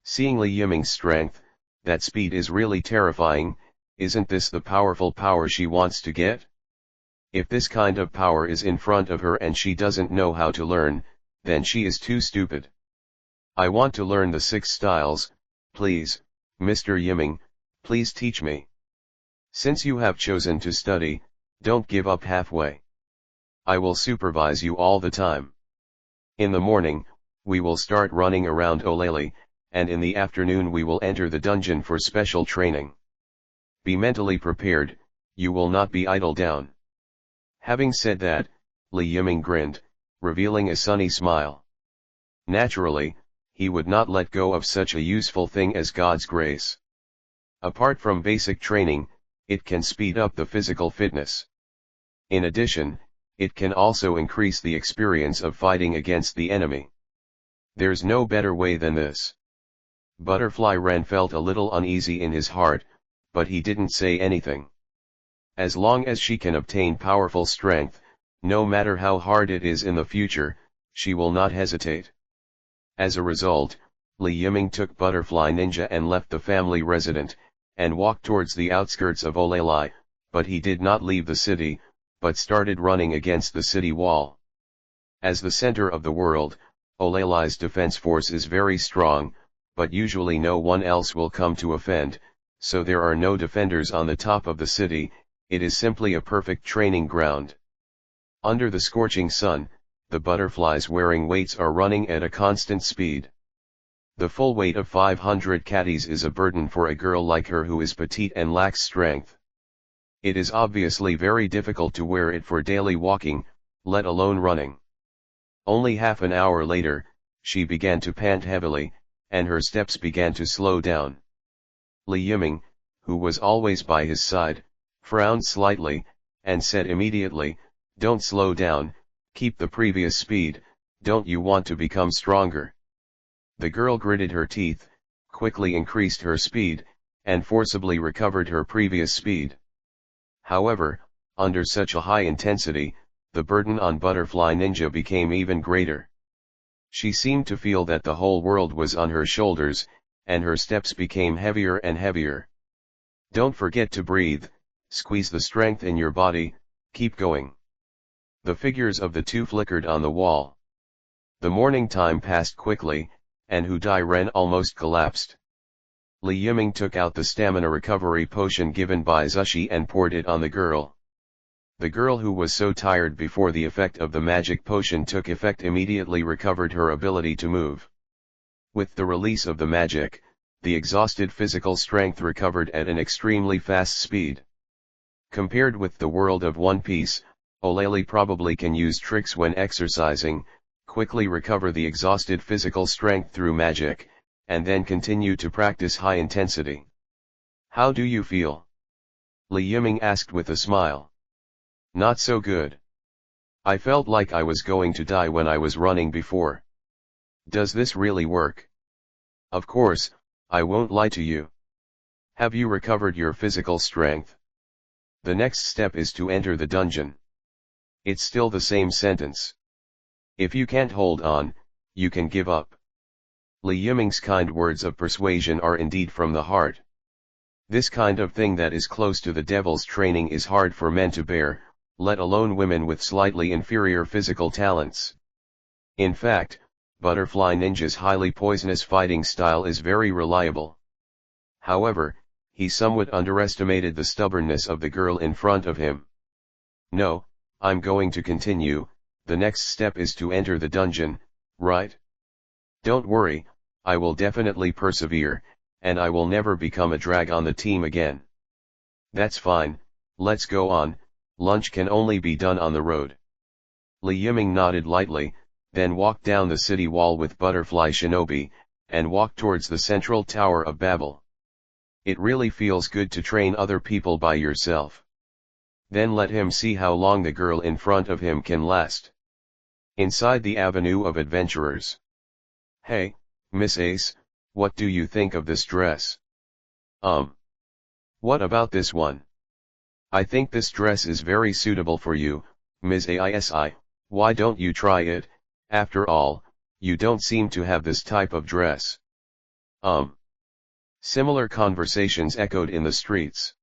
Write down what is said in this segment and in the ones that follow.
Seeing Li Yiming's strength, that speed is really terrifying. Isn't this the powerful power she wants to get? If this kind of power is in front of her and she doesn't know how to learn, then she is too stupid. I want to learn the 6 styles, please, Mr. Yiming, please teach me. Since you have chosen to study, don't give up halfway. I will supervise you all the time. In the morning, we will start running around Oleli, and in the afternoon we will enter the dungeon for special training. Be mentally prepared, you will not be idle down. Having said that, Li Yiming grinned, revealing a sunny smile. Naturally, he would not let go of such a useful thing as God's grace. Apart from basic training, it can speed up the physical fitness. In addition, it can also increase the experience of fighting against the enemy. There's no better way than this. Butterfly Ren felt a little uneasy in his heart, but he didn't say anything. As long as she can obtain powerful strength, no matter how hard it is in the future, she will not hesitate. As a result, Li Yiming took Butterfly Ninja and left the family residence, and walked towards the outskirts of Oleli, but he did not leave the city, but started running against the city wall. As the center of the world, Oleli's defense force is very strong, but usually no one else will come to offend, so there are no defenders on the top of the city. It is simply a perfect training ground. Under the scorching sun, the butterflies wearing weights are running at a constant speed. The full weight of 500 catties is a burden for a girl like her who is petite and lacks strength. It is obviously very difficult to wear it for daily walking, let alone running. Only half an hour later, she began to pant heavily, and her steps began to slow down. Li Yiming, who was always by his side, frowned slightly, and said immediately, "Don't slow down, keep the previous speed, don't you want to become stronger?" The girl gritted her teeth, quickly increased her speed, and forcibly recovered her previous speed. However, under such a high intensity, the burden on Butterfly Ninja became even greater. She seemed to feel that the whole world was on her shoulders, and her steps became heavier and heavier. "Don't forget to breathe. Squeeze the strength in your body, keep going." The figures of the two flickered on the wall. The morning time passed quickly, and Hu Dai Ren almost collapsed. Li Yiming took out the stamina recovery potion given by Zushi and poured it on the girl. The girl, who was so tired before the effect of the magic potion took effect, immediately recovered her ability to move. With the release of the magic, the exhausted physical strength recovered at an extremely fast speed. Compared with the world of One Piece, Oleli probably can use tricks when exercising, quickly recover the exhausted physical strength through magic, and then continue to practice high intensity. "How do you feel?" Li Yiming asked with a smile. "Not so good. I felt like I was going to die when I was running before. Does this really work?" "Of course, I won't lie to you." "Have you recovered your physical strength?" "The next step is to enter the dungeon." It's still the same sentence. If you can't hold on, you can give up. Li Yiming's kind words of persuasion are indeed from the heart. This kind of thing that is close to the devil's training is hard for men to bear, let alone women with slightly inferior physical talents. In fact, Butterfly Ninja's highly poisonous fighting style is very reliable. However, he somewhat underestimated the stubbornness of the girl in front of him. "No, I'm going to continue. The next step is to enter the dungeon, right? Don't worry, I will definitely persevere, and I will never become a drag on the team again." "That's fine, let's go on, lunch can only be done on the road." Li Yiming nodded lightly, then walked down the city wall with Butterfly Shinobi, and walked towards the central Tower of Babel. It really feels good to train other people by yourself. Then let him see how long the girl in front of him can last. Inside the Avenue of Adventurers. "Hey, Miss Ace, what do you think of this dress?" What about this one?" "I think this dress is very suitable for you, Ms. Aisi, why don't you try it? After all, you don't seem to have this type of dress." Um. Similar conversations echoed in the streets.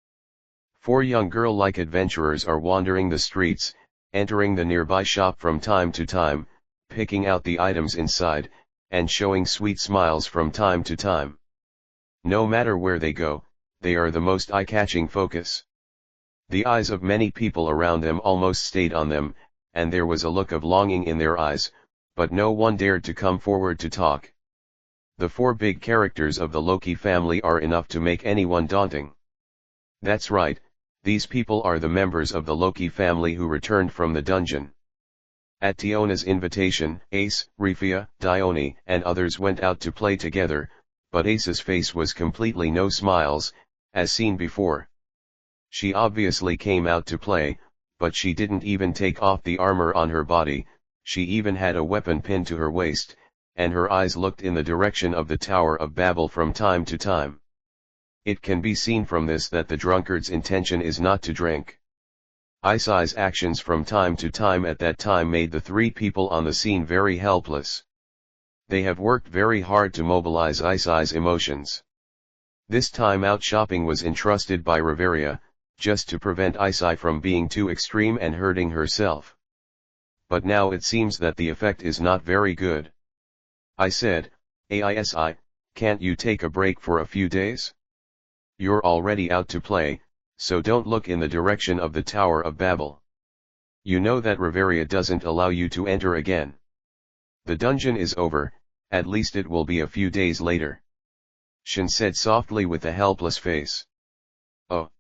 Four young girl-like adventurers are wandering the streets, entering the nearby shop from time to time, picking out the items inside, and showing sweet smiles from time to time. No matter where they go, they are the most eye-catching focus. The eyes of many people around them almost stayed on them, and there was a look of longing in their eyes, but no one dared to come forward to talk. The four big characters of the Loki family are enough to make anyone daunting. That's right, these people are the members of the Loki family who returned from the dungeon. At Tiona's invitation, Ace, Rifia, Dione, and others went out to play together, but Ace's face was completely no smiles, as seen before. She obviously came out to play, but she didn't even take off the armor on her body, she even had a weapon pinned to her waist, and her eyes looked in the direction of the Tower of Babel from time to time. It can be seen from this that the drunkard's intention is not to drink. Isai's actions from time to time at that time made the three people on the scene very helpless. They have worked very hard to mobilize Isai's emotions. This time out shopping was entrusted by Riveria, just to prevent Isai from being too extreme and hurting herself. But now it seems that the effect is not very good. I said, Aisi, can't you take a break for a few days? You're already out to play, so don't look in the direction of the Tower of Babel. You know that Riveria doesn't allow you to enter again. The dungeon is over, at least it will be a few days later. Shin said softly with a helpless face. Oh.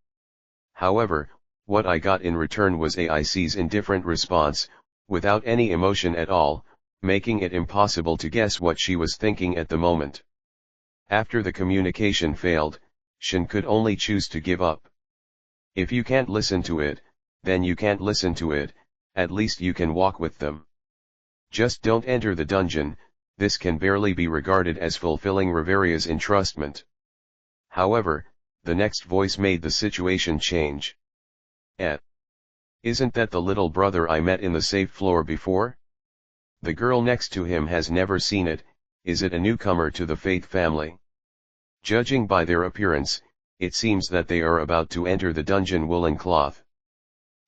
However, what I got in return was Aici's indifferent response, without any emotion at all, making it impossible to guess what she was thinking at the moment. After the communication failed, Shin could only choose to give up. If you can't listen to it, then you can't listen to it, at least you can walk with them. Just don't enter the dungeon, this can barely be regarded as fulfilling Riveria's entrustment. However, the next voice made the situation change. Isn't that the little brother I met in the safe floor before? The girl next to him has never seen it, is it a newcomer to the Faith family? Judging by their appearance, it seems that they are about to enter the dungeon woolen cloth.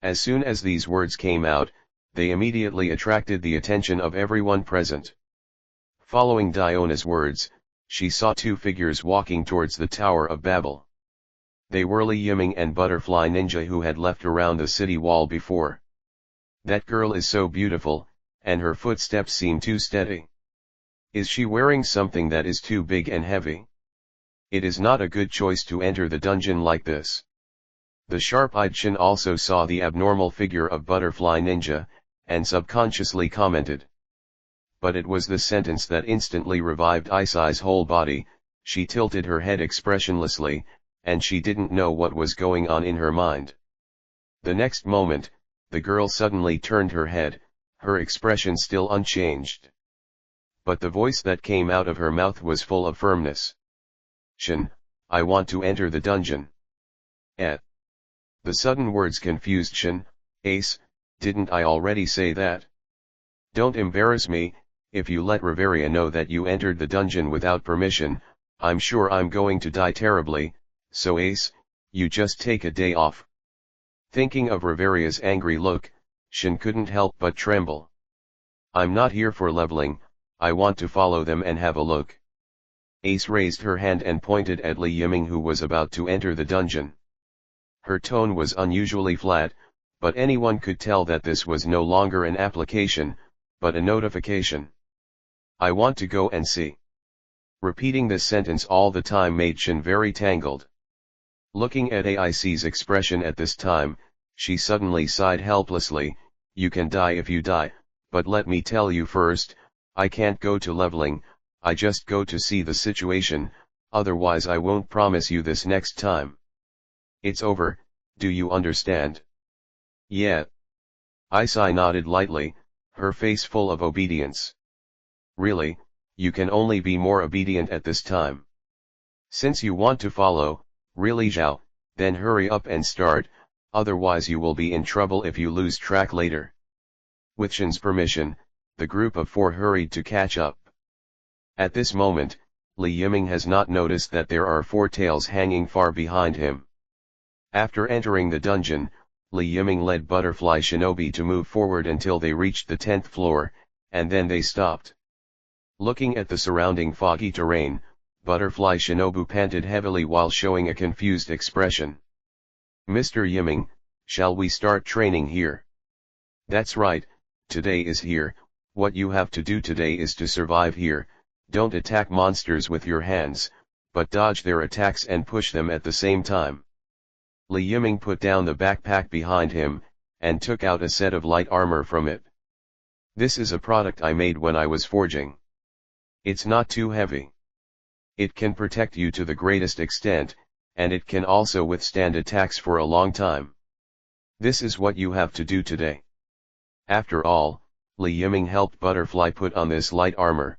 As soon as these words came out, they immediately attracted the attention of everyone present. Following Diona's words, she saw two figures walking towards the Tower of Babel. They were Li Yiming and Butterfly Ninja who had left around the city wall before. That girl is so beautiful, and her footsteps seem too steady. Is she wearing something that is too big and heavy? It is not a good choice to enter the dungeon like this. The sharp-eyed Shin also saw the abnormal figure of Butterfly Ninja, and subconsciously commented. But it was the sentence that instantly revived Isai's whole body. She tilted her head expressionlessly, and she didn't know what was going on in her mind. The next moment, the girl suddenly turned her head, her expression still unchanged. But the voice that came out of her mouth was full of firmness. Shin, I want to enter the dungeon. The sudden words confused Shin. Ace, didn't I already say that? Don't embarrass me. If you let Riveria know that you entered the dungeon without permission, I'm sure I'm going to die terribly, so Ace, you just take a day off. Thinking of Riveria's angry look, Shin couldn't help but tremble. I'm not here for leveling, I want to follow them and have a look. Ace raised her hand and pointed at Li Yiming who was about to enter the dungeon. Her tone was unusually flat, but anyone could tell that this was no longer an application, but a notification. I want to go and see. Repeating this sentence all the time made Shin very tangled. Looking at Aic's expression at this time, she suddenly sighed helplessly. You can die if you die, but let me tell you first, I can't go to leveling, I just go to see the situation, otherwise I won't promise you this next time. It's over, do you understand? Yeah. Isai nodded lightly, her face full of obedience. Really, you can only be more obedient at this time. Since you want to follow, really Zhao, then hurry up and start, otherwise you will be in trouble if you lose track later. With Shin's permission, the group of four hurried to catch up. At this moment, Li Yiming has not noticed that there are 4 tails hanging far behind him. After entering the dungeon, Li Yiming led Butterfly Shinobi to move forward until they reached the 10th floor, and then they stopped. Looking at the surrounding foggy terrain, Butterfly Shinobu panted heavily while showing a confused expression. "Mr. Yiming, shall we start training here?" "That's right, today is here. What you have to do today is to survive here. Don't attack monsters with your hands, but dodge their attacks and push them at the same time." Li Yiming put down the backpack behind him, and took out a set of light armor from it. "This is a product I made when I was forging. It's not too heavy. It can protect you to the greatest extent, and it can also withstand attacks for a long time. This is what you have to do today." After all, Li Yiming helped Butterfly put on this light armor.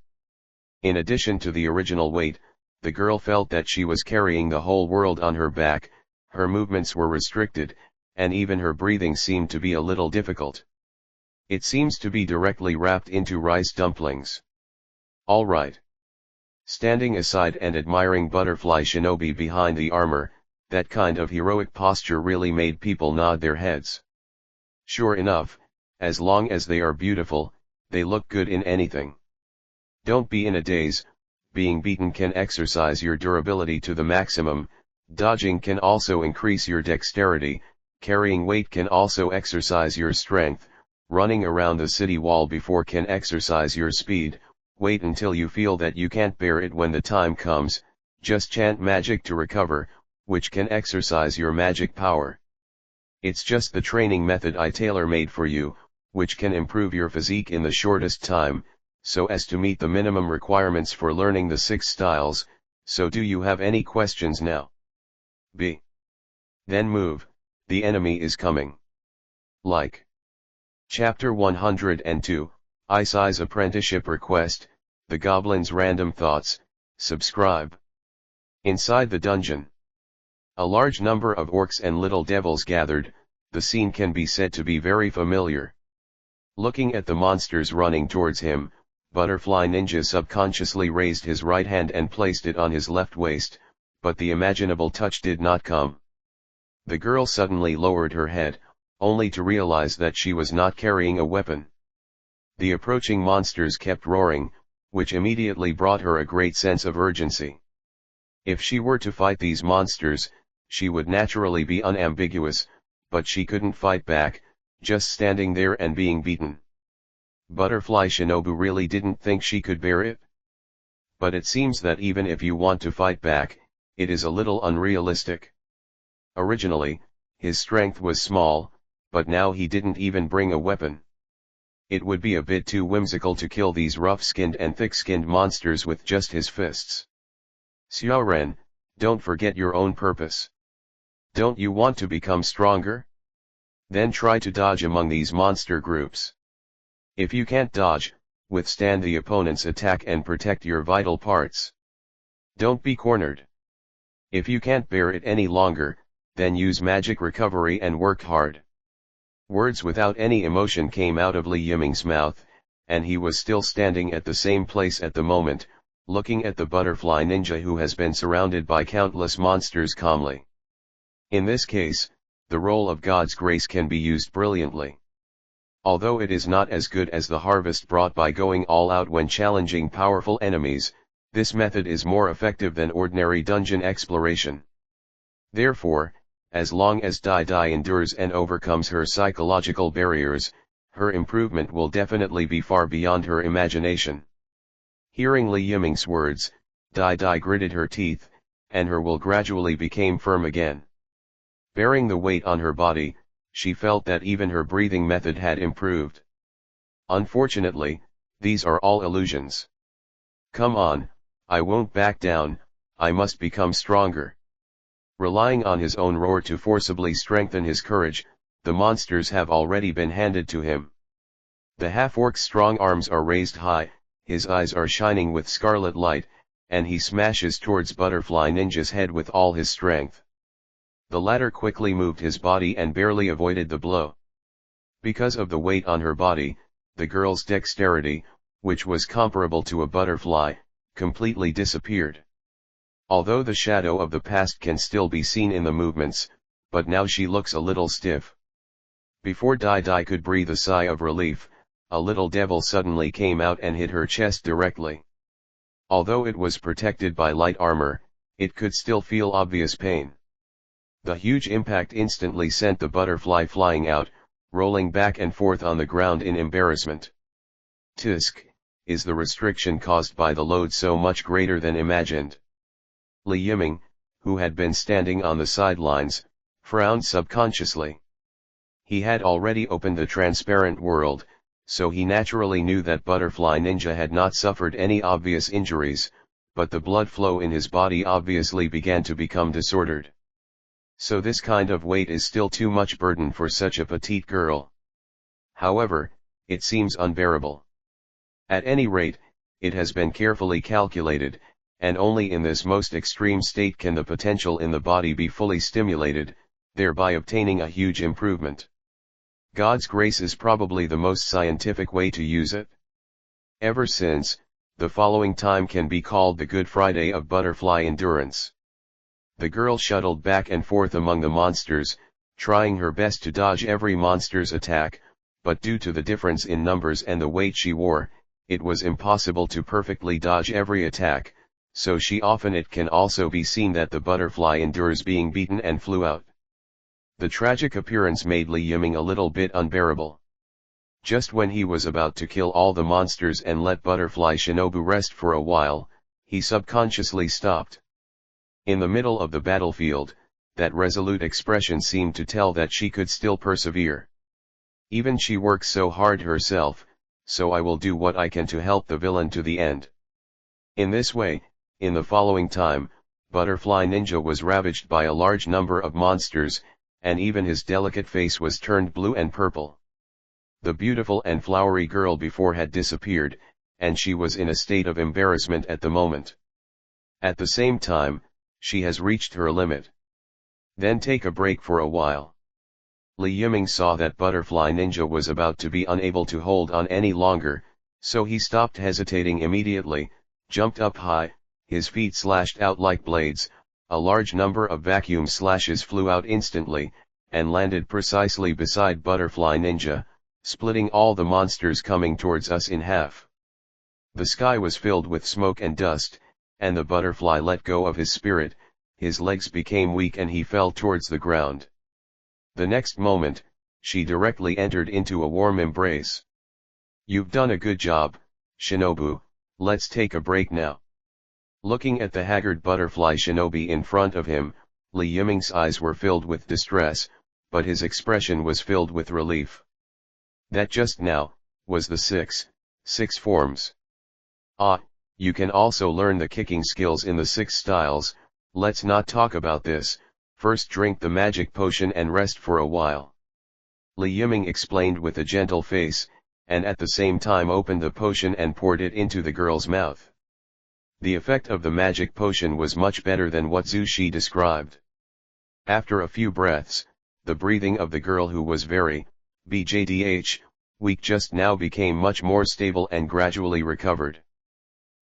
In addition to the original weight, the girl felt that she was carrying the whole world on her back. Her movements were restricted, and even her breathing seemed to be a little difficult. "It seems to be directly wrapped into rice dumplings." "All right." Standing aside and admiring Butterfly Shinobi behind the armor, that kind of heroic posture really made people nod their heads. Sure enough, as long as they are beautiful, they look good in anything. Don't be in a daze. Being beaten can exercise your durability to the maximum. Dodging can also increase your dexterity. Carrying weight can also exercise your strength. Running around the city wall before can exercise your speed. Wait until you feel that you can't bear it. When the time comes, just chant magic to recover, which can exercise your magic power. It's just the training method I tailor-made for you, which can improve your physique in the shortest time, so as to meet the minimum requirements for learning the 6 styles. So do you have any questions now? B. Then move, the enemy is coming. Like. Chapter 102, Isai's Apprenticeship Request, The Goblin's Random Thoughts. Subscribe. Inside the dungeon, a large number of orcs and little devils gathered. The scene can be said to be very familiar. Looking at the monsters running towards him, Butterfly Ninja subconsciously raised his right hand and placed it on his left waist, but the imaginable touch did not come. The girl suddenly lowered her head, only to realize that she was not carrying a weapon. The approaching monsters kept roaring, which immediately brought her a great sense of urgency. If she were to fight these monsters, she would naturally be unambiguous, but she couldn't fight back, just standing there and being beaten. Butterfly Shinobu really didn't think she could bear it. But it seems that even if you want to fight back, it is a little unrealistic. Originally, his strength was small, but now he didn't even bring a weapon. It would be a bit too whimsical to kill these rough-skinned and thick-skinned monsters with just his fists. Xiaoren, don't forget your own purpose. Don't you want to become stronger? Then try to dodge among these monster groups. If you can't dodge, withstand the opponent's attack and protect your vital parts. Don't be cornered. If you can't bear it any longer, then use magic recovery and work hard. Words without any emotion came out of Li Yiming's mouth, and he was still standing at the same place at the moment, looking at the butterfly ninja who has been surrounded by countless monsters calmly. In this case, the role of God's grace can be used brilliantly. Although it is not as good as the harvest brought by going all out when challenging powerful enemies, this method is more effective than ordinary dungeon exploration. Therefore, as long as Dai Dai endures and overcomes her psychological barriers, her improvement will definitely be far beyond her imagination. Hearing Li Yiming's words, Dai Dai gritted her teeth, and her will gradually became firm again. Bearing the weight on her body, she felt that even her breathing method had improved. Unfortunately, these are all illusions. Come on, I won't back down, I must become stronger. Relying on his own roar to forcibly strengthen his courage, the monsters have already been handed to him. The half-orc's strong arms are raised high, his eyes are shining with scarlet light, and he smashes towards Butterfly Ninja's head with all his strength. The latter quickly moved his body and barely avoided the blow. Because of the weight on her body, the girl's dexterity, which was comparable to a butterfly, completely disappeared. Although the shadow of the past can still be seen in the movements, but now she looks a little stiff. Before Dai Dai could breathe a sigh of relief, a little devil suddenly came out and hit her chest directly. Although it was protected by light armor, it could still feel obvious pain. The huge impact instantly sent the butterfly flying out, rolling back and forth on the ground in embarrassment. Tisk, is the restriction caused by the load so much greater than imagined? Li Yiming, who had been standing on the sidelines, frowned subconsciously. He had already opened the transparent world, so he naturally knew that Butterfly Ninja had not suffered any obvious injuries, but the blood flow in his body obviously began to become disordered. So this kind of weight is still too much burden for such a petite girl. However, it seems unbearable. At any rate, it has been carefully calculated, and only in this most extreme state can the potential in the body be fully stimulated, thereby obtaining a huge improvement. God's grace is probably the most scientific way to use it. Ever since, the following time can be called the Good Friday of butterfly endurance. The girl shuttled back and forth among the monsters, trying her best to dodge every monster's attack, but due to the difference in numbers and the weight she wore, it was impossible to perfectly dodge every attack, so it can also be seen that the butterfly endures being beaten and flew out. The tragic appearance made Li Yiming a little bit unbearable. Just when he was about to kill all the monsters and let Butterfly Shinobu rest for a while, he subconsciously stopped. In the middle of the battlefield, that resolute expression seemed to tell that she could still persevere. Even she works so hard herself, so I will do what I can to help the villain to the end. In this way, in the following time, Butterfly Ninja was ravaged by a large number of monsters, and even his delicate face was turned blue and purple. The beautiful and flowery girl before had disappeared, and she was in a state of embarrassment at the moment. At the same time, she has reached her limit. Then take a break for a while. Li Yiming saw that Butterfly Ninja was about to be unable to hold on any longer, so he stopped hesitating immediately, jumped up high, his feet slashed out like blades, a large number of vacuum slashes flew out instantly, and landed precisely beside Butterfly Ninja, splitting all the monsters coming towards us in half. The sky was filled with smoke and dust, and the butterfly let go of his spirit, his legs became weak and he fell towards the ground. The next moment, she directly entered into a warm embrace. "You've done a good job, Shinobu, let's take a break now." Looking at the haggard butterfly shinobi in front of him, Li Yiming's eyes were filled with distress, but his expression was filled with relief. That just now, was the six forms. Ah, you can also learn the kicking skills in the 6 styles. Let's not talk about this, first drink the magic potion and rest for a while. Li Yiming explained with a gentle face, and at the same time opened the potion and poured it into the girl's mouth. The effect of the magic potion was much better than what Zhu Shi described. After a few breaths, the breathing of the girl, who was very weak just now, became much more stable and gradually recovered.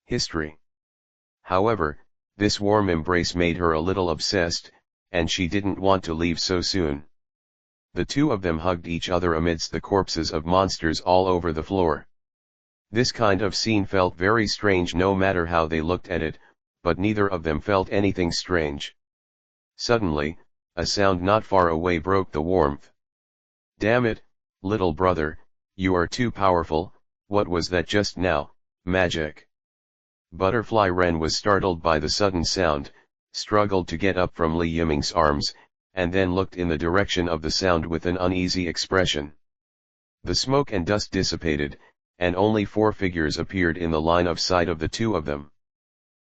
History. However, this warm embrace made her a little obsessed, and she didn't want to leave so soon. The two of them hugged each other amidst the corpses of monsters all over the floor. This kind of scene felt very strange no matter how they looked at it, but neither of them felt anything strange. Suddenly, a sound not far away broke the warmth. "Damn it, little brother, you are too powerful, what was that just now, magic?" Butterfly Ren was startled by the sudden sound, struggled to get up from Li Yiming's arms, and then looked in the direction of the sound with an uneasy expression. The smoke and dust dissipated, and only 4 figures appeared in the line of sight of the two of them.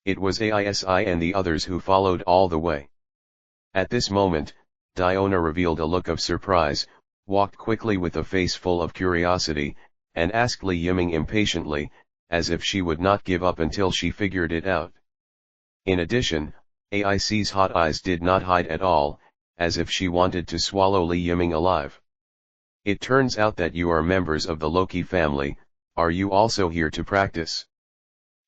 It was Aisi and the others who followed all the way. At this moment, Diona revealed a look of surprise, walked quickly with a face full of curiosity, and asked Li Yiming impatiently, as if she would not give up until she figured it out. In addition, Aici's hot eyes did not hide at all, as if she wanted to swallow Li Yiming alive. "It turns out that you are members of the Loki family. Are you also here to practice?"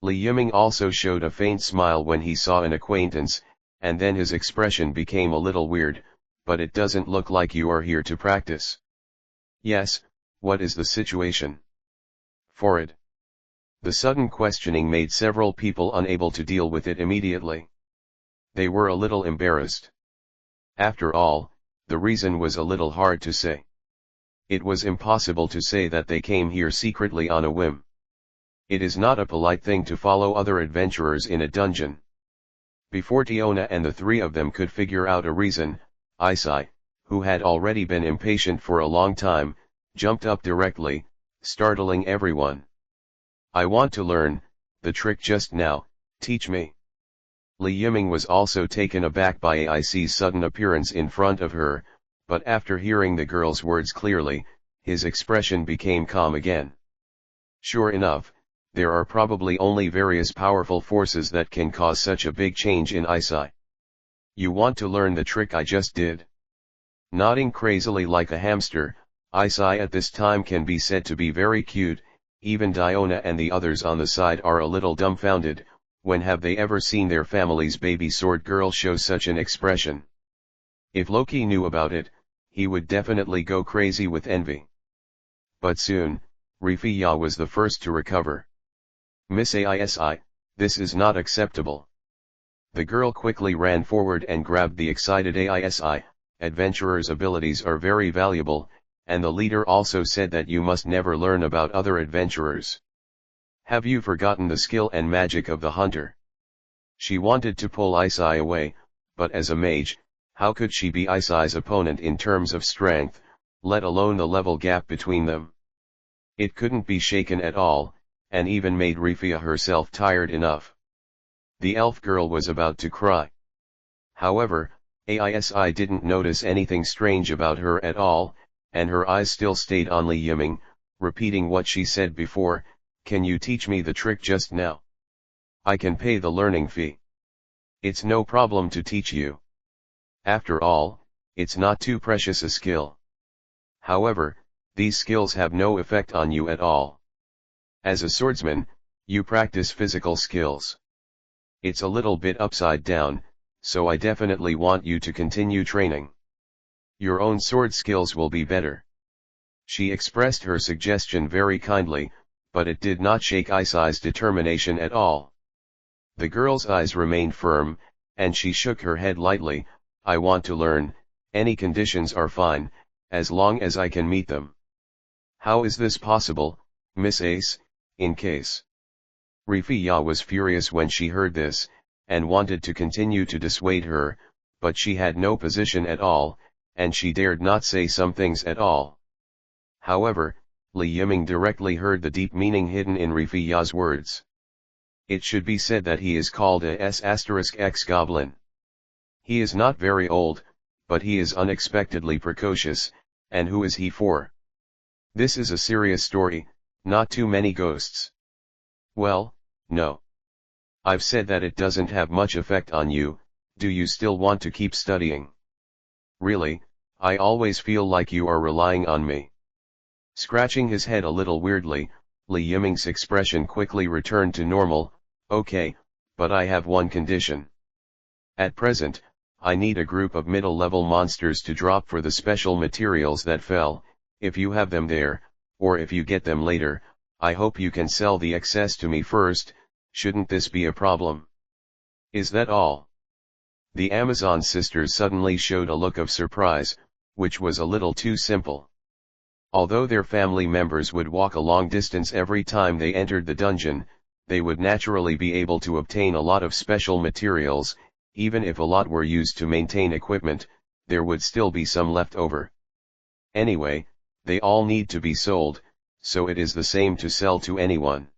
Li Yiming also showed a faint smile when he saw an acquaintance, and then his expression became a little weird, but it doesn't look like you are here to practice. Yes, what is the situation? For it. The sudden questioning made several people unable to deal with it immediately. They were a little embarrassed. After all, the reason was a little hard to say. It was impossible to say that they came here secretly on a whim. It is not a polite thing to follow other adventurers in a dungeon. Before Tiona and the three of them could figure out a reason, Isai, who had already been impatient for a long time, jumped up directly, startling everyone. I want to learn the trick just now, teach me. Li Yiming was also taken aback by Ai's sudden appearance in front of her, but after hearing the girl's words clearly, his expression became calm again. Sure enough, there are probably only various powerful forces that can cause such a big change in Isai. You want to learn the trick I just did? Nodding crazily like a hamster, Isai at this time can be said to be very cute. Even Diona and the others on the side are a little dumbfounded. When have they ever seen their family's baby sword girl show such an expression? If Loki knew about it, he would definitely go crazy with envy. But soon, Rifiya was the first to recover. Miss Aisi, this is not acceptable. The girl quickly ran forward and grabbed the excited Aisi. Adventurers' abilities are very valuable, and the leader also said that you must never learn about other adventurers. Have you forgotten the skill and magic of the hunter? She wanted to pull Isai away, but as a mage, how could she be Isai's opponent in terms of strength, let alone the level gap between them? It couldn't be shaken at all, and even made Rifia herself tired enough. The elf girl was about to cry. However, Aisi didn't notice anything strange about her at all, and her eyes still stayed on Li Yiming, repeating what she said before, can you teach me the trick just now? I can pay the learning fee. It's no problem to teach you. After all, it's not too precious a skill. However, these skills have no effect on you at all. As a swordsman, you practice physical skills. It's a little bit upside down, so I definitely want you to continue training. Your own sword skills will be better. She expressed her suggestion very kindly, but it did not shake Isai's determination at all. The girl's eyes remained firm, and she shook her head lightly. I want to learn, any conditions are fine, as long as I can meet them. How is this possible, Miss Ace, in case? Rifiya was furious when she heard this, and wanted to continue to dissuade her, but she had no position at all, and she dared not say some things at all. However, Li Yiming directly heard the deep meaning hidden in Rifiya's words. It should be said that he is called a S*X goblin. He is not very old, but he is unexpectedly precocious, and who is he for? This is a serious story, not too many ghosts. Well, no. I've said that it doesn't have much effect on you. Do you still want to keep studying? Really, I always feel like you are relying on me. Scratching his head a little weirdly, Li Yiming's expression quickly returned to normal. Okay, but I have one condition. At present, I need a group of middle-level monsters to drop for the special materials that fell. If you have them there, or if you get them later, I hope you can sell the excess to me first. Shouldn't this be a problem? Is that all? The Amazon sisters suddenly showed a look of surprise, which was a little too simple. Although their family members would walk a long distance every time they entered the dungeon, they would naturally be able to obtain a lot of special materials. Even if a lot were used to maintain equipment, there would still be some left over. Anyway, they all need to be sold, so it is the same to sell to anyone.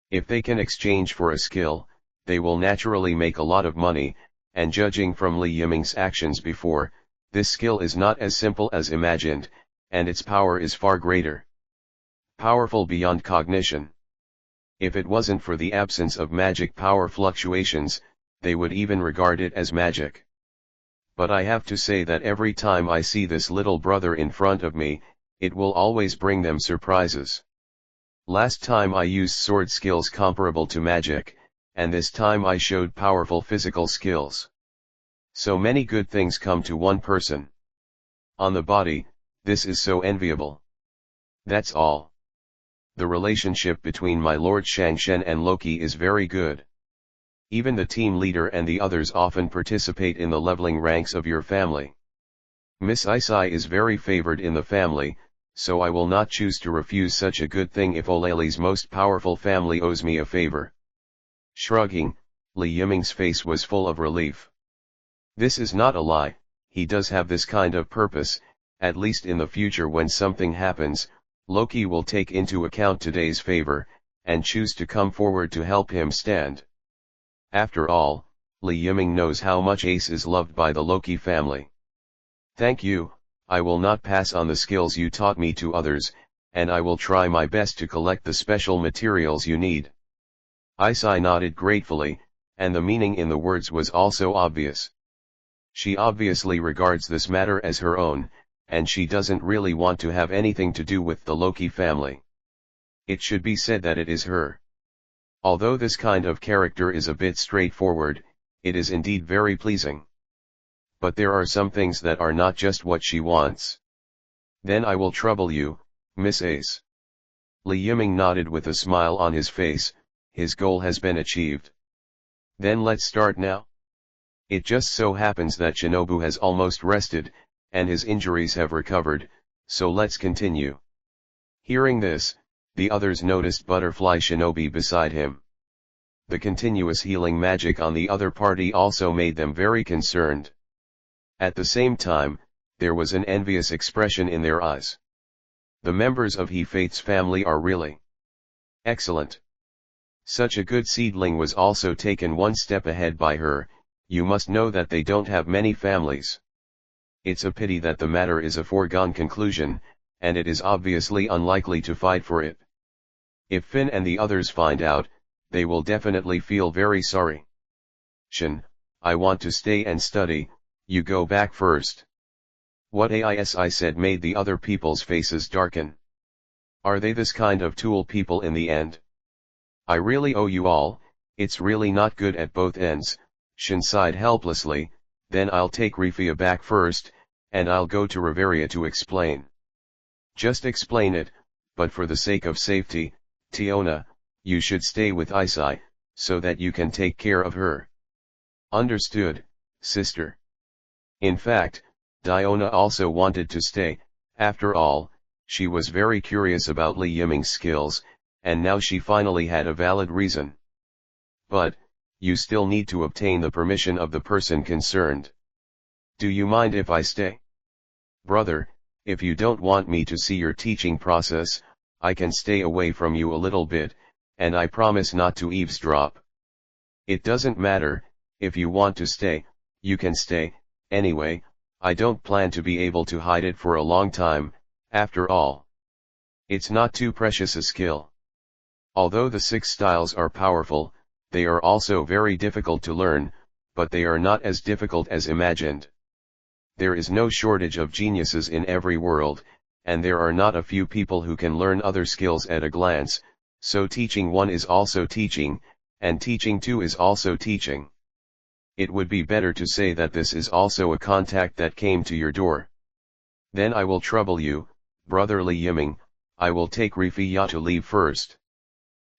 If they can exchange for a skill, they will naturally make a lot of money, and judging from Li Yiming's actions before, this skill is not as simple as imagined, and its power is far greater. Powerful beyond cognition. If it wasn't for the absence of magic power fluctuations, they would even regard it as magic. But I have to say that every time I see this little brother in front of me, it will always bring them surprises. Last time I used sword skills comparable to magic, and this time I showed powerful physical skills. So many good things come to one person. On the body, this is so enviable. That's all. The relationship between my lord Shangshen and Loki is very good. Even the team leader and the others often participate in the leveling ranks of your family. Miss Isai is very favored in the family, so I will not choose to refuse such a good thing if Olali's most powerful family owes me a favor. Shrugging, Li Yiming's face was full of relief. This is not a lie, he does have this kind of purpose, at least in the future when something happens, Loki will take into account today's favor, and choose to come forward to help him stand. After all, Li Yiming knows how much Ace is loved by the Loki family. Thank you, I will not pass on the skills you taught me to others, and I will try my best to collect the special materials you need. Isai nodded gratefully, and the meaning in the words was also obvious. She obviously regards this matter as her own, and she doesn't really want to have anything to do with the Loki family. It should be said that it is her. Although this kind of character is a bit straightforward, it is indeed very pleasing. But there are some things that are not just what she wants. Then I will trouble you, Miss Ace. Li Yiming nodded with a smile on his face, his goal has been achieved. Then let's start now. It just so happens that Shinobu has almost rested, and his injuries have recovered, so let's continue. Hearing this, the others noticed Butterfly Shinobi beside him. The continuous healing magic on the other party also made them very concerned. At the same time, there was an envious expression in their eyes. The members of He Faith's family are really excellent. Such a good seedling was also taken one step ahead by her. You must know that they don't have many families. It's a pity that the matter is a foregone conclusion, and it is obviously unlikely to fight for it. If Finn and the others find out, they will definitely feel very sorry. Shin, I want to stay and study, you go back first. What I said made the other people's faces darken. Are they this kind of tool people in the end? I really owe you all, it's really not good at both ends, Shin sighed helplessly. Then I'll take Rifia back first, and I'll go to Riveria to explain. Just explain it, but for the sake of safety, Tiona, you should stay with Isai, so that you can take care of her. Understood, sister. In fact, Diona also wanted to stay. After all, she was very curious about Li Yiming's skills, and now she finally had a valid reason. But, you still need to obtain the permission of the person concerned. Do you mind if I stay? Brother, if you don't want me to see your teaching process, I can stay away from you a little bit, and I promise not to eavesdrop. It doesn't matter, if you want to stay, you can stay. Anyway, I don't plan to be able to hide it for a long time, after all. It's not too precious a skill. Although the 6 styles are powerful, they are also very difficult to learn, but they are not as difficult as imagined. There is no shortage of geniuses in every world, and there are not a few people who can learn other skills at a glance, so teaching one is also teaching, and teaching two is also teaching. It would be better to say that this is also a contact that came to your door. Then I will trouble you, Brother Li Yiming, I will take Rifia to leave first.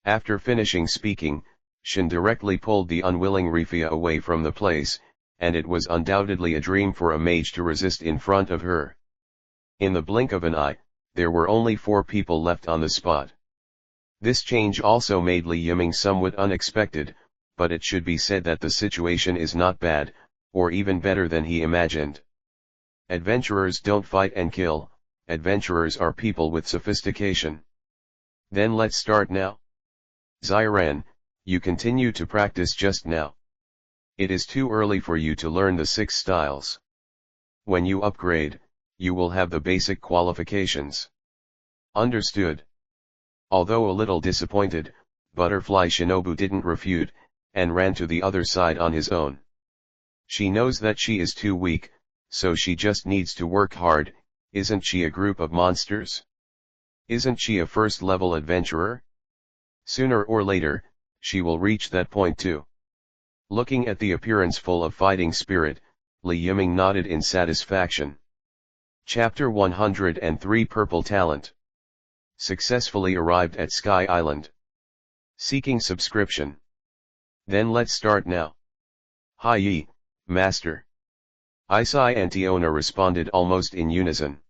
After finishing speaking, Shin directly pulled the unwilling Rifia away from the place, and it was undoubtedly a dream for a mage to resist in front of her. In the blink of an eye, there were only 4 people left on the spot. This change also made Li Yiming somewhat unexpected, but it should be said that the situation is not bad, or even better than he imagined. Adventurers don't fight and kill, adventurers are people with sophistication. Then let's start now. Xiran, you continue to practice just now. It is too early for you to learn the 6 styles. When you upgrade, you will have the basic qualifications. Understood. Although a little disappointed, Butterfly Shinobu didn't refute, and ran to the other side on his own. She knows that she is too weak, so she just needs to work hard. Isn't she a group of monsters? Isn't she a first-level adventurer? Sooner or later, she will reach that point too. Looking at the appearance full of fighting spirit, Li Yiming nodded in satisfaction. Chapter 103 Purple Talent. Successfully arrived at Sky Island. Seeking subscription. Then let's start now. Hi Yi, Master. Isai and Tiona responded almost in unison.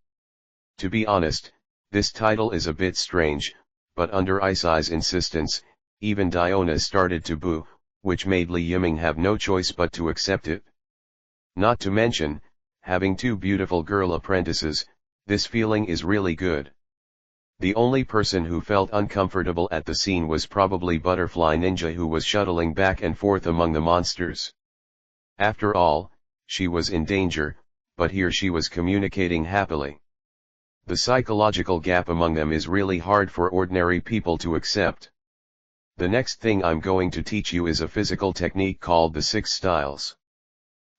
To be honest, this title is a bit strange, but under Isai's insistence, even Diona started to boo, which made Li Yiming have no choice but to accept it. Not to mention, having two beautiful girl apprentices, this feeling is really good. The only person who felt uncomfortable at the scene was probably Butterfly Ninja, who was shuttling back and forth among the monsters. After all, she was in danger, but here she was communicating happily. The psychological gap among them is really hard for ordinary people to accept. The next thing I'm going to teach you is a physical technique called the 6 styles.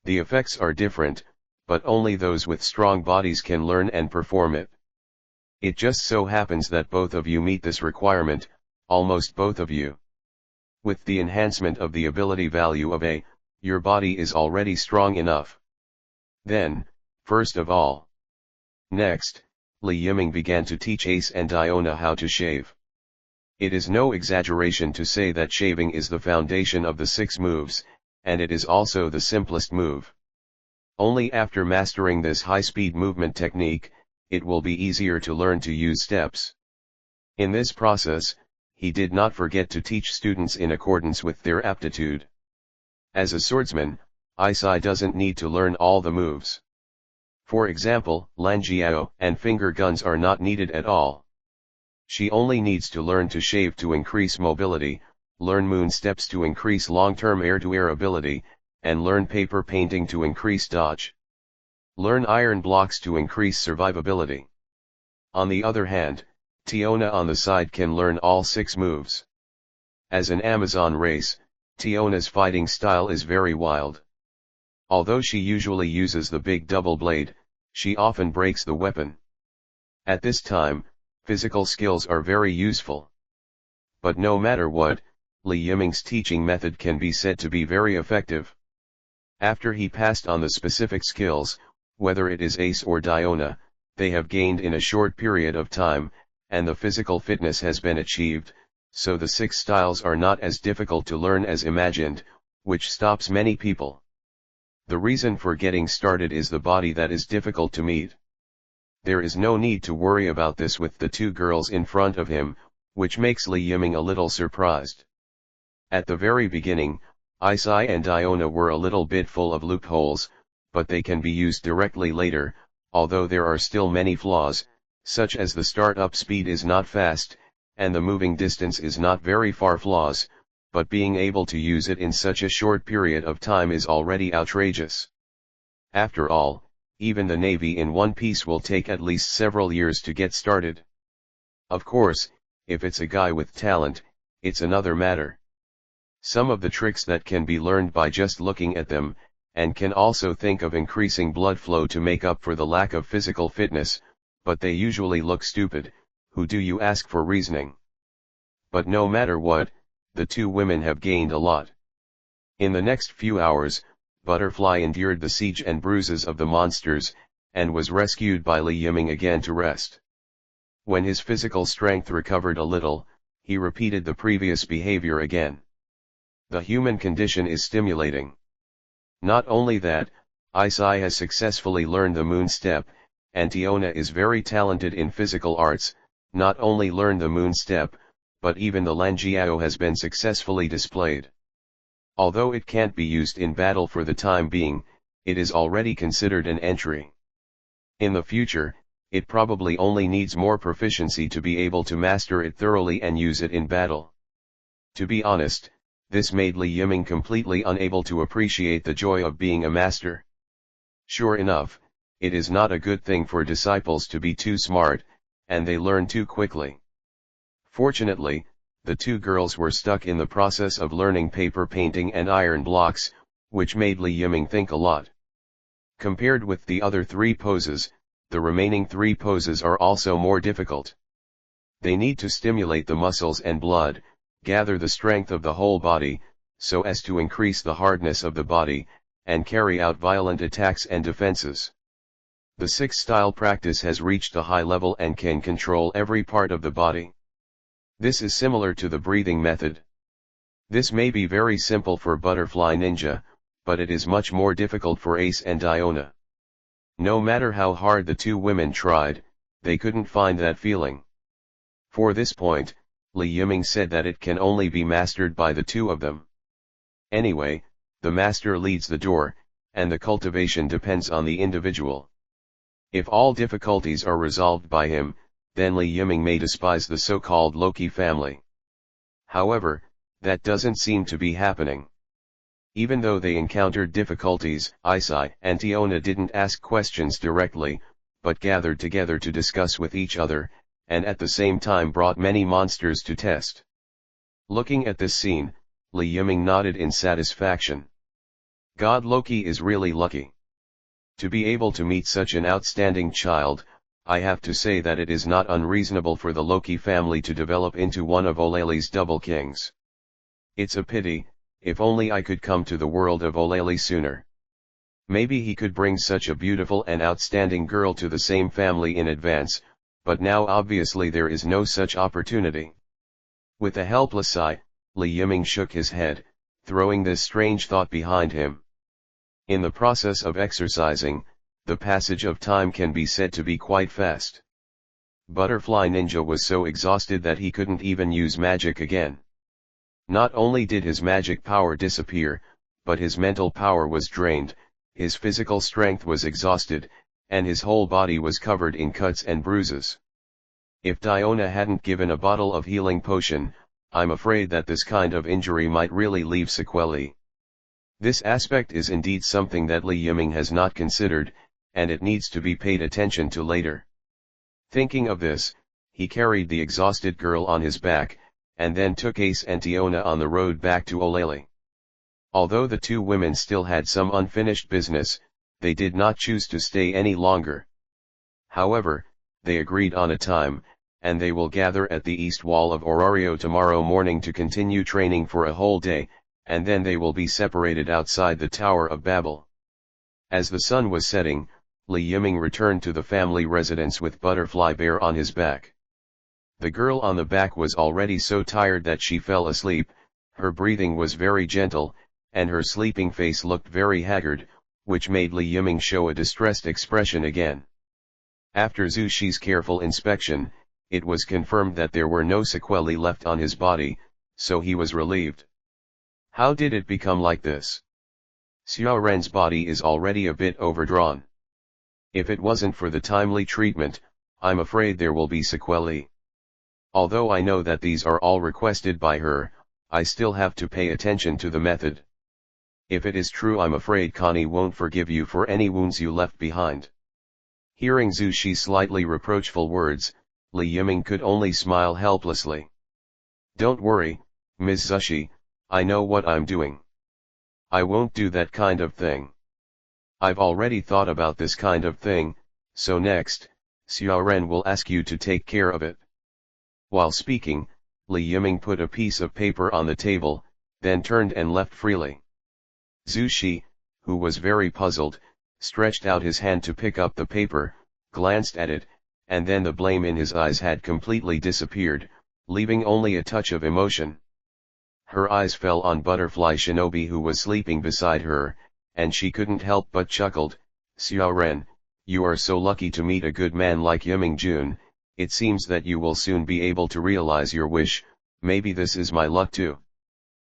The effects are different, but only those with strong bodies can learn and perform it. It just so happens that both of you meet this requirement, almost both of you. With the enhancement of the ability value of A, your body is already strong enough. Then, first of all. Next, Li Yiming began to teach Ace and Diona how to shave. It is no exaggeration to say that shaving is the foundation of the 6 moves, and it is also the simplest move. Only after mastering this high-speed movement technique, it will be easier to learn to use steps. In this process, he did not forget to teach students in accordance with their aptitude. As a swordsman, Isai doesn't need to learn all the moves. For example, Lanjiao and finger guns are not needed at all. She only needs to learn to shave to increase mobility, learn moon steps to increase long-term air-to-air ability, and learn paper painting to increase dodge. Learn iron blocks to increase survivability. On the other hand, Tiona on the side can learn all 6 moves. As an Amazon race, Tiona's fighting style is very wild. Although she usually uses the big double blade, she often breaks the weapon. At this time, physical skills are very useful. But no matter what, Li Yiming's teaching method can be said to be very effective. After he passed on the specific skills, whether it is Ace or Diona, they have gained in a short period of time, and the physical fitness has been achieved, so the 6 styles are not as difficult to learn as imagined, which stops many people. The reason for getting started is the body that is difficult to meet. There is no need to worry about this with the 2 girls in front of him, which makes Li Yiming a little surprised. At the very beginning, Isai and Diona were a little bit full of loopholes, but they can be used directly later, although there are still many flaws, such as the start-up speed is not fast, and the moving distance is not very far flaws, but being able to use it in such a short period of time is already outrageous. After all, even the Navy in One Piece will take at least several years to get started. Of course, if it's a guy with talent, it's another matter. Some of the tricks that can be learned by just looking at them, and can also think of increasing blood flow to make up for the lack of physical fitness, but they usually look stupid. Who do you ask for reasoning? But no matter what, the 2 women have gained a lot. In the next few hours, Butterfly endured the siege and bruises of the monsters, and was rescued by Li Yiming again to rest. When his physical strength recovered a little, he repeated the previous behavior again. The human condition is stimulating. Not only that, Isai has successfully learned the moon step, and Tiona is very talented in physical arts, not only learned the moon step, but even the Lanjiao has been successfully displayed. Although it can't be used in battle for the time being, it is already considered an entry. In the future, it probably only needs more proficiency to be able to master it thoroughly and use it in battle. To be honest, this made Li Yiming completely unable to appreciate the joy of being a master. Sure enough, it is not a good thing for disciples to be too smart, and they learn too quickly. Fortunately, the 2 girls were stuck in the process of learning paper painting and iron blocks, which made Li Yiming think a lot. Compared with the other 3 poses, the remaining 3 poses are also more difficult. They need to stimulate the muscles and blood, gather the strength of the whole body, so as to increase the hardness of the body, and carry out violent attacks and defenses. The 6-style practice has reached a high level and can control every part of the body. This is similar to the breathing method. This may be very simple for Butterfly Ninja, but it is much more difficult for Ace and Diona. No matter how hard the two women tried, they couldn't find that feeling. For this point, Li Yiming said that it can only be mastered by the two of them. Anyway, the master leads the door, and the cultivation depends on the individual. If all difficulties are resolved by him, then Li Yiming may despise the so-called Loki family. However, that doesn't seem to be happening. Even though they encountered difficulties, Isai and Tiona didn't ask questions directly, but gathered together to discuss with each other, and at the same time brought many monsters to test. Looking at this scene, Li Yiming nodded in satisfaction. God, Loki is really lucky. To be able to meet such an outstanding child, I have to say that it is not unreasonable for the Loki family to develop into one of Olele's double kings. It's a pity, if only I could come to the world of Olele sooner. Maybe he could bring such a beautiful and outstanding girl to the same family in advance, but now obviously there is no such opportunity. With a helpless sigh, Li Yiming shook his head, throwing this strange thought behind him. In the process of exercising, the passage of time can be said to be quite fast. Butterfly Ninja was so exhausted that he couldn't even use magic again. Not only did his magic power disappear, but his mental power was drained, his physical strength was exhausted, and his whole body was covered in cuts and bruises. If Diona hadn't given a bottle of healing potion, I'm afraid that this kind of injury might really leave sequelae. This aspect is indeed something that Li Yiming has not considered, and it needs to be paid attention to later. Thinking of this, he carried the exhausted girl on his back, and then took Ace and Tiona on the road back to Olele. Although the two women still had some unfinished business, they did not choose to stay any longer. However, they agreed on a time, and they will gather at the east wall of Orario tomorrow morning to continue training for a whole day, and then they will be separated outside the Tower of Babel. As the sun was setting, Li Yiming returned to the family residence with Butterfly Bear on his back. The girl on the back was already so tired that she fell asleep, her breathing was very gentle, and her sleeping face looked very haggard, which made Li Yiming show a distressed expression again. After Zhu Shi's careful inspection, it was confirmed that there were no sequelae left on his body, so he was relieved. How did it become like this? Xiao Ren's body is already a bit overdrawn. If it wasn't for the timely treatment, I'm afraid there will be sequelae. Although I know that these are all requested by her, I still have to pay attention to the method. If it is true, I'm afraid Connie won't forgive you for any wounds you left behind. Hearing Zhu Shi's slightly reproachful words, Li Yiming could only smile helplessly. Don't worry, Ms. Zushi, I know what I'm doing. I won't do that kind of thing. I've already thought about this kind of thing, so next, Xiao Ren will ask you to take care of it. While speaking, Li Yiming put a piece of paper on the table, then turned and left freely. Zhu Shi, who was very puzzled, stretched out his hand to pick up the paper, glanced at it, and then the blame in his eyes had completely disappeared, leaving only a touch of emotion. Her eyes fell on Butterfly Shinobi, who was sleeping beside her, and she couldn't help but chuckled. Xiao Ren, you are so lucky to meet a good man like Yiming Jun. It seems that you will soon be able to realize your wish. Maybe this is my luck too.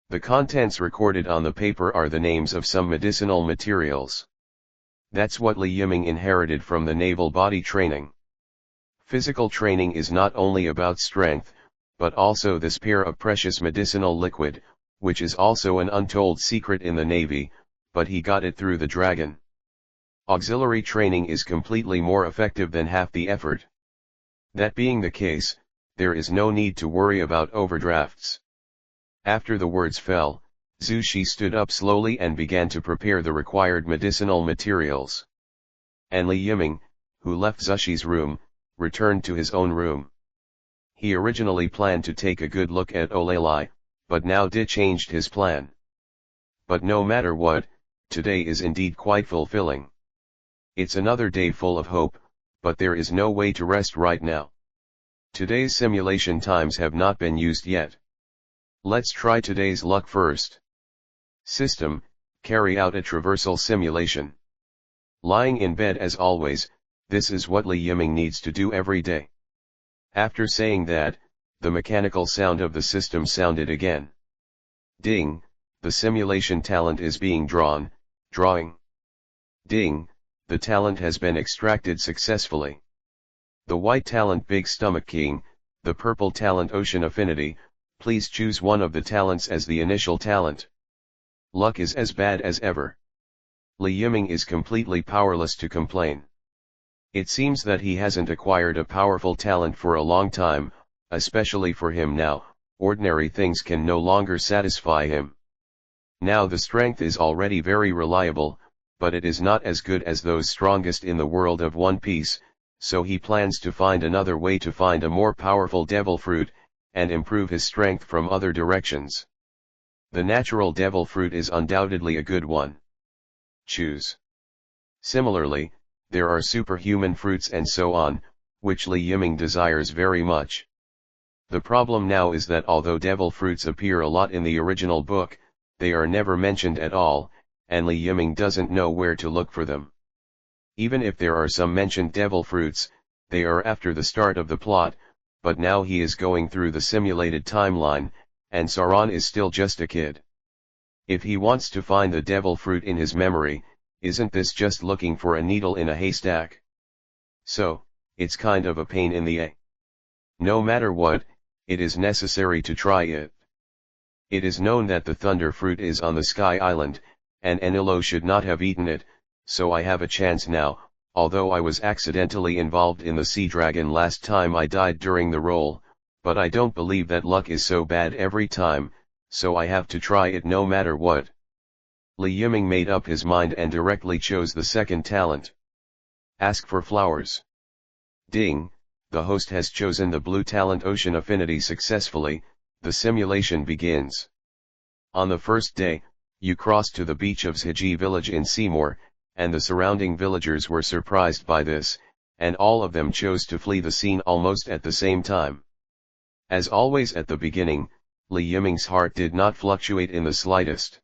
The contents recorded on the paper are the names of some medicinal materials. That's what Li Yiming inherited from the naval body training. Physical training is not only about strength, but also this pair of precious medicinal liquid, which is also an untold secret in the Navy, but he got it through the dragon. Auxiliary training is completely more effective than half the effort. That being the case, there is no need to worry about overdrafts. After the words fell, Zhu Shi stood up slowly and began to prepare the required medicinal materials. And Li Yiming, who left Zushi's room, returned to his own room. He originally planned to take a good look at Olalai, but now changed his plan. But no matter what, today is indeed quite fulfilling. It's another day full of hope, but there is no way to rest right now. Today's simulation times have not been used yet. Let's try today's luck first. System, carry out a traversal simulation. Lying in bed as always, this is what Li Yiming needs to do every day. After saying that, the mechanical sound of the system sounded again. Ding, the simulation talent is being drawn, drawing. Ding, the talent has been extracted successfully. The white talent Big Stomach King, the purple talent Ocean Affinity, please choose one of the talents as the initial talent. Luck is as bad as ever. Li Yiming is completely powerless to complain. It seems that he hasn't acquired a powerful talent for a long time, especially for him now, ordinary things can no longer satisfy him. Now the strength is already very reliable, but it is not as good as those strongest in the world of One Piece, so he plans to find another way to find a more powerful devil fruit, and improve his strength from other directions. The natural devil fruit is undoubtedly a good one. Choose. Similarly, there are superhuman fruits and so on, which Li Yiming desires very much. The problem now is that although devil fruits appear a lot in the original book, they are never mentioned at all, and Li Yiming doesn't know where to look for them. Even if there are some mentioned devil fruits, they are after the start of the plot, but now he is going through the simulated timeline, and Sauron is still just a kid. If he wants to find the devil fruit in his memory, isn't this just looking for a needle in a haystack? So, it's kind of a pain in the a. No matter what, it is necessary to try it. It is known that the thunder fruit is on the Sky Island, and Enilo should not have eaten it, so I have a chance now, although I was accidentally involved in the sea dragon last time I died during the roll, but I don't believe that luck is so bad every time, so I have to try it no matter what. Li Yiming made up his mind and directly chose the second talent. Ask for flowers. Ding, the host has chosen the blue talent Ocean Affinity successfully, the simulation begins. On the first day, you crossed to the beach of Zhiji village in Seymour, and the surrounding villagers were surprised by this, and all of them chose to flee the scene almost at the same time. As always at the beginning, Li Yiming's heart did not fluctuate in the slightest.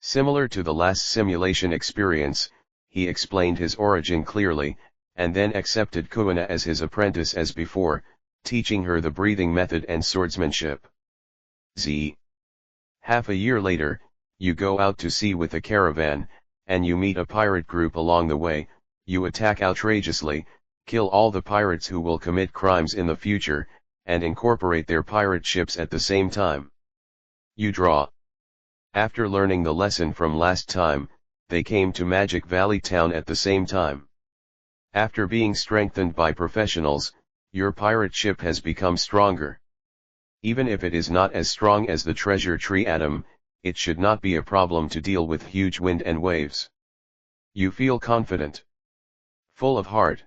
Similar to the last simulation experience, he explained his origin clearly, and then accepted Kuina as his apprentice as before, teaching her the breathing method and swordsmanship. Half a year later, you go out to sea with a caravan, and you meet a pirate group along the way, you attack outrageously, kill all the pirates who will commit crimes in the future, and incorporate their pirate ships at the same time. You draw. After learning the lesson from last time, they came to Magic Valley Town at the same time. After being strengthened by professionals, your pirate ship has become stronger. Even if it is not as strong as the treasure tree atom, it should not be a problem to deal with huge wind and waves. You feel confident. Full of heart.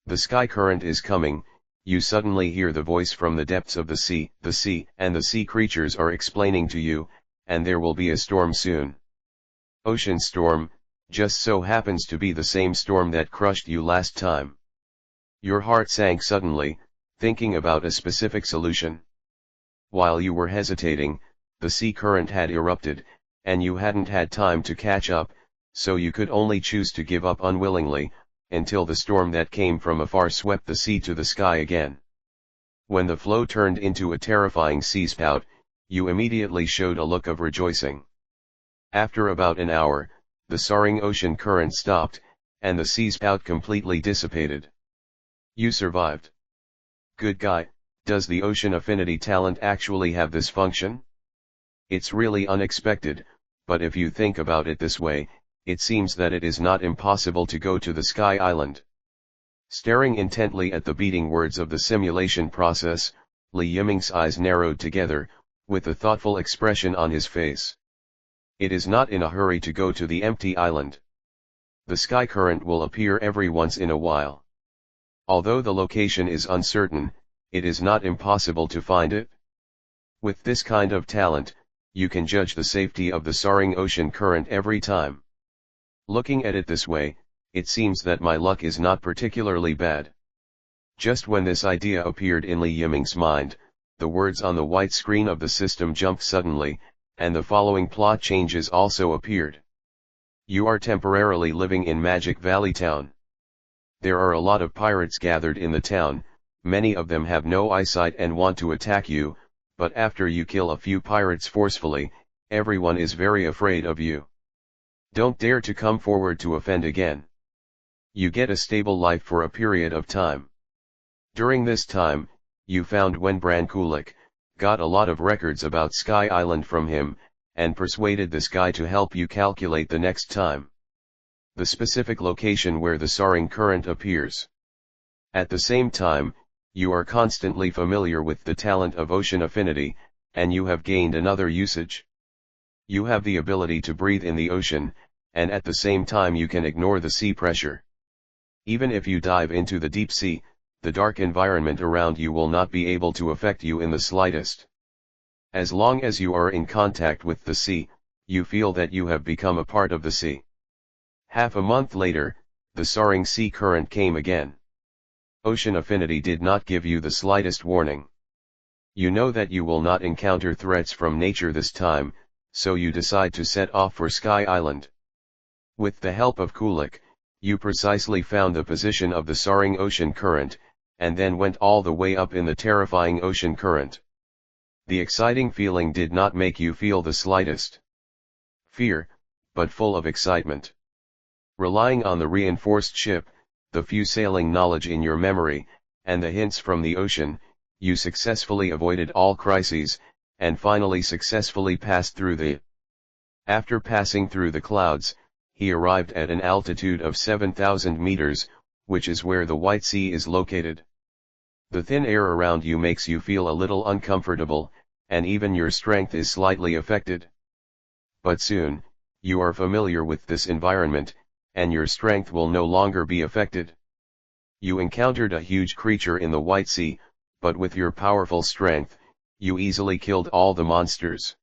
The sky current is coming, you suddenly hear the voice from the depths of the sea and the sea creatures are explaining to you, and there will be a storm soon. Ocean storm, just so happens to be the same storm that crushed you last time. Your heart sank suddenly, thinking about a specific solution. While you were hesitating, the sea current had erupted, and you hadn't had time to catch up, so you could only choose to give up unwillingly, until the storm that came from afar swept the sea to the sky again. When the flow turned into a terrifying seaspout, you immediately showed a look of rejoicing. After about an hour, the soaring ocean current stopped, and the seaspout completely dissipated. You survived. Good guy, does the Ocean Affinity talent actually have this function? It's really unexpected, but if you think about it this way, it seems that it is not impossible to go to the Sky Island. Staring intently at the beating words of the simulation process, Li Yiming's eyes narrowed together, with a thoughtful expression on his face. It is not in a hurry to go to the empty island. The sky current will appear every once in a while. Although the location is uncertain, it is not impossible to find it. With this kind of talent, you can judge the safety of the soaring ocean current every time. Looking at it this way, it seems that my luck is not particularly bad. Just when this idea appeared in Li Yiming's mind, the words on the white screen of the system jumped suddenly, and the following plot changes also appeared. You are temporarily living in Magic Valley Town. There are a lot of pirates gathered in the town, many of them have no eyesight and want to attack you, but after you kill a few pirates forcefully, everyone is very afraid of you. Don't dare to come forward to offend again. You get a stable life for a period of time. During this time, you found Wenbran Kulik, got a lot of records about Sky Island from him, and persuaded this guy to help you calculate the next time. The specific location where the soaring current appears. At the same time, you are constantly familiar with the talent of ocean affinity, and you have gained another usage. You have the ability to breathe in the ocean, and at the same time you can ignore the sea pressure. Even if you dive into the deep sea, the dark environment around you will not be able to affect you in the slightest. As long as you are in contact with the sea, you feel that you have become a part of the sea. Half a month later, the soaring sea current came again. Ocean affinity did not give you the slightest warning. You know that you will not encounter threats from nature this time, so you decide to set off for Sky Island. With the help of Kulik, you precisely found the position of the soaring ocean current, and then went all the way up in the terrifying ocean current. The exciting feeling did not make you feel the slightest fear, but full of excitement. Relying on the reinforced ship, the few sailing knowledge in your memory, and the hints from the ocean, you successfully avoided all crises, and finally successfully passed through the. After passing through the clouds, he arrived at an altitude of 7,000 meters, which is where the White Sea is located. The thin air around you makes you feel a little uncomfortable, and even your strength is slightly affected. But soon, you are familiar with this environment, and your strength will no longer be affected. You encountered a huge creature in the White Sea, but with your powerful strength, you easily killed all the monsters.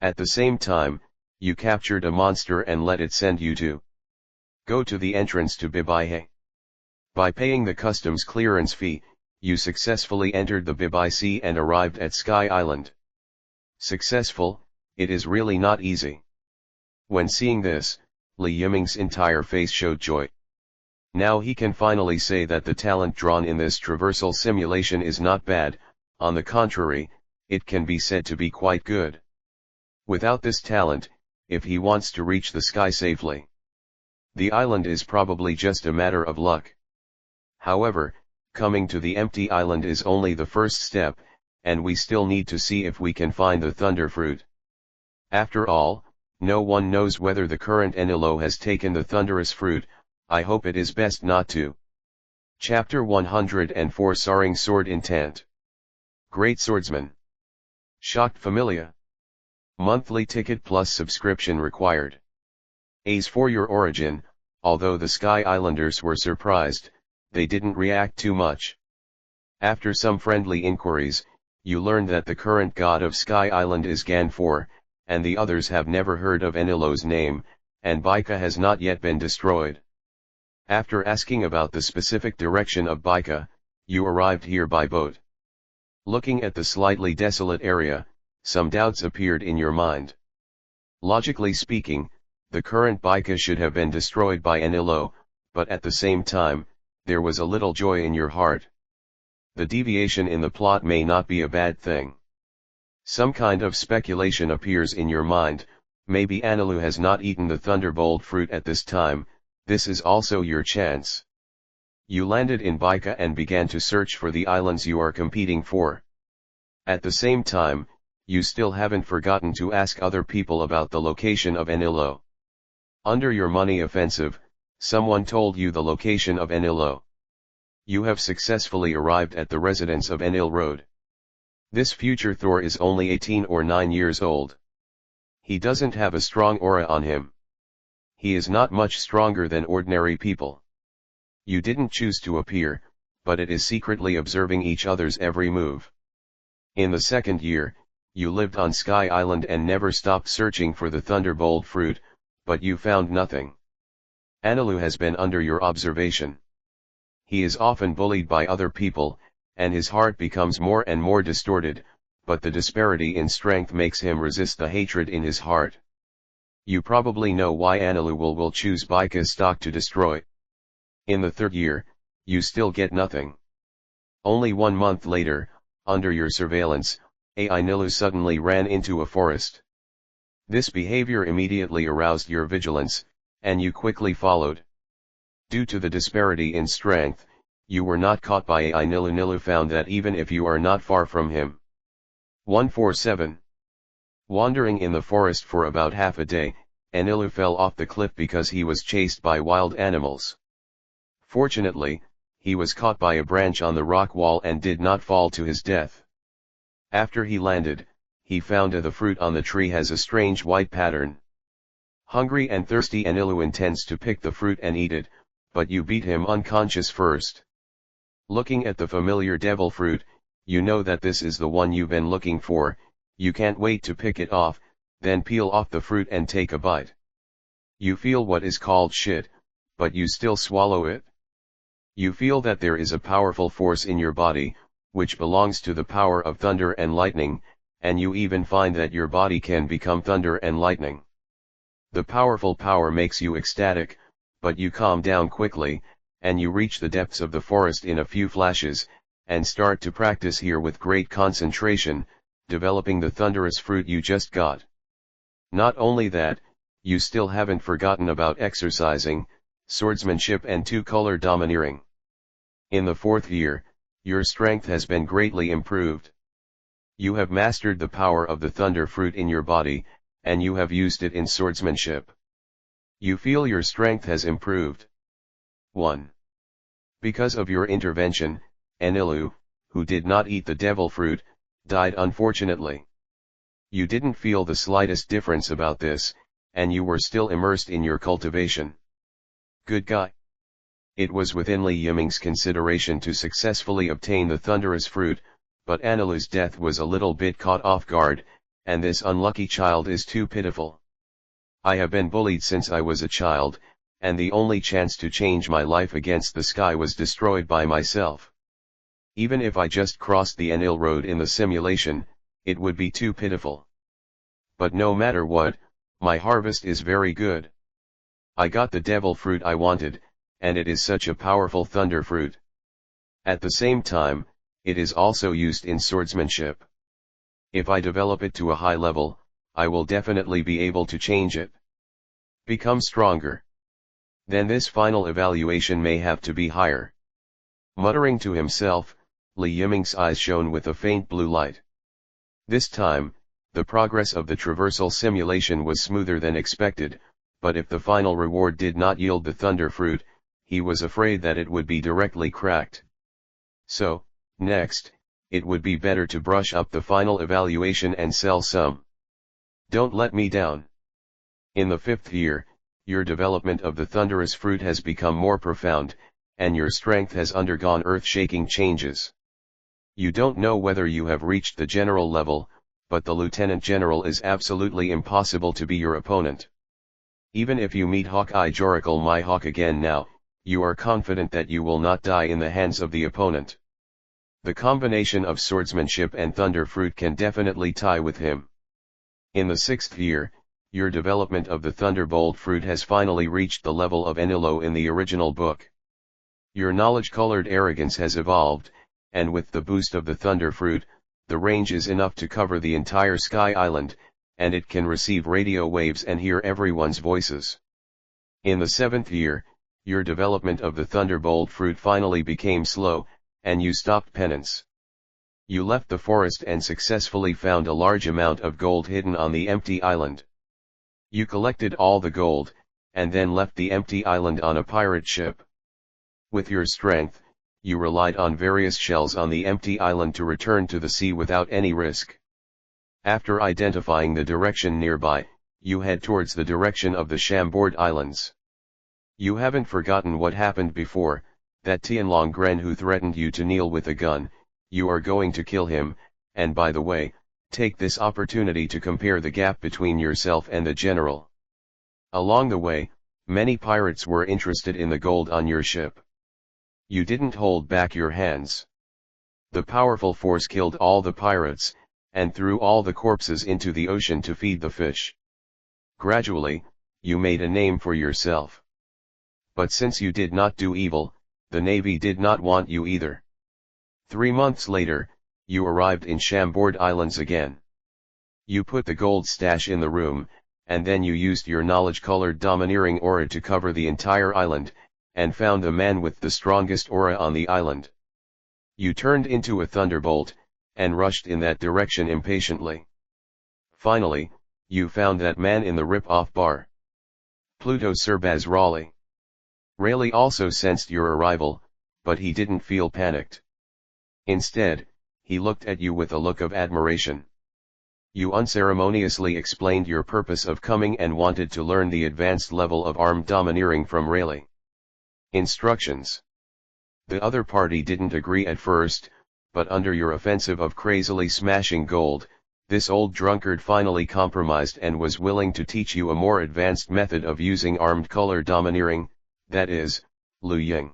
At the same time, you captured a monster and let it send you to go to the entrance to Bibai. By paying the customs clearance fee, you successfully entered the Bibai Sea and arrived at Sky Island. Successful, it is really not easy. When seeing this, Li Yiming's entire face showed joy. Now he can finally say that the talent drawn in this traversal simulation is not bad, on the contrary, it can be said to be quite good. Without this talent, if he wants to reach the sky safely, the island is probably just a matter of luck. However, coming to the empty island is only the first step, and we still need to see if we can find the thunder fruit. After all, no one knows whether the current Enilo has taken the thunderous fruit. I hope it is best not to. Chapter 104 Soaring Sword Intent. Great Swordsman. Shocked Familia. Monthly ticket plus subscription required. As for your origin, although the Sky Islanders were surprised, they didn't react too much. After some friendly inquiries, you learned that the current god of Sky Island is Ganfor, and the others have never heard of Enilo's name, and Baika has not yet been destroyed. After asking about the specific direction of Baika, you arrived here by boat. Looking at the slightly desolate area, some doubts appeared in your mind. Logically speaking, the current Baika should have been destroyed by Enilo, but at the same time, there was a little joy in your heart. The deviation in the plot may not be a bad thing. Some kind of speculation appears in your mind. Maybe Anilu has not eaten the thunderbolt fruit at this time. This is also your chance. You landed in Baika and began to search for the islands you are competing for. At the same time, you still haven't forgotten to ask other people about the location of Enilo. Under your money offensive, someone told you the location of Enilo. You have successfully arrived at the residence of Enil Road. This future Thor is only 18 or 9 years old. He doesn't have a strong aura on him. He is not much stronger than ordinary people. You didn't choose to appear, but it is secretly observing each other's every move. In the second year, you lived on Sky Island and never stopped searching for the thunderbolt fruit, but you found nothing. Anilu has been under your observation. He is often bullied by other people, and his heart becomes more and more distorted, but the disparity in strength makes him resist the hatred in his heart. You probably know why Anilu will choose Bika stock to destroy. In the third year, you still get nothing. Only 1 month later, under your surveillance, Anilu suddenly ran into a forest. This behavior immediately aroused your vigilance, and you quickly followed. Due to the disparity in strength, you were not caught by Anilu. Nilu found that even if you are not far from him. 147. Wandering in the forest for about half a day, Anilu fell off the cliff because he was chased by wild animals. Fortunately, he was caught by a branch on the rock wall and did not fall to his death. After he landed, he found the fruit on the tree has a strange white pattern. Hungry and thirsty, Anilu intends to pick the fruit and eat it, but you beat him unconscious first. Looking at the familiar devil fruit, you know that this is the one you've been looking for. You can't wait to pick it off, then peel off the fruit and take a bite. You feel what is called shit, but you still swallow it. You feel that there is a powerful force in your body, which belongs to the power of thunder and lightning, and you even find that your body can become thunder and lightning. The powerful power makes you ecstatic, but you calm down quickly, and you reach the depths of the forest in a few flashes, and start to practice here with great concentration, developing the thunderous fruit you just got. Not only that, you still haven't forgotten about exercising, swordsmanship and two-color domineering. In the fourth year, your strength has been greatly improved. You have mastered the power of the thunder fruit in your body, and you have used it in swordsmanship. You feel your strength has improved. 1. Because of your intervention, Anilu, who did not eat the devil fruit, died unfortunately. You didn't feel the slightest difference about this, and you were still immersed in your cultivation. Good guy. It was within Li Yiming's consideration to successfully obtain the thunderous fruit, but Anilu's death was a little bit caught off guard, and this unlucky child is too pitiful. I have been bullied since I was a child, and the only chance to change my life against the sky was destroyed by myself. Even if I just crossed the Enil road in the simulation, it would be too pitiful. But no matter what, my harvest is very good. I got the devil fruit I wanted, and it is such a powerful thunder fruit. At the same time, it is also used in swordsmanship. If I develop it to a high level, I will definitely be able to change it. Become stronger. Then this final evaluation may have to be higher. Muttering to himself, Li Yiming's eyes shone with a faint blue light. This time, the progress of the traversal simulation was smoother than expected, but if the final reward did not yield the thunder fruit, he was afraid that it would be directly cracked. So, next, it would be better to brush up the final evaluation and sell some. Don't let me down. In the fifth year, your development of the thunderous fruit has become more profound, and your strength has undergone earth-shaking changes. You don't know whether you have reached the general level, but the lieutenant general is absolutely impossible to be your opponent. Even if you meet Hawkeye Joracle my hawk again now, you are confident that you will not die in the hands of the opponent. The combination of swordsmanship and thunder fruit can definitely tie with him. In the sixth year, your development of the thunderbolt fruit has finally reached the level of Enilo in the original book. Your knowledge-colored arrogance has evolved, and with the boost of the thunder fruit, the range is enough to cover the entire Sky Island, and it can receive radio waves and hear everyone's voices. In the seventh year, your development of the thunderbolt fruit finally became slow, and you stopped penance. You left the forest and successfully found a large amount of gold hidden on the empty island. You collected all the gold, and then left the empty island on a pirate ship. With your strength, you relied on various shells on the empty island to return to the sea without any risk. After identifying the direction nearby, you head towards the direction of the Chambord Islands. You haven't forgotten what happened before, that Tianlonggren who threatened you to kneel with a gun, you are going to kill him, and by the way, take this opportunity to compare the gap between yourself and the general. Along the way, many pirates were interested in the gold on your ship. You didn't hold back your hands. The powerful force killed all the pirates, and threw all the corpses into the ocean to feed the fish. Gradually, you made a name for yourself. But since you did not do evil, the Navy did not want you either. 3 months later, you arrived in Chambord Islands again. You put the gold stash in the room, and then you used your knowledge-colored domineering aura to cover the entire island, and found the man with the strongest aura on the island. You turned into a thunderbolt, and rushed in that direction impatiently. Finally, you found that man in the rip-off bar. Pluto Sirbaz Raleigh. Raleigh also sensed your arrival, but he didn't feel panicked. Instead, he looked at you with a look of admiration. You unceremoniously explained your purpose of coming and wanted to learn the advanced level of armed domineering from Raleigh. Instructions. The other party didn't agree at first, but under your offensive of crazily smashing gold, this old drunkard finally compromised and was willing to teach you a more advanced method of using armed color domineering, that is, Liu Ying.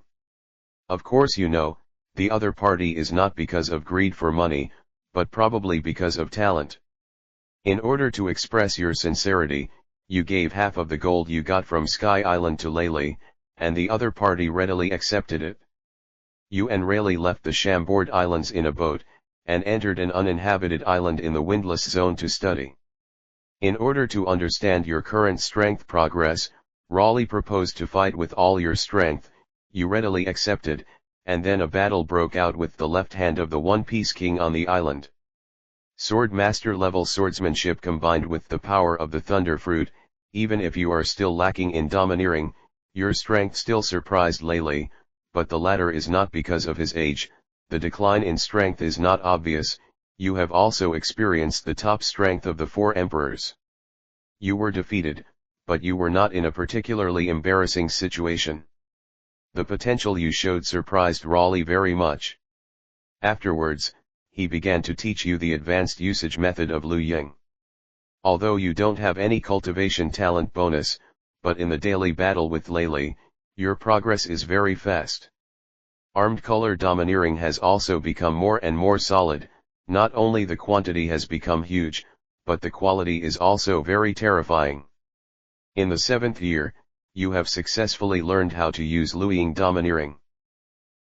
Of course you know, the other party is not because of greed for money, but probably because of talent. In order to express your sincerity, you gave half of the gold you got from Sky Island to Lele, and the other party readily accepted it. You and Raleigh left the Chambord Islands in a boat, and entered an uninhabited island in the windless zone to study. In order to understand your current strength progress, Raleigh proposed to fight with all your strength, you readily accepted, and then a battle broke out with the left hand of the One Piece King on the island. Sword Master level swordsmanship combined with the power of the Thunder Fruit, even if you are still lacking in domineering, your strength still surprised Lele, but the latter is not because of his age. The decline in strength is not obvious. You have also experienced the top strength of the 4 emperors. You were defeated, but you were not in a particularly embarrassing situation. The potential you showed surprised Raleigh very much. Afterwards, he began to teach you the advanced usage method of Liu Ying. Although you don't have any cultivation talent bonus, but in the daily battle with Lele, your progress is very fast. Armed color domineering has also become more and more solid. Not only the quantity has become huge, but the quality is also very terrifying. In the 7th year, you have successfully learned how to use Liu Ying domineering.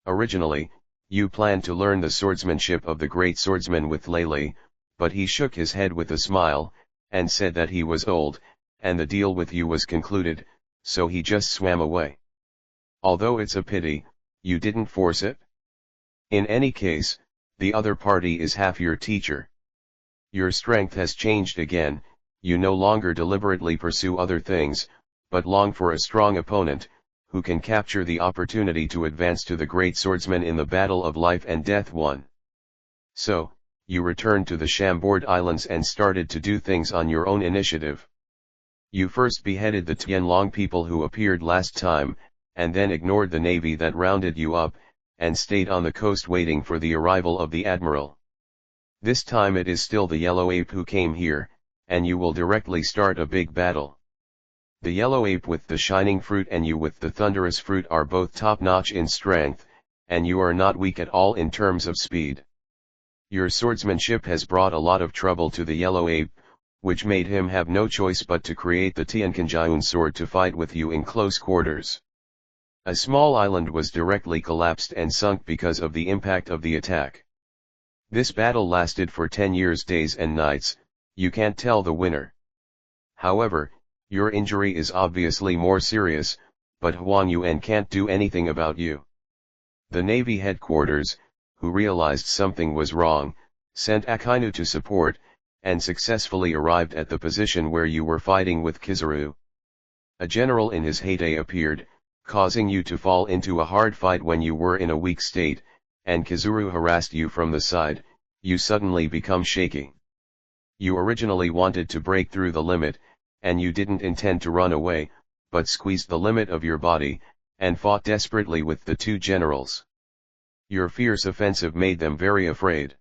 Originally, you planned to learn the swordsmanship of the great swordsman with Lele, but he shook his head with a smile, and said that he was old, and the deal with you was concluded, so he just swam away. Although it's a pity, you didn't force it. In any case, the other party is half your teacher. Your strength has changed again, you no longer deliberately pursue other things, but long for a strong opponent, who can capture the opportunity to advance to the great swordsman in the battle of life and death one. So, you returned to the Chambord Islands and started to do things on your own initiative. You first beheaded the Tianlong people who appeared last time, and then ignored the navy that rounded you up, and stayed on the coast waiting for the arrival of the admiral. This time it is still the yellow ape who came here, and you will directly start a big battle. The yellow ape with the shining fruit and you with the thunderous fruit are both top-notch in strength, and you are not weak at all in terms of speed. Your swordsmanship has brought a lot of trouble to the yellow ape, which made him have no choice but to create the Tiankanjiun sword to fight with you in close quarters. A small island was directly collapsed and sunk because of the impact of the attack. This battle lasted for 10 years days and nights. You can't tell the winner. However, your injury is obviously more serious, but Huang Yuan can't do anything about you. The Navy headquarters, who realized something was wrong, sent Akainu to support, and successfully arrived at the position where you were fighting with Kizaru. A general in his heyday appeared, causing you to fall into a hard fight when you were in a weak state, and Kizuru harassed you from the side. You suddenly become shaky. You originally wanted to break through the limit, and you didn't intend to run away, but squeezed the limit of your body, and fought desperately with the two generals. Your fierce offensive made them very afraid.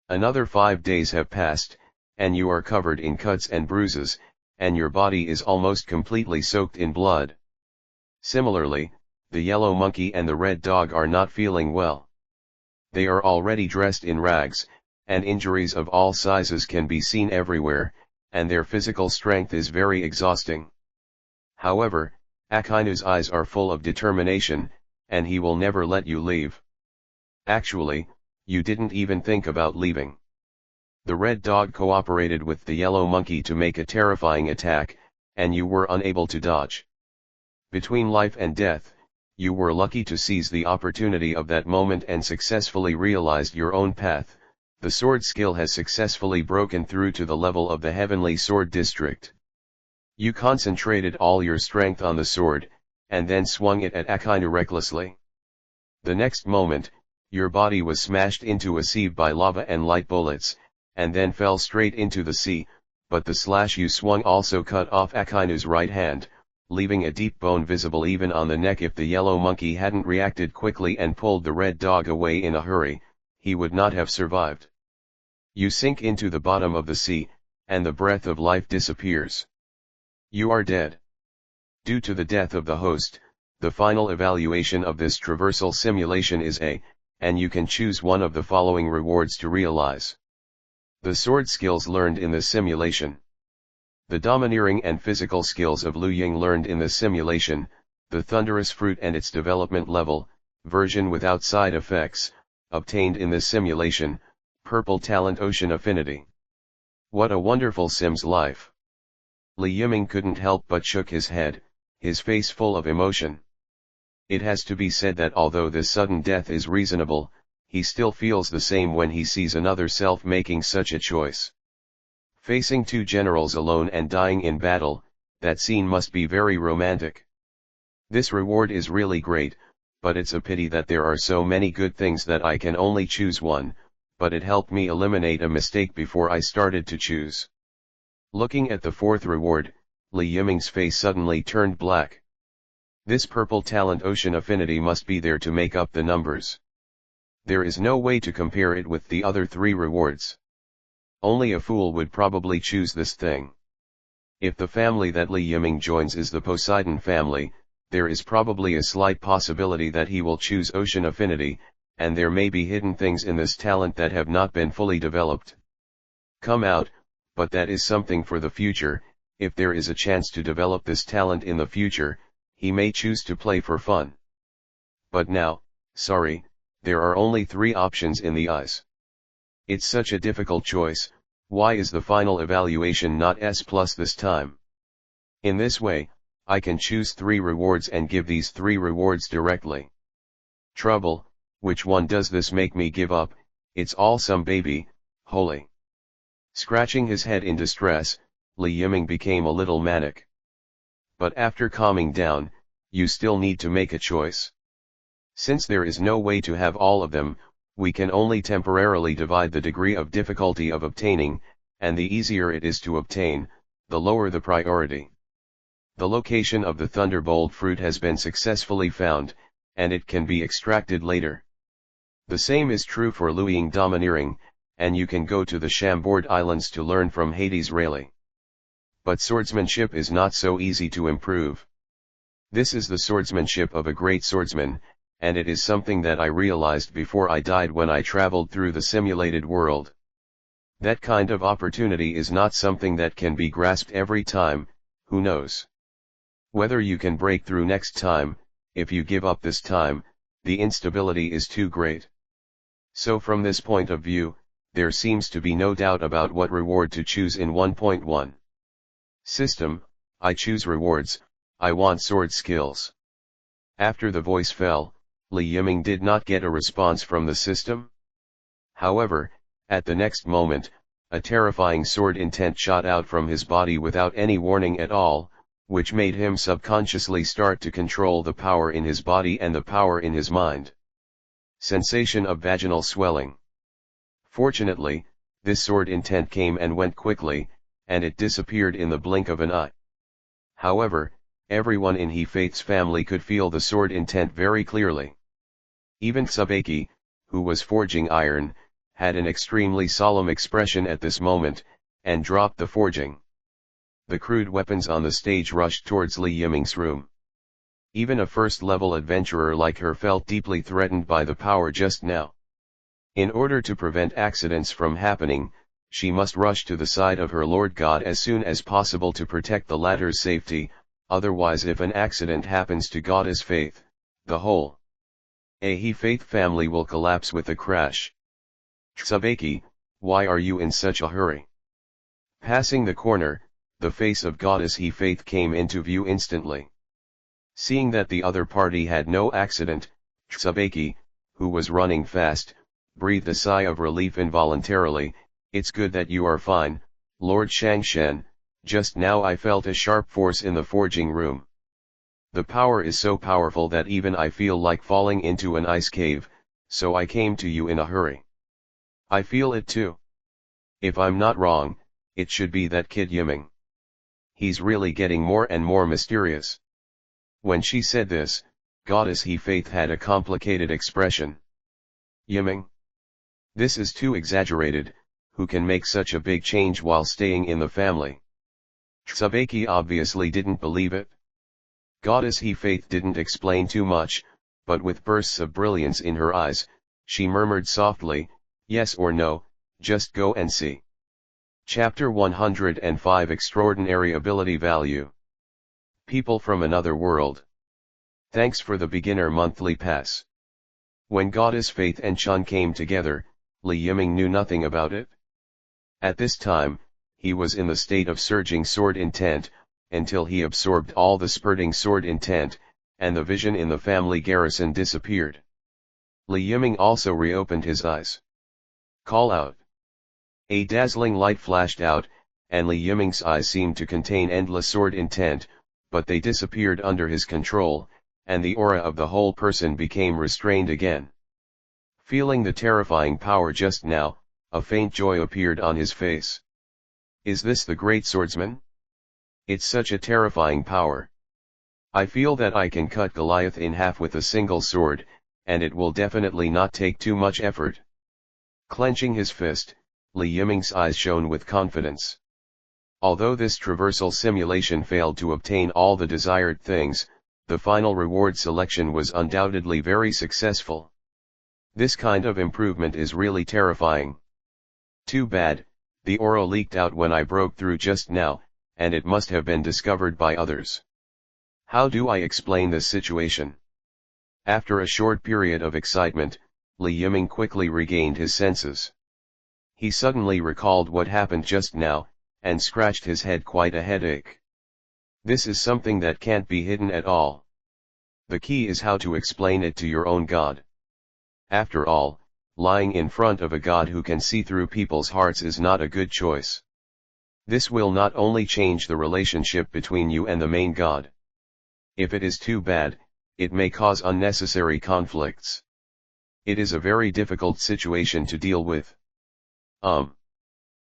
Another 5 days have passed, and you are covered in cuts and bruises, and your body is almost completely soaked in blood. Similarly, the yellow monkey and the red dog are not feeling well. They are already dressed in rags, and injuries of all sizes can be seen everywhere, and their physical strength is very exhausting. However, Akinu's eyes are full of determination, and he will never let you leave. Actually, you didn't even think about leaving. The red dog cooperated with the yellow monkey to make a terrifying attack, and you were unable to dodge. Between life and death, you were lucky to seize the opportunity of that moment and successfully realized your own path. The sword skill has successfully broken through to the level of the heavenly sword district. You concentrated all your strength on the sword, and then swung it at Akinu recklessly. The next moment, your body was smashed into a sieve by lava and light bullets, and then fell straight into the sea, but the slash you swung also cut off Akinu's right hand, leaving a deep bone visible even on the neck. If the yellow monkey hadn't reacted quickly and pulled the red dog away in a hurry, he would not have survived. You sink into the bottom of the sea, and the breath of life disappears. You are dead. Due to the death of the host, the final evaluation of this traversal simulation is A, and you can choose one of the following rewards to realize. The sword skills learned in the simulation. The domineering and physical skills of Liu Ying learned in the simulation, the thunderous fruit and its development level, version without side effects, obtained in the simulation, purple talent ocean affinity. What a wonderful Sims life. Li Yiming couldn't help but shook his head, his face full of emotion. It has to be said that although this sudden death is reasonable, he still feels the same when he sees another self making such a choice. Facing two generals alone and dying in battle, that scene must be very romantic. This reward is really great, but it's a pity that there are so many good things that I can only choose one, but it helped me eliminate a mistake before I started to choose. Looking at the fourth reward, Li Yiming's face suddenly turned black. This purple talent ocean affinity must be there to make up the numbers. There is no way to compare it with the other three rewards. Only a fool would probably choose this thing. If the family that Li Yiming joins is the Poseidon family, there is probably a slight possibility that he will choose ocean affinity, and there may be hidden things in this talent that have not been fully developed. Come out, but that is something for the future. If there is a chance to develop this talent in the future, he may choose to play for fun. But now, sorry, there are only 3 options in the eyes. It's such a difficult choice. Why is the final evaluation not S+ this time? In this way, I can choose 3 rewards and give these 3 rewards directly. Trouble, which one does this make me give up? It's all some baby, holy. Scratching his head in distress, Li Yiming became a little manic. But after calming down, you still need to make a choice. Since there is no way to have all of them, we can only temporarily divide the degree of difficulty of obtaining, and the easier it is to obtain, the lower the priority. The location of the thunderbolt fruit has been successfully found, and it can be extracted later. The same is true for Liu Ying domineering, and you can go to the Chambord Islands to learn from Hades Rayleigh. But swordsmanship is not so easy to improve. This is the swordsmanship of a great swordsman, and it is something that I realized before I died when I traveled through the simulated world. That kind of opportunity is not something that can be grasped every time. Who knows whether you can break through next time. If you give up this time, the instability is too great. So from this point of view, there seems to be no doubt about what reward to choose in 1.1. System, I choose rewards. I want sword skills. After the voice fell, Li Yiming did not get a response from the system. However, at the next moment, a terrifying sword intent shot out from his body without any warning at all, which made him subconsciously start to control the power in his body and the power in his mind. Sensation of vaginal swelling. Fortunately, this sword intent came and went quickly, and it disappeared in the blink of an eye. However, everyone in He Faith's family could feel the sword intent very clearly. Even Tsubaki, who was forging iron, had an extremely solemn expression at this moment, and dropped the forging. The crude weapons on the stage rushed towards Li Yiming's room. Even a first-level adventurer like her felt deeply threatened by the power just now. In order to prevent accidents from happening, she must rush to the side of her Lord God as soon as possible to protect the latter's safety, otherwise if an accident happens to Goddess Faith, the whole He Faith family will collapse with a crash. Tsubaki, why are you in such a hurry? Passing the corner, the face of Goddess He Faith came into view instantly. Seeing that the other party had no accident, Tsubaki, who was running fast, breathed a sigh of relief involuntarily. It's good that you are fine, Lord Shangshan. Just now I felt a sharp force in the forging room. The power is so powerful that even I feel like falling into an ice cave, so I came to you in a hurry. I feel it too. If I'm not wrong, it should be that kid Yiming. He's really getting more and more mysterious. When she said this, Goddess He Faith had a complicated expression. Yiming? This is too exaggerated. Who can make such a big change while staying in the family? Tsubaki obviously didn't believe it. Goddess He Faith didn't explain too much, but with bursts of brilliance in her eyes, she murmured softly, yes or no, just go and see. Chapter 105 Extraordinary Ability Value. People from another world. Thanks for the beginner monthly pass. When Goddess Faith and Chun came together, Li Yiming knew nothing about it. At this time, he was in the state of surging sword intent, until he absorbed all the spurting sword intent, and the vision in the family garrison disappeared. Li Yiming also reopened his eyes. Call out. A dazzling light flashed out, and Li Yiming's eyes seemed to contain endless sword intent, but they disappeared under his control, and the aura of the whole person became restrained again. Feeling the terrifying power just now, a faint joy appeared on his face. Is this the great swordsman? It's such a terrifying power. I feel that I can cut Goliath in half with a single sword, and it will definitely not take too much effort. Clenching his fist, Li Yiming's eyes shone with confidence. Although this traversal simulation failed to obtain all the desired things, the final reward selection was undoubtedly very successful. This kind of improvement is really terrifying. Too bad, the aura leaked out when I broke through just now, and it must have been discovered by others. How do I explain this situation? After a short period of excitement, Li Yiming quickly regained his senses. He suddenly recalled what happened just now, and scratched his head quite a headache. This is something that can't be hidden at all. The key is how to explain it to your own God. After all, lying in front of a God who can see through people's hearts is not a good choice. This will not only change the relationship between you and the main God. If it is too bad, it may cause unnecessary conflicts. It is a very difficult situation to deal with.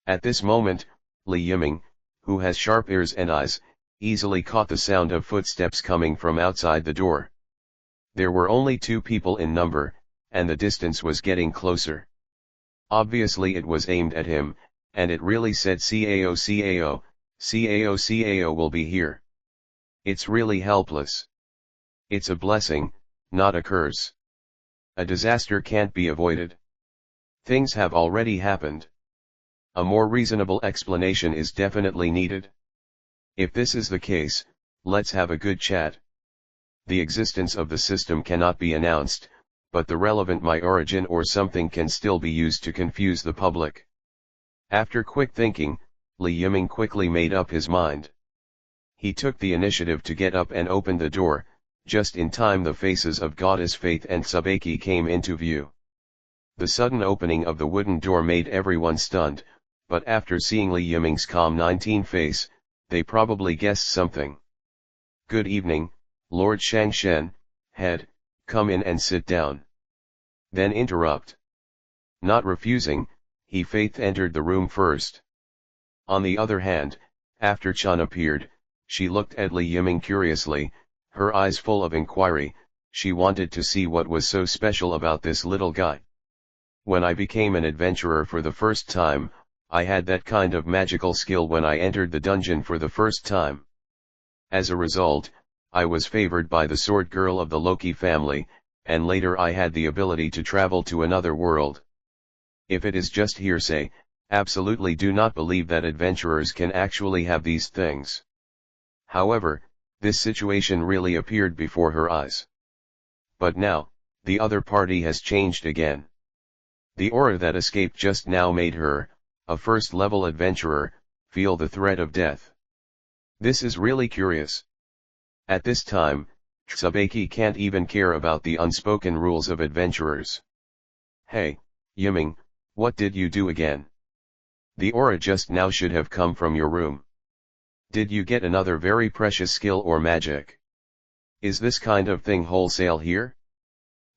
At this moment, Li Yiming, who has sharp ears and eyes, easily caught the sound of footsteps coming from outside the door. There were only 2 people in number, and the distance was getting closer. Obviously it was aimed at him, and it really said CAO CAO, CAO CAO will be here. It's really helpless. It's a blessing, not a curse. A disaster can't be avoided. Things have already happened. A more reasonable explanation is definitely needed. If this is the case, let's have a good chat. The existence of the system cannot be announced, but the relevant my origin or something can still be used to confuse the public. After quick thinking, Li Yiming quickly made up his mind. He took the initiative to get up and open the door. Just in time the faces of Goddess Faith and Tsubaki came into view. The sudden opening of the wooden door made everyone stunned, but after seeing Li Yiming's calm 19 face, they probably guessed something. Good evening, Lord Shangshan, head, come in and sit down. Then interrupt. Not refusing, He Faith entered the room first. On the other hand, after Chun appeared, She looked at Li Yiming curiously, her eyes full of inquiry. She wanted to see what was so special about this little guy. When I became an adventurer for the first time, I had that kind of magical skill when I entered the dungeon for the first time. As a result, I was favored by the sword girl of the Loki family, and later I had the ability to travel to another world. If it is just hearsay, absolutely do not believe that adventurers can actually have these things. However, this situation really appeared before her eyes. But now, the other party has changed again. The aura that escaped just now made her, a first-level adventurer, feel the threat of death. This is really curious. At this time, Tsubaki can't even care about the unspoken rules of adventurers. Hey, Yiming, what did you do again? The aura just now should have come from your room. Did you get another very precious skill or magic? Is this kind of thing wholesale here?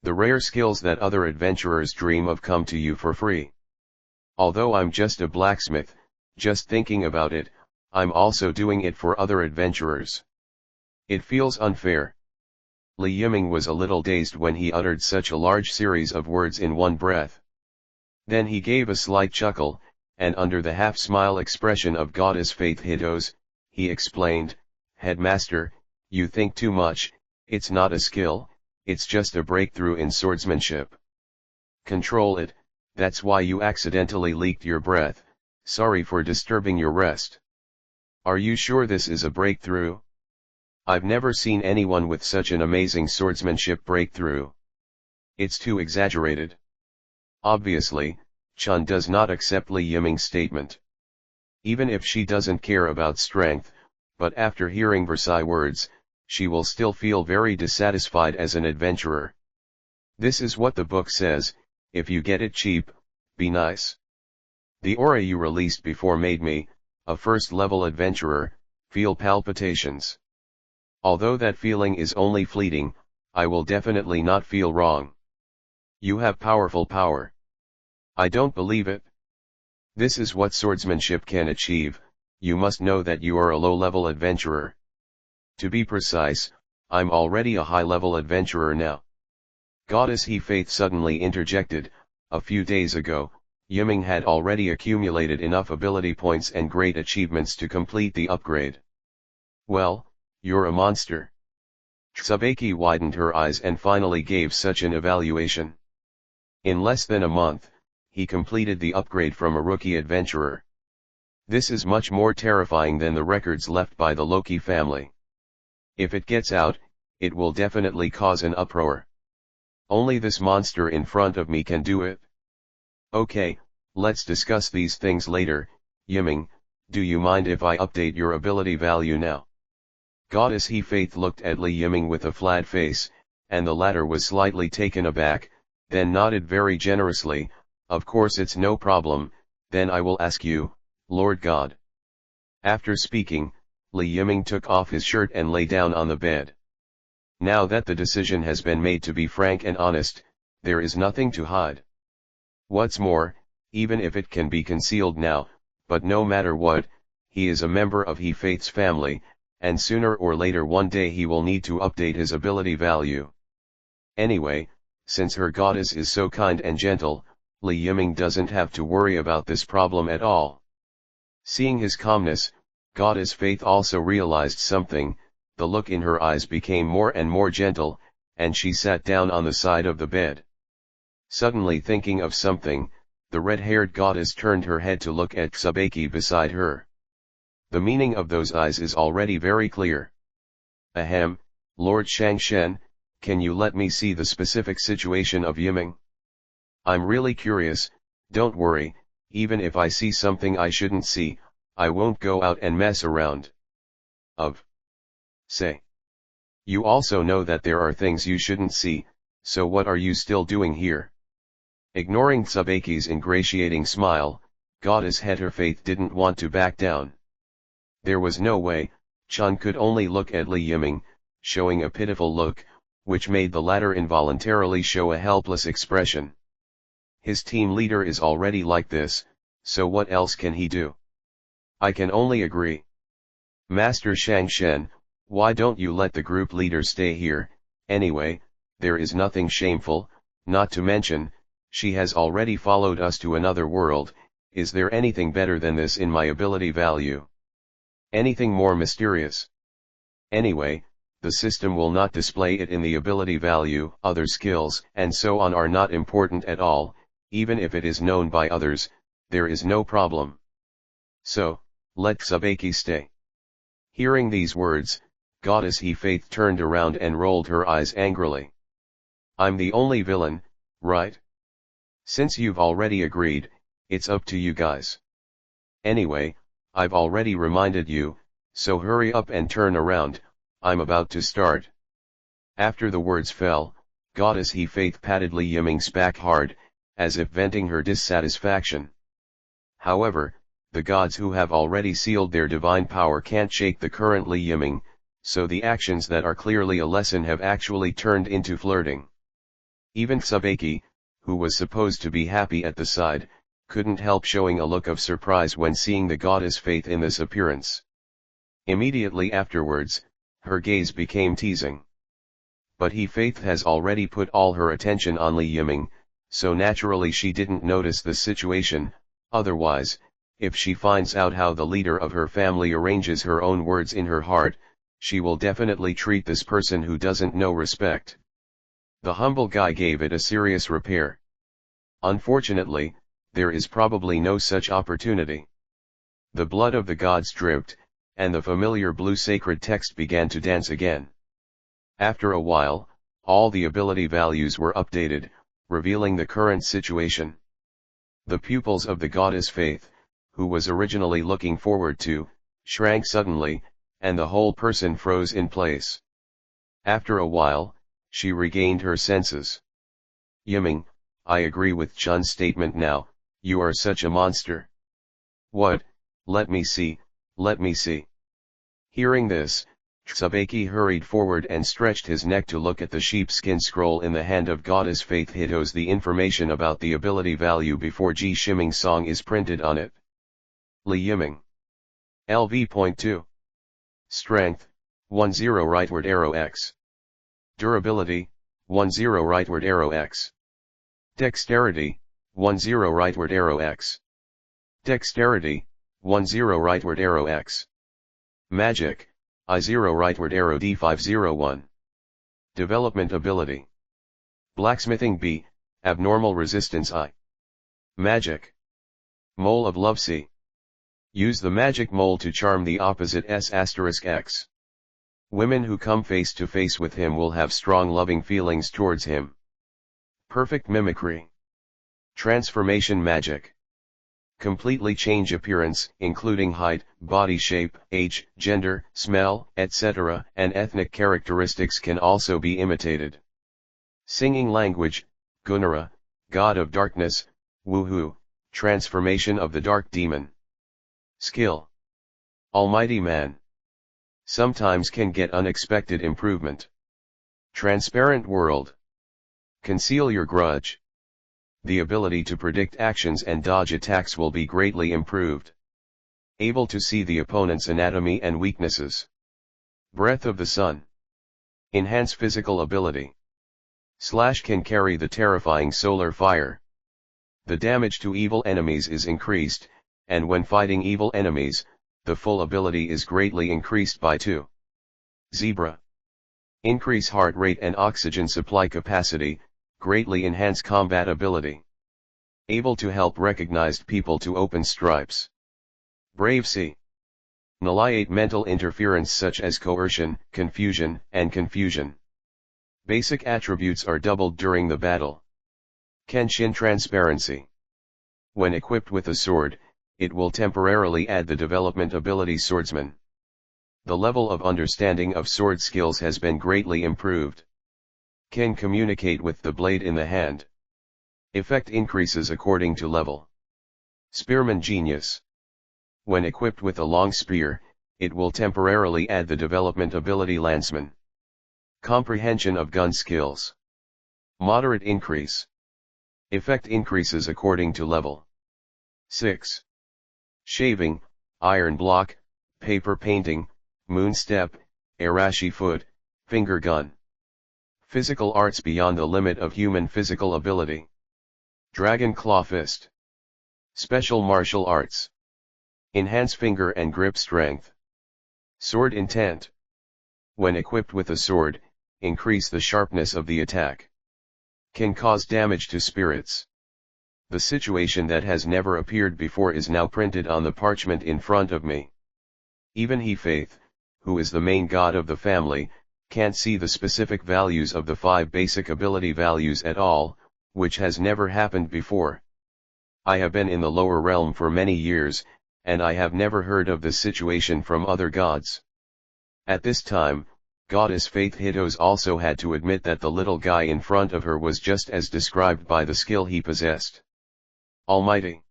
The rare skills that other adventurers dream of come to you for free. Although I'm just a blacksmith, just thinking about it, I'm also doing it for other adventurers. It feels unfair. Li Yiming was a little dazed when he uttered such a large series of words in one breath. Then he gave a slight chuckle, and under the half-smile expression of Goddess Faith Hitos, he explained, "Headmaster, you think too much, it's not a skill, it's just a breakthrough in swordsmanship. Control it, that's why you accidentally leaked your breath, sorry for disturbing your rest." Are you sure this is a breakthrough? I've never seen anyone with such an amazing swordsmanship breakthrough. It's too exaggerated. Obviously, Chun does not accept Li Yiming's statement. Even if she doesn't care about strength, but after hearing Versailles words, she will still feel very dissatisfied as an adventurer. This is what the book says, if you get it cheap, be nice. The aura you released before made me, a first-level adventurer, feel palpitations. Although that feeling is only fleeting, I will definitely not feel wrong. You have powerful power. I don't believe it. This is what swordsmanship can achieve, you must know that you are a low-level adventurer. To be precise, I'm already a high-level adventurer now. Goddess He Faith suddenly interjected, a few days ago, Yiming had already accumulated enough ability points and great achievements to complete the upgrade. Well, you're a monster. Tsubaki widened her eyes and finally gave such an evaluation. In less than a month, he completed the upgrade from a rookie adventurer. This is much more terrifying than the records left by the Loki family. If it gets out, it will definitely cause an uproar. Only this monster in front of me can do it. Okay, let's discuss these things later. Yiming, do you mind if I update your ability value now? Goddess He Faith looked at Li Yiming with a flat face, and the latter was slightly taken aback, then nodded very generously, of course it's no problem, then I will ask you, Lord God. After speaking, Li Yiming took off his shirt and lay down on the bed. Now that the decision has been made to be frank and honest, there is nothing to hide. What's more, even if it can be concealed now, but no matter what, he is a member of He Faith's family, and sooner or later one day he will need to update his ability value. Anyway, since her goddess is so kind and gentle, Li Yiming doesn't have to worry about this problem at all. Seeing his calmness, Goddess Faith also realized something, the look in her eyes became more and more gentle, and she sat down on the side of the bed. Suddenly thinking of something, the red-haired goddess turned her head to look at Tsubaki beside her. The meaning of those eyes is already very clear. Ahem, Lord Shangshen, can you let me see the specific situation of Yiming? I'm really curious, don't worry, even if I see something I shouldn't see, I won't go out and mess around. Say. You also know that there are things you shouldn't see, so what are you still doing here? Ignoring Tsubaki's ingratiating smile, Goddess Heter Faith didn't want to back down. There was no way, Chun could only look at Li Yiming, showing a pitiful look, which made the latter involuntarily show a helpless expression. His team leader is already like this, so what else can he do? I can only agree. Master Shang Shen, why don't you let the group leader stay here? Anyway, there is nothing shameful, not to mention, she has already followed us to another world. Is there anything better than this in my ability value? Anything more mysterious? Anyway, the system will not display it in the ability value. Other skills and so on are not important at all, even if it is known by others, there is no problem. So, let Tsubaki stay. Hearing these words, Goddess He Faith turned around and rolled her eyes angrily. I'm the only villain, right? Since you've already agreed, it's up to you guys. Anyway, I've already reminded you, so hurry up and turn around, I'm about to start. After the words fell, Goddess He Faith patted Li Yiming's back hard, as if venting her dissatisfaction. However, the gods who have already sealed their divine power can't shake the current Li Yiming, so the actions that are clearly a lesson have actually turned into flirting. Even Tsubaki, who was supposed to be happy at the side, couldn't help showing a look of surprise when seeing the goddess Faith in this appearance. Immediately afterwards, her gaze became teasing. But He Faith has already put all her attention on Li Yiming, so naturally she didn't notice the situation. Otherwise, if she finds out how the leader of her family arranges her own words in her heart, she will definitely treat this person who doesn't know respect. The humble guy gave it a serious repair. Unfortunately, there is probably no such opportunity. The blood of the gods dripped, and the familiar blue sacred text began to dance again. After a while, all the ability values were updated, revealing the current situation. The pupils of the goddess Faith, who was originally looking forward to, shrank suddenly, and the whole person froze in place. After a while, she regained her senses. Yiming, I agree with Chun's statement now, you are such a monster. What? Let me see, let me see. Hearing this, Tsubaki hurried forward and stretched his neck to look at the sheepskin scroll in the hand of Goddess Faith. Hitos the information about the ability value before Ji Shiming song is printed on it. Li Yiming. LV.2. Strength, 10 rightward arrow X. Durability, 10 rightward arrow X. Dexterity, 10 rightward arrow X. Dexterity, 10 rightward arrow X. Magic, I0 rightward arrow D501. Development ability. Blacksmithing B, abnormal resistance I. Magic. Mole of love C. Use the magic mole to charm the opposite S*X. Women who come face to face with him will have strong loving feelings towards him. Perfect mimicry. Transformation magic. Completely change appearance, including height, body shape, age, gender, smell, etc., and ethnic characteristics can also be imitated. Singing language, Gunara, god of darkness, Woohoo, transformation of the dark demon. Skill. Almighty man. Sometimes can get unexpected improvement. Transparent world. Conceal your grudge. The ability to predict actions and dodge attacks will be greatly improved. Able to see the opponent's anatomy and weaknesses. Breath of the sun. Enhance physical ability. Slash can carry the terrifying solar fire. The damage to evil enemies is increased, and when fighting evil enemies, the full ability is greatly increased by 2. Zebra. Increase heart rate and oxygen supply capacity, greatly enhance combat ability. Able to help recognized people to open stripes. Brave C. Annihilate mental interference such as coercion, confusion, and confusion. Basic attributes are doubled during the battle. Kenshin transparency. When equipped with a sword, it will temporarily add the development ability swordsman. The level of understanding of sword skills has been greatly improved. Can communicate with the blade in the hand. Effect increases according to level. Spearman genius. When equipped with a long spear, it will temporarily add the development ability landsman. Comprehension of gun skills. Moderate increase. Effect increases according to level. 6. Shaving, iron block, paper painting, moon step, arashi foot, finger gun. Physical arts beyond the limit of human physical ability. Dragon claw fist. Special martial arts. Enhance finger and grip strength. Sword intent. When equipped with a sword, increase the sharpness of the attack. Can cause damage to spirits. The situation that has never appeared before is now printed on the parchment in front of me. Even he Faith, who is the main god of the family, can't see the specific values of the 5 basic ability values at all, which has never happened before. I have been in the lower realm for many years, and I have never heard of this situation from other gods. At this time, Goddess Faith Hitos also had to admit that the little guy in front of her was just as described by the skill he possessed. Almighty!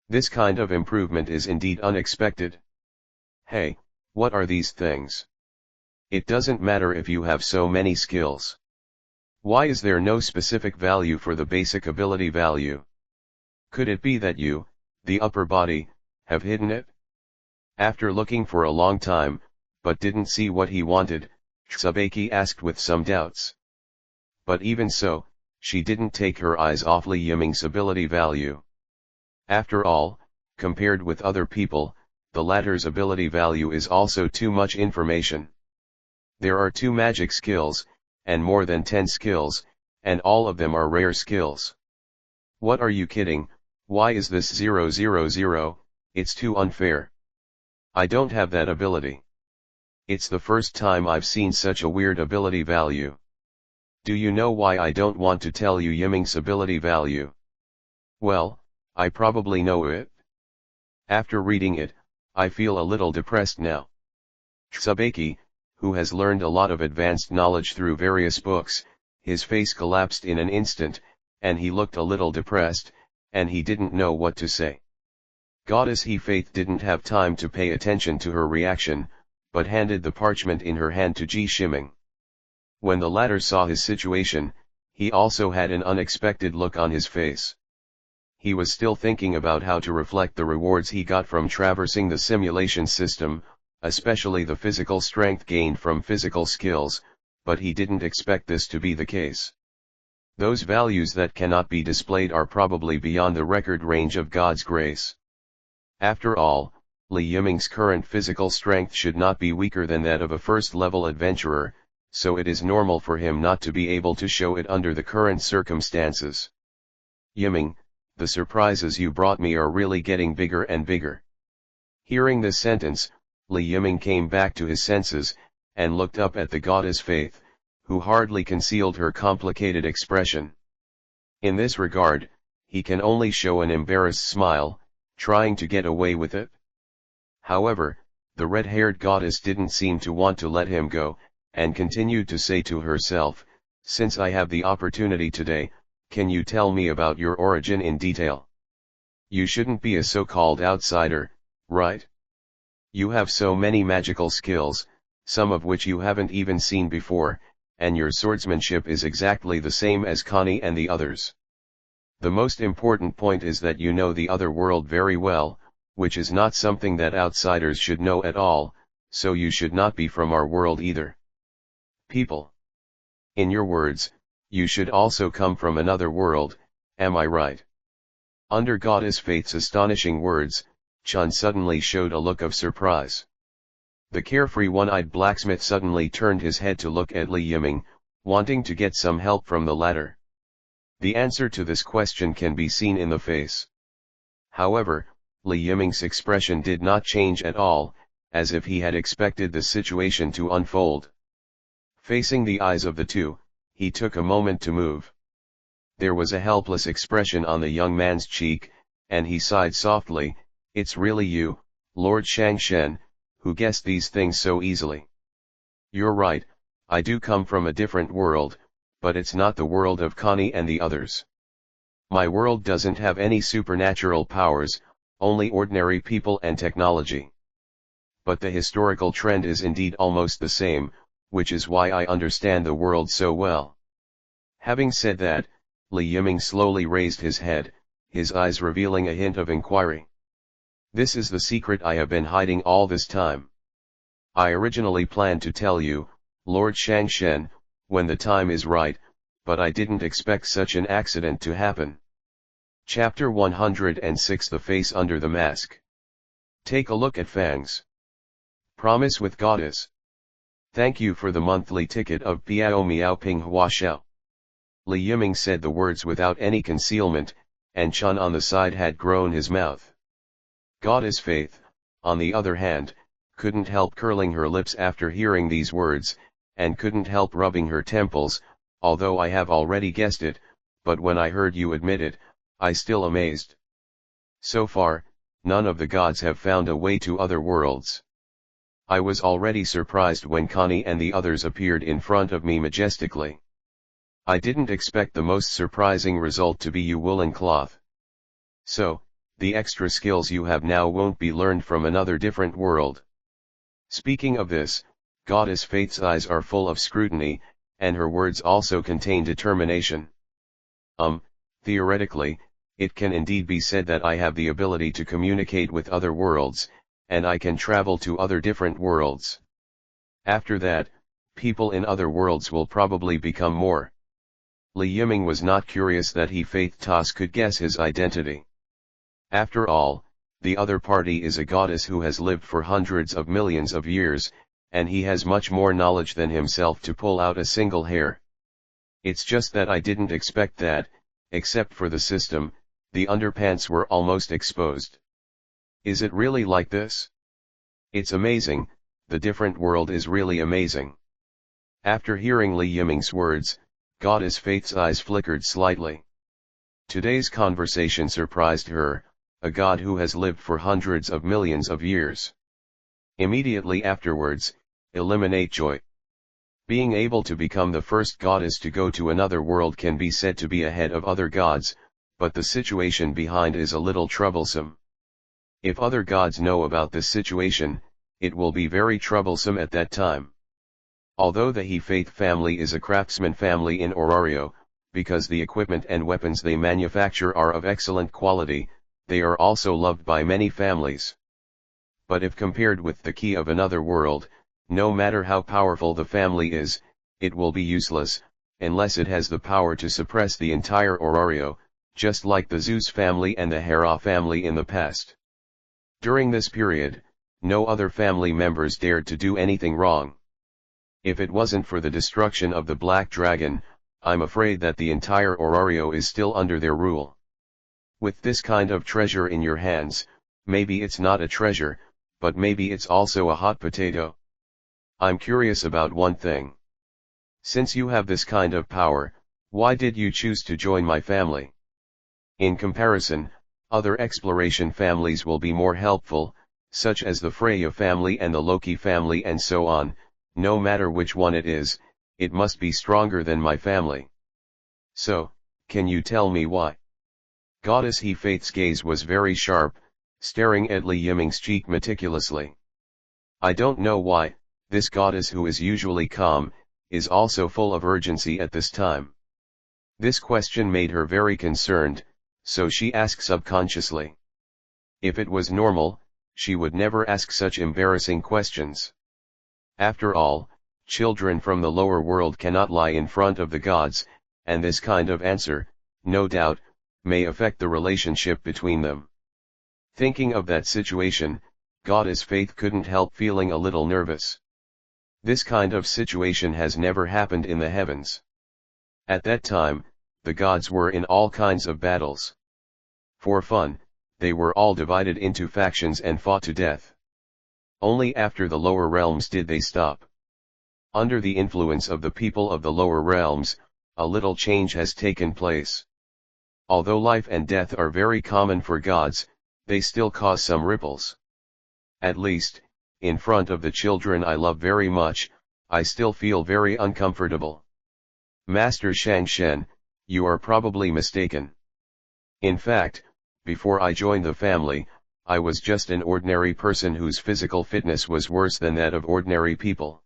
This kind of improvement is indeed unexpected. Hey, what are these things? It doesn't matter if you have so many skills. Why is there no specific value for the basic ability value? Could it be that you, the upper body, have hidden it? After looking for a long time, but didn't see what he wanted, Tsubaki asked with some doubts. But even so, she didn't take her eyes off Li Yiming's ability value. After all, compared with other people, the latter's ability value is also too much information. There are 2 magic skills, and more than 10 skills, and all of them are rare skills. What are you kidding? Why is this 000? It's too unfair. I don't have that ability. It's the first time I've seen such a weird ability value. Do you know why I don't want to tell you Yiming's ability value? Well, I probably know it. After reading it, I feel a little depressed now. Tsubaki, who has learned a lot of advanced knowledge through various books, his face collapsed in an instant, and he looked a little depressed, and he didn't know what to say. Goddess He Faith didn't have time to pay attention to her reaction, but handed the parchment in her hand to Ji Shiming. When the latter saw his situation, he also had an unexpected look on his face. He was still thinking about how to reflect the rewards he got from traversing the simulation system, especially the physical strength gained from physical skills, but he didn't expect this to be the case. Those values that cannot be displayed are probably beyond the record range of God's grace. After all, Li Yiming's current physical strength should not be weaker than that of a first-level adventurer, so it is normal for him not to be able to show it under the current circumstances. Yiming, the surprises you brought me are really getting bigger and bigger. Hearing this sentence, Li Yiming came back to his senses, and looked up at the goddess Faith, who hardly concealed her complicated expression. In this regard, he can only show an embarrassed smile, trying to get away with it. However, the red-haired goddess didn't seem to want to let him go, and continued to say to herself, "Since I have the opportunity today, can you tell me about your origin in detail? You shouldn't be a so-called outsider, right? You have so many magical skills, some of which you haven't even seen before, and your swordsmanship is exactly the same as Connie and the others. The most important point is that you know the other world very well, which is not something that outsiders should know at all, so you should not be from our world either. People. In your words, you should also come from another world, am I right?" Under Goddess Faith's astonishing words, Chun suddenly showed a look of surprise. The carefree one-eyed blacksmith suddenly turned his head to look at Li Yiming, wanting to get some help from the latter. The answer to this question can be seen in the face. However, Li Yiming's expression did not change at all, as if he had expected the situation to unfold. Facing the eyes of the two, he took a moment to move. There was a helpless expression on the young man's cheek, and he sighed softly, "It's really you, Lord Shangshen, who guessed these things so easily. You're right, I do come from a different world, but it's not the world of Connie and the others. My world doesn't have any supernatural powers, only ordinary people and technology. But the historical trend is indeed almost the same, which is why I understand the world so well." Having said that, Li Yiming slowly raised his head, his eyes revealing a hint of inquiry. "This is the secret I have been hiding all this time. I originally planned to tell you, Lord Shangshen, when the time is right, but I didn't expect such an accident to happen. Chapter 106 The Face Under the Mask. Take a look at Fang's promise with Goddess. Thank you for the monthly ticket of Piao Miao Ping Hua Xiao. Li Yiming said the words without any concealment, and Chun on the side had grown his mouth. Goddess Faith, on the other hand, couldn't help curling her lips after hearing these words, and couldn't help rubbing her temples, although I have already guessed it, but when I heard you admit it, I still amazed. So far, none of the gods have found a way to other worlds. I was already surprised when Connie and the others appeared in front of me majestically. I didn't expect the most surprising result to be you woolen cloth. So, the extra skills you have now won't be learned from another different world. Speaking of this, Goddess Faith's eyes are full of scrutiny, and her words also contain determination. Theoretically, it can indeed be said that I have the ability to communicate with other worlds, and I can travel to other different worlds. After that, people in other worlds will probably become more. Li Yiming was not curious that Faith Tas could guess his identity. After all, the other party is a goddess who has lived for hundreds of millions of years, and he has much more knowledge than himself to pull out a single hair. It's just that I didn't expect that, except for the system, the underpants were almost exposed. Is it really like this? It's amazing, the different world is really amazing. After hearing Li Yiming's words, Goddess Faith's eyes flickered slightly. Today's conversation surprised her, a god who has lived for hundreds of millions of years. Immediately afterwards, eliminate joy. Being able to become the first goddess to go to another world can be said to be ahead of other gods, but the situation behind is a little troublesome. If other gods know about this situation, it will be very troublesome at that time. Although the He Faith family is a craftsman family in Orario, because the equipment and weapons they manufacture are of excellent quality, they are also loved by many families. But if compared with the key of another world, no matter how powerful the family is, it will be useless, unless it has the power to suppress the entire Orario, just like the Zeus family and the Hera family in the past. During this period, no other family members dared to do anything wrong. If it wasn't for the destruction of the Black Dragon, I'm afraid that the entire Orario is still under their rule. With this kind of treasure in your hands, maybe it's not a treasure, but maybe it's also a hot potato. I'm curious about one thing. Since you have this kind of power, why did you choose to join my family? In comparison, other exploration families will be more helpful, such as the Freya family and the Loki family and so on. No matter which one it is, it must be stronger than my family. So, can you tell me why? Goddess He Faith's gaze was very sharp, staring at Li Yiming's cheek meticulously. I don't know why, this goddess who is usually calm, is also full of urgency at this time. This question made her very concerned, so she asked subconsciously. If it was normal, she would never ask such embarrassing questions. After all, children from the lower world cannot lie in front of the gods, and this kind of answer, no doubt, may affect the relationship between them. Thinking of that situation, Goddess Faith couldn't help feeling a little nervous. This kind of situation has never happened in the heavens. At that time, the gods were in all kinds of battles. For fun, they were all divided into factions and fought to death. Only after the lower realms did they stop. Under the influence of the people of the lower realms, a little change has taken place. Although life and death are very common for gods, they still cause some ripples. At least, in front of the children I love very much, I still feel very uncomfortable. Master Shangshen, you are probably mistaken. In fact, before I joined the family, I was just an ordinary person whose physical fitness was worse than that of ordinary people.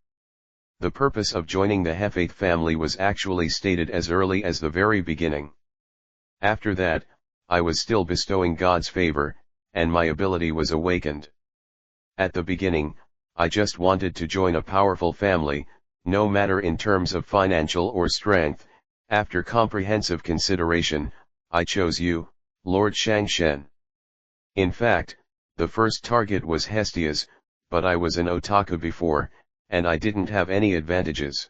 The purpose of joining the Hefaith family was actually stated as early as the very beginning. After that, I was still bestowing God's favor, and my ability was awakened. At the beginning, I just wanted to join a powerful family, no matter in terms of financial or strength. After comprehensive consideration, I chose you, Lord Shangshen. In fact, the first target was Hestia's, but I was an otaku before, and I didn't have any advantages.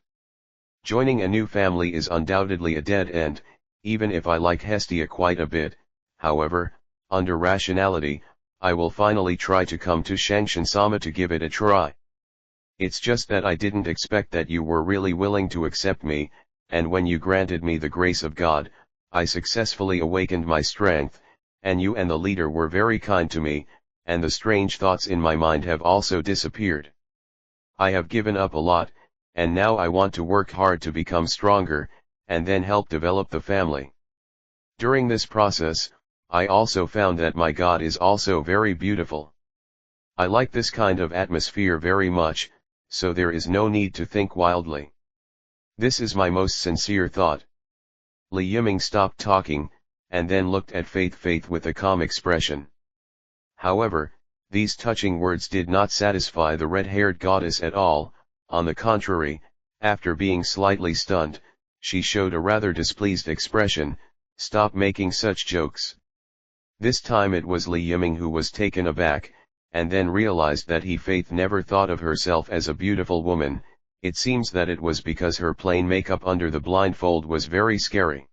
Joining a new family is undoubtedly a dead end, even if I like Hestia quite a bit. However, under rationality, I will finally try to come to Shangshan-sama to give it a try. It's just that I didn't expect that you were really willing to accept me, and when you granted me the grace of God, I successfully awakened my strength, and you and the leader were very kind to me, and the strange thoughts in my mind have also disappeared. I have given up a lot, and now I want to work hard to become stronger, and then help develop the family. During this process, I also found that my God is also very beautiful. I like this kind of atmosphere very much, so there is no need to think wildly. This is my most sincere thought. Li Yiming stopped talking, and then looked at Faith with a calm expression. However, these touching words did not satisfy the red-haired goddess at all. On the contrary, after being slightly stunned, she showed a rather displeased expression. Stop making such jokes. This time it was Li Yiming who was taken aback, and then realized that Faith never thought of herself as a beautiful woman. It seems that it was because her plain makeup under the blindfold was very scary.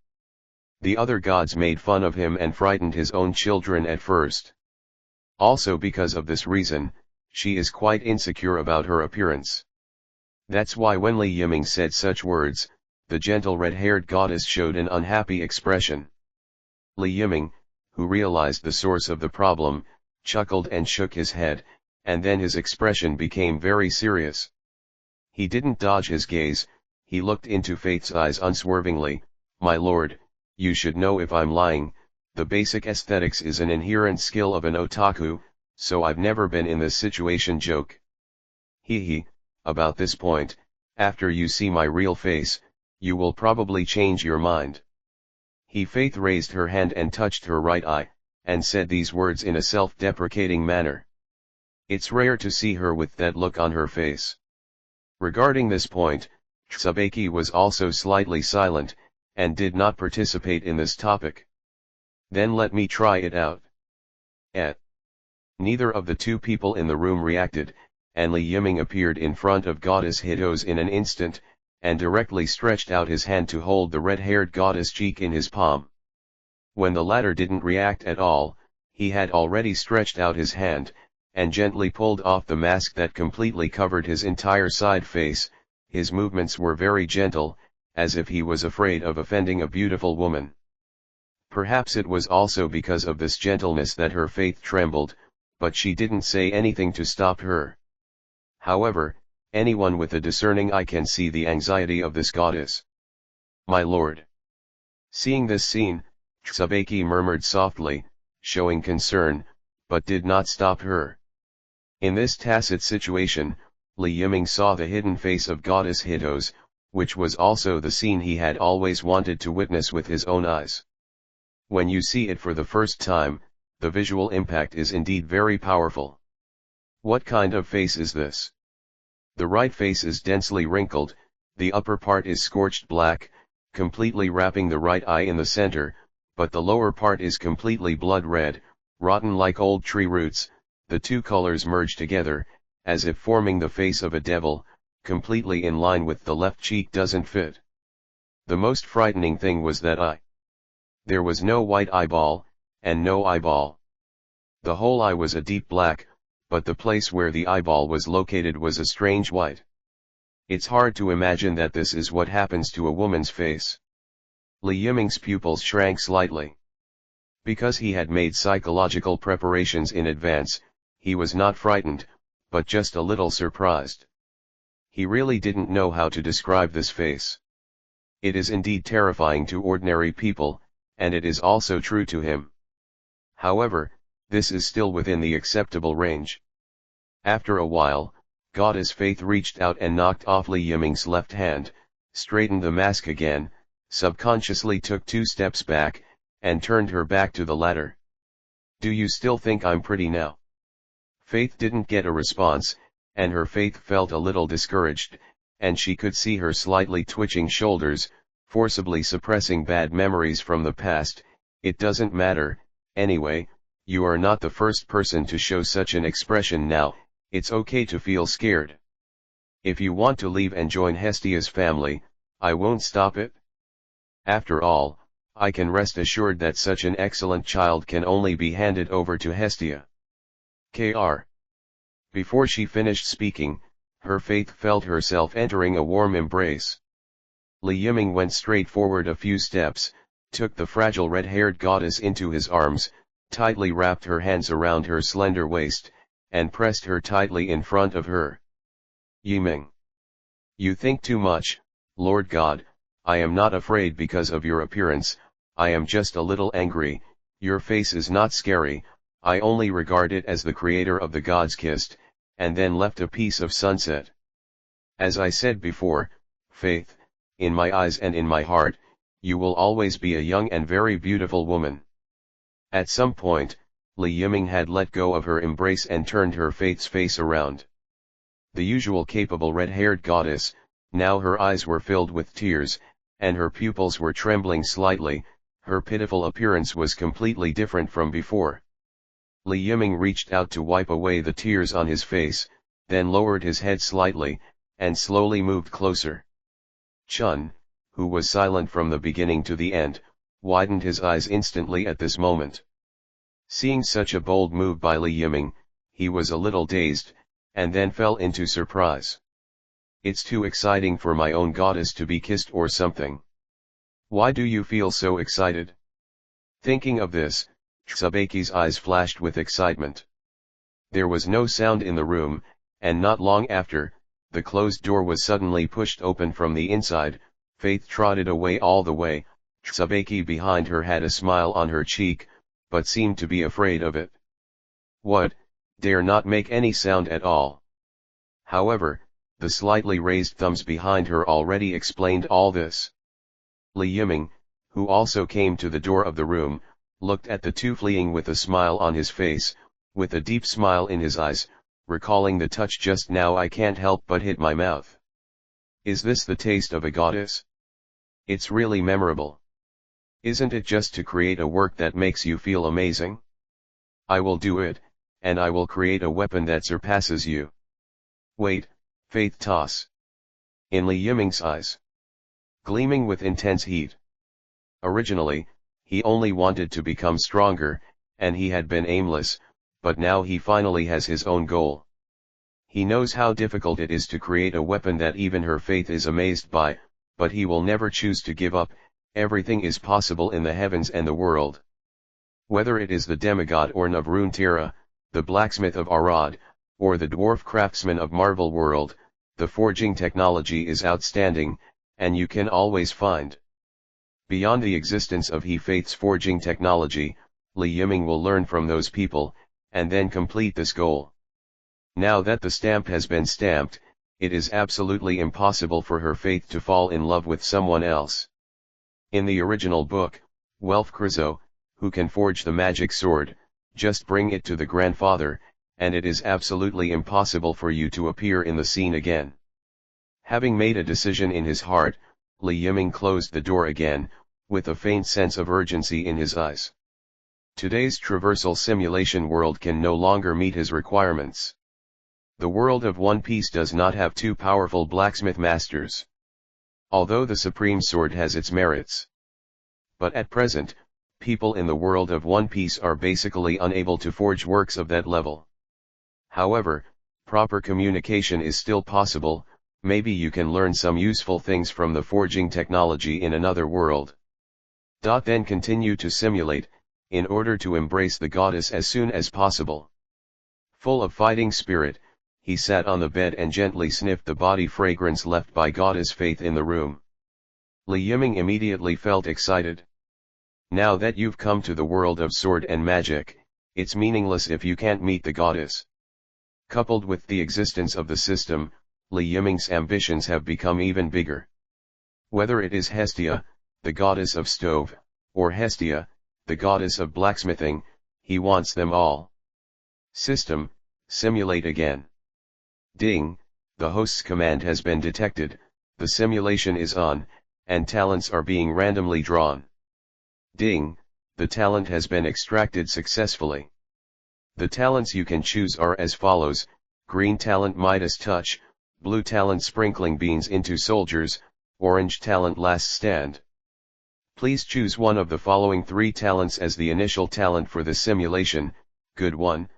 The other gods made fun of him and frightened his own children at first. Also because of this reason, she is quite insecure about her appearance. That's why when Li Yiming said such words, the gentle red-haired goddess showed an unhappy expression. Li Yiming, who realized the source of the problem, chuckled and shook his head, and then his expression became very serious. He didn't dodge his gaze, he looked into Faith's eyes unswervingly. My lord, you should know if I'm lying, the basic aesthetics is an inherent skill of an otaku, so I've never been in this situation. Joke. Hee, about this point, after you see my real face, you will probably change your mind. Faith raised her hand and touched her right eye, and said these words in a self-deprecating manner. It's rare to see her with that look on her face. Regarding this point, Tsubaki was also slightly silent, and did not participate in this topic. Then let me try it out. Neither of the two people in the room reacted, and Li Yiming appeared in front of Goddess Hitos in an instant, and directly stretched out his hand to hold the red-haired goddess' cheek in his palm. When the latter didn't react at all, he had already stretched out his hand, and gently pulled off the mask that completely covered his entire side face. His movements were very gentle, as if he was afraid of offending a beautiful woman. Perhaps it was also because of this gentleness that her Faith trembled, but she didn't say anything to stop her. However, anyone with a discerning eye can see the anxiety of this goddess. My lord. Seeing this scene, Tsubaki murmured softly, showing concern, but did not stop her. In this tacit situation, Li Yiming saw the hidden face of Goddess Hitos, which was also the scene he had always wanted to witness with his own eyes. When you see it for the first time, the visual impact is indeed very powerful. What kind of face is this? The right face is densely wrinkled, the upper part is scorched black, completely wrapping the right eye in the center, but the lower part is completely blood red, rotten like old tree roots. The two colors merge together, as if forming the face of a devil, completely in line with the left cheek doesn't fit. The most frightening thing was that there was no white eyeball, and no eyeball. The whole eye was a deep black, but the place where the eyeball was located was a strange white. It's hard to imagine that this is what happens to a woman's face. Li Yiming's pupils shrank slightly. Because he had made psychological preparations in advance, he was not frightened, but just a little surprised. He really didn't know how to describe this face. It is indeed terrifying to ordinary people, and it is also true to him. However, this is still within the acceptable range. After a while, Goddess Faith reached out and knocked off Li Yiming's left hand, straightened the mask again, subconsciously took 2 steps back, and turned her back to the ladder. Do you still think I'm pretty now? Faith didn't get a response, and her faith felt a little discouraged, and she could see her slightly twitching shoulders, forcibly suppressing bad memories from the past. It doesn't matter, anyway, you are not the first person to show such an expression now, it's okay to feel scared. If you want to leave and join Hestia's family, I won't stop it. After all, I can rest assured that such an excellent child can only be handed over to Hestia. Kr. Before she finished speaking, her faith felt herself entering a warm embrace. Li Yiming went straight forward a few steps, took the fragile red-haired goddess into his arms, tightly wrapped her hands around her slender waist, and pressed her tightly in front of her. Yiming. You think too much, Lord God. I am not afraid because of your appearance, I am just a little angry. Your face is not scary, I only regard it as the creator of the gods kissed, and then left a piece of sunset. As I said before, Faith, in my eyes and in my heart, you will always be a young and very beautiful woman. At some point, Li Yiming had let go of her embrace and turned her Faith's face around. The usual capable red-haired goddess, now her eyes were filled with tears, and her pupils were trembling slightly. Her pitiful appearance was completely different from before. Li Yiming reached out to wipe away the tears on his face, then lowered his head slightly, and slowly moved closer. Chun, who was silent from the beginning to the end, widened his eyes instantly at this moment. Seeing such a bold move by Li Yiming, he was a little dazed, and then fell into surprise. It's too exciting for my own goddess to be kissed or something. Why do you feel so excited? Thinking of this, Tsubaki's eyes flashed with excitement. There was no sound in the room, and not long after, the closed door was suddenly pushed open from the inside. Faith trotted away all the way. Tsubaki behind her had a smile on her cheek, but seemed to be afraid of it. What, dare not make any sound at all. However, the slightly raised thumbs behind her already explained all this. Li Yiming, who also came to the door of the room, looked at the two fleeing with a smile on his face, with a deep smile in his eyes, recalling the touch just now. I can't help but hit my mouth. Is this the taste of a goddess? It's really memorable. Isn't it just to create a work that makes you feel amazing? I will do it, and I will create a weapon that surpasses you. Wait, Faith toss. In Li Yiming's eyes, gleaming with intense heat. Originally, he only wanted to become stronger, and he had been aimless, but now he finally has his own goal. He knows how difficult it is to create a weapon that even her Faith is amazed by, but he will never choose to give up. Everything is possible in the heavens and the world. Whether it is the demigod or Navruntira, the blacksmith of Arad, or the dwarf craftsman of Marvel World, the forging technology is outstanding, and you can always find. Beyond the existence of He Faith's forging technology, Li Yiming will learn from those people, and then complete this goal. Now that the stamp has been stamped, it is absolutely impossible for her Faith to fall in love with someone else. In the original book, Welf Krizo, who can forge the magic sword, just bring it to the grandfather, and it is absolutely impossible for you to appear in the scene again. Having made a decision in his heart, Li Yiming closed the door again, with a faint sense of urgency in his eyes. Today's traversal simulation world can no longer meet his requirements. The world of One Piece does not have two powerful blacksmith masters. Although the Supreme Sword has its merits. But at present, people in the world of One Piece are basically unable to forge works of that level. However, proper communication is still possible. Maybe you can learn some useful things from the forging technology in another world. Then continue to simulate, in order to embrace the goddess as soon as possible. Full of fighting spirit, he sat on the bed and gently sniffed the body fragrance left by Goddess Faith in the room. Li Yiming immediately felt excited. Now that you've come to the world of sword and magic, it's meaningless if you can't meet the goddess. Coupled with the existence of the system, Li Yiming's ambitions have become even bigger. Whether it is Hestia, the goddess of stove, or Hestia, the goddess of blacksmithing, he wants them all. System, simulate again. Ding, the host's command has been detected, the simulation is on, and talents are being randomly drawn. Ding, the talent has been extracted successfully. The talents you can choose are as follows: green talent Midas touch, blue talent sprinkling beans into soldiers, orange talent last stand. Please choose one of the following 3 talents as the initial talent for the simulation. Good 1.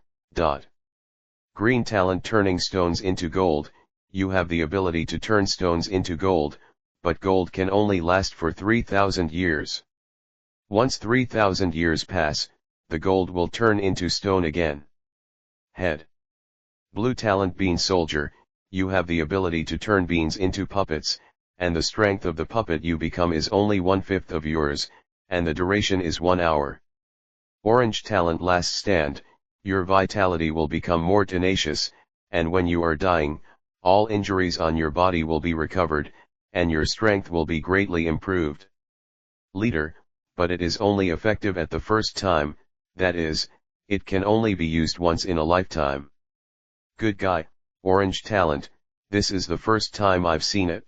Green talent turning stones into gold. You have the ability to turn stones into gold, but gold can only last for 3,000 years. Once 3,000 years pass, the gold will turn into stone again. Head. Blue talent bean soldier, you have the ability to turn beans into puppets, and the strength of the puppet you become is only 1/5 of yours, and the duration is 1 hour. Orange talent last stand, your vitality will become more tenacious, and when you are dying, all injuries on your body will be recovered, and your strength will be greatly improved. Leader, but it is only effective at the first time, that is, it can only be used once in a lifetime. Good guy, orange talent, this is the first time I've seen it.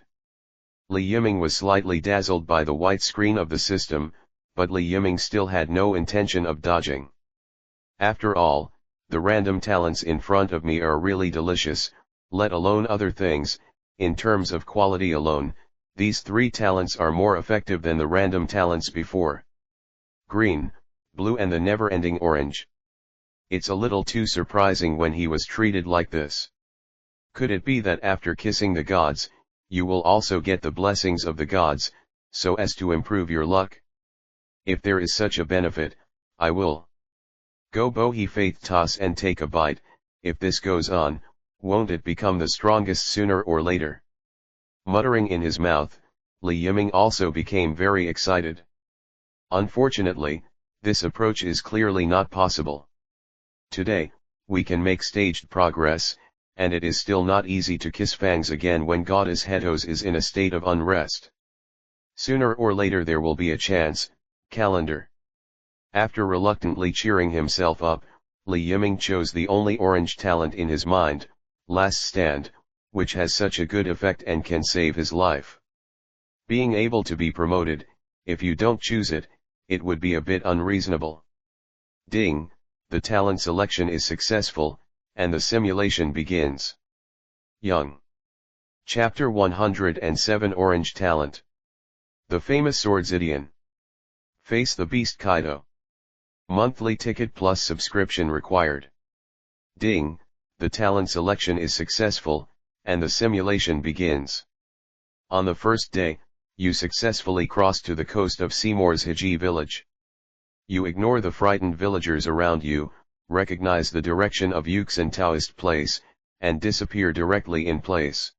Li Yiming was slightly dazzled by the white screen of the system, but Li Yiming still had no intention of dodging. After all, the random talents in front of me are really delicious, let alone other things. In terms of quality alone, these 3 talents are more effective than the random talents before. Green, blue and the never-ending orange. It's a little too surprising when he was treated like this. Could it be that after kissing the gods, you will also get the blessings of the gods, so as to improve your luck? If there is such a benefit, I will go Bohi faith toss and take a bite. If this goes on, won't it become the strongest sooner or later? Muttering in his mouth, Li Yiming also became very excited. Unfortunately, this approach is clearly not possible. Today, we can make staged progress, and it is still not easy to kiss fangs again when Goddess Hetos is in a state of unrest. Sooner or later there will be a chance. Calendar. After reluctantly cheering himself up, Li Yiming chose the only orange talent in his mind, last stand, which has such a good effect and can save his life. Being able to be promoted, if you don't choose it, it would be a bit unreasonable. Ding, the talent selection is successful, and the simulation begins. Young. Chapter 107 Orange Talent. The famous Swordzidian. Face the Beast Kaido. Monthly ticket plus subscription required. Ding, the talent selection is successful, and the simulation begins. On the first day, you successfully cross to the coast of Seymour's Hiji village. You ignore the frightened villagers around you, recognize the direction of Yuxin Taoist place, and disappear directly in place.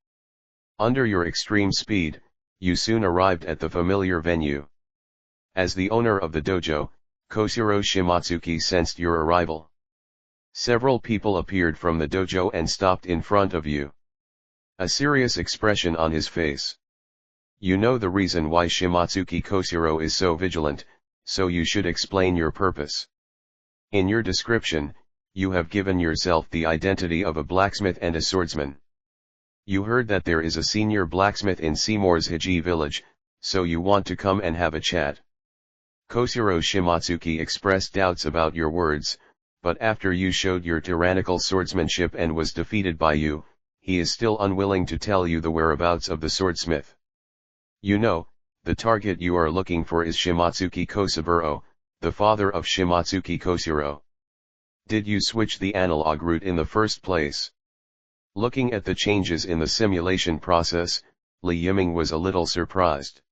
Under your extreme speed, you soon arrived at the familiar venue. As the owner of the dojo, Koshiro Shimatsuki sensed your arrival. Several people appeared from the dojo and stopped in front of you. A serious expression on his face. You know the reason why Shimatsuki Koshiro is so vigilant, so you should explain your purpose. In your description, you have given yourself the identity of a blacksmith and a swordsman. You heard that there is a senior blacksmith in Seymour's Hiji village, so you want to come and have a chat. Koshiro Shimatsuki expressed doubts about your words, but after you showed your tyrannical swordsmanship and was defeated by you, he is still unwilling to tell you the whereabouts of the swordsmith. You know, the target you are looking for is Shimatsuki Kosaburo, the father of Shimatsuki Koshiro. Did you switch the analog route in the first place? Looking at the changes in the simulation process, Li Yiming was a little surprised.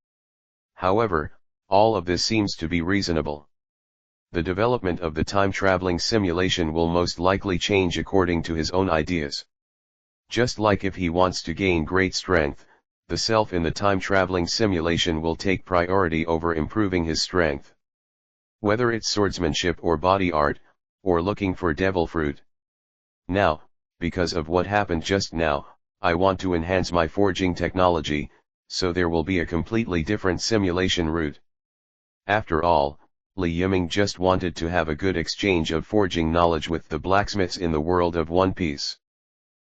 However, all of this seems to be reasonable. The development of the time-traveling simulation will most likely change according to his own ideas. Just like if he wants to gain great strength, the self in the time-traveling simulation will take priority over improving his strength. Whether it's swordsmanship or body art, or looking for devil fruit. Now, because of what happened just now, I want to enhance my forging technology, so there will be a completely different simulation route. After all, Li Yiming just wanted to have a good exchange of forging knowledge with the blacksmiths in the world of One Piece.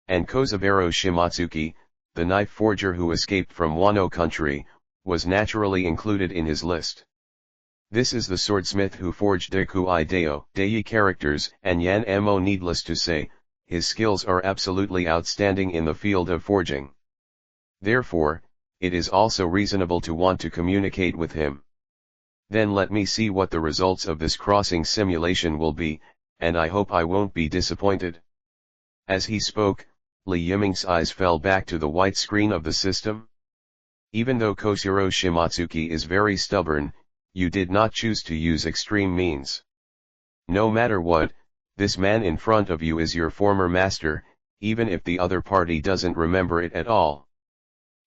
And Kozaburo Shimatsuki, the knife forger who escaped from Wano country, was naturally included in his list. This is the swordsmith who forged Deku I Deo Dei characters, and Yan Mo. Needless to say, his skills are absolutely outstanding in the field of forging. Therefore, it is also reasonable to want to communicate with him. Then let me see what the results of this crossing simulation will be, and I hope I won't be disappointed. As he spoke, Li Yiming's eyes fell back to the white screen of the system. Even though Koshiro Shimatsuki is very stubborn, you did not choose to use extreme means. No matter what, this man in front of you is your former master, even if the other party doesn't remember it at all.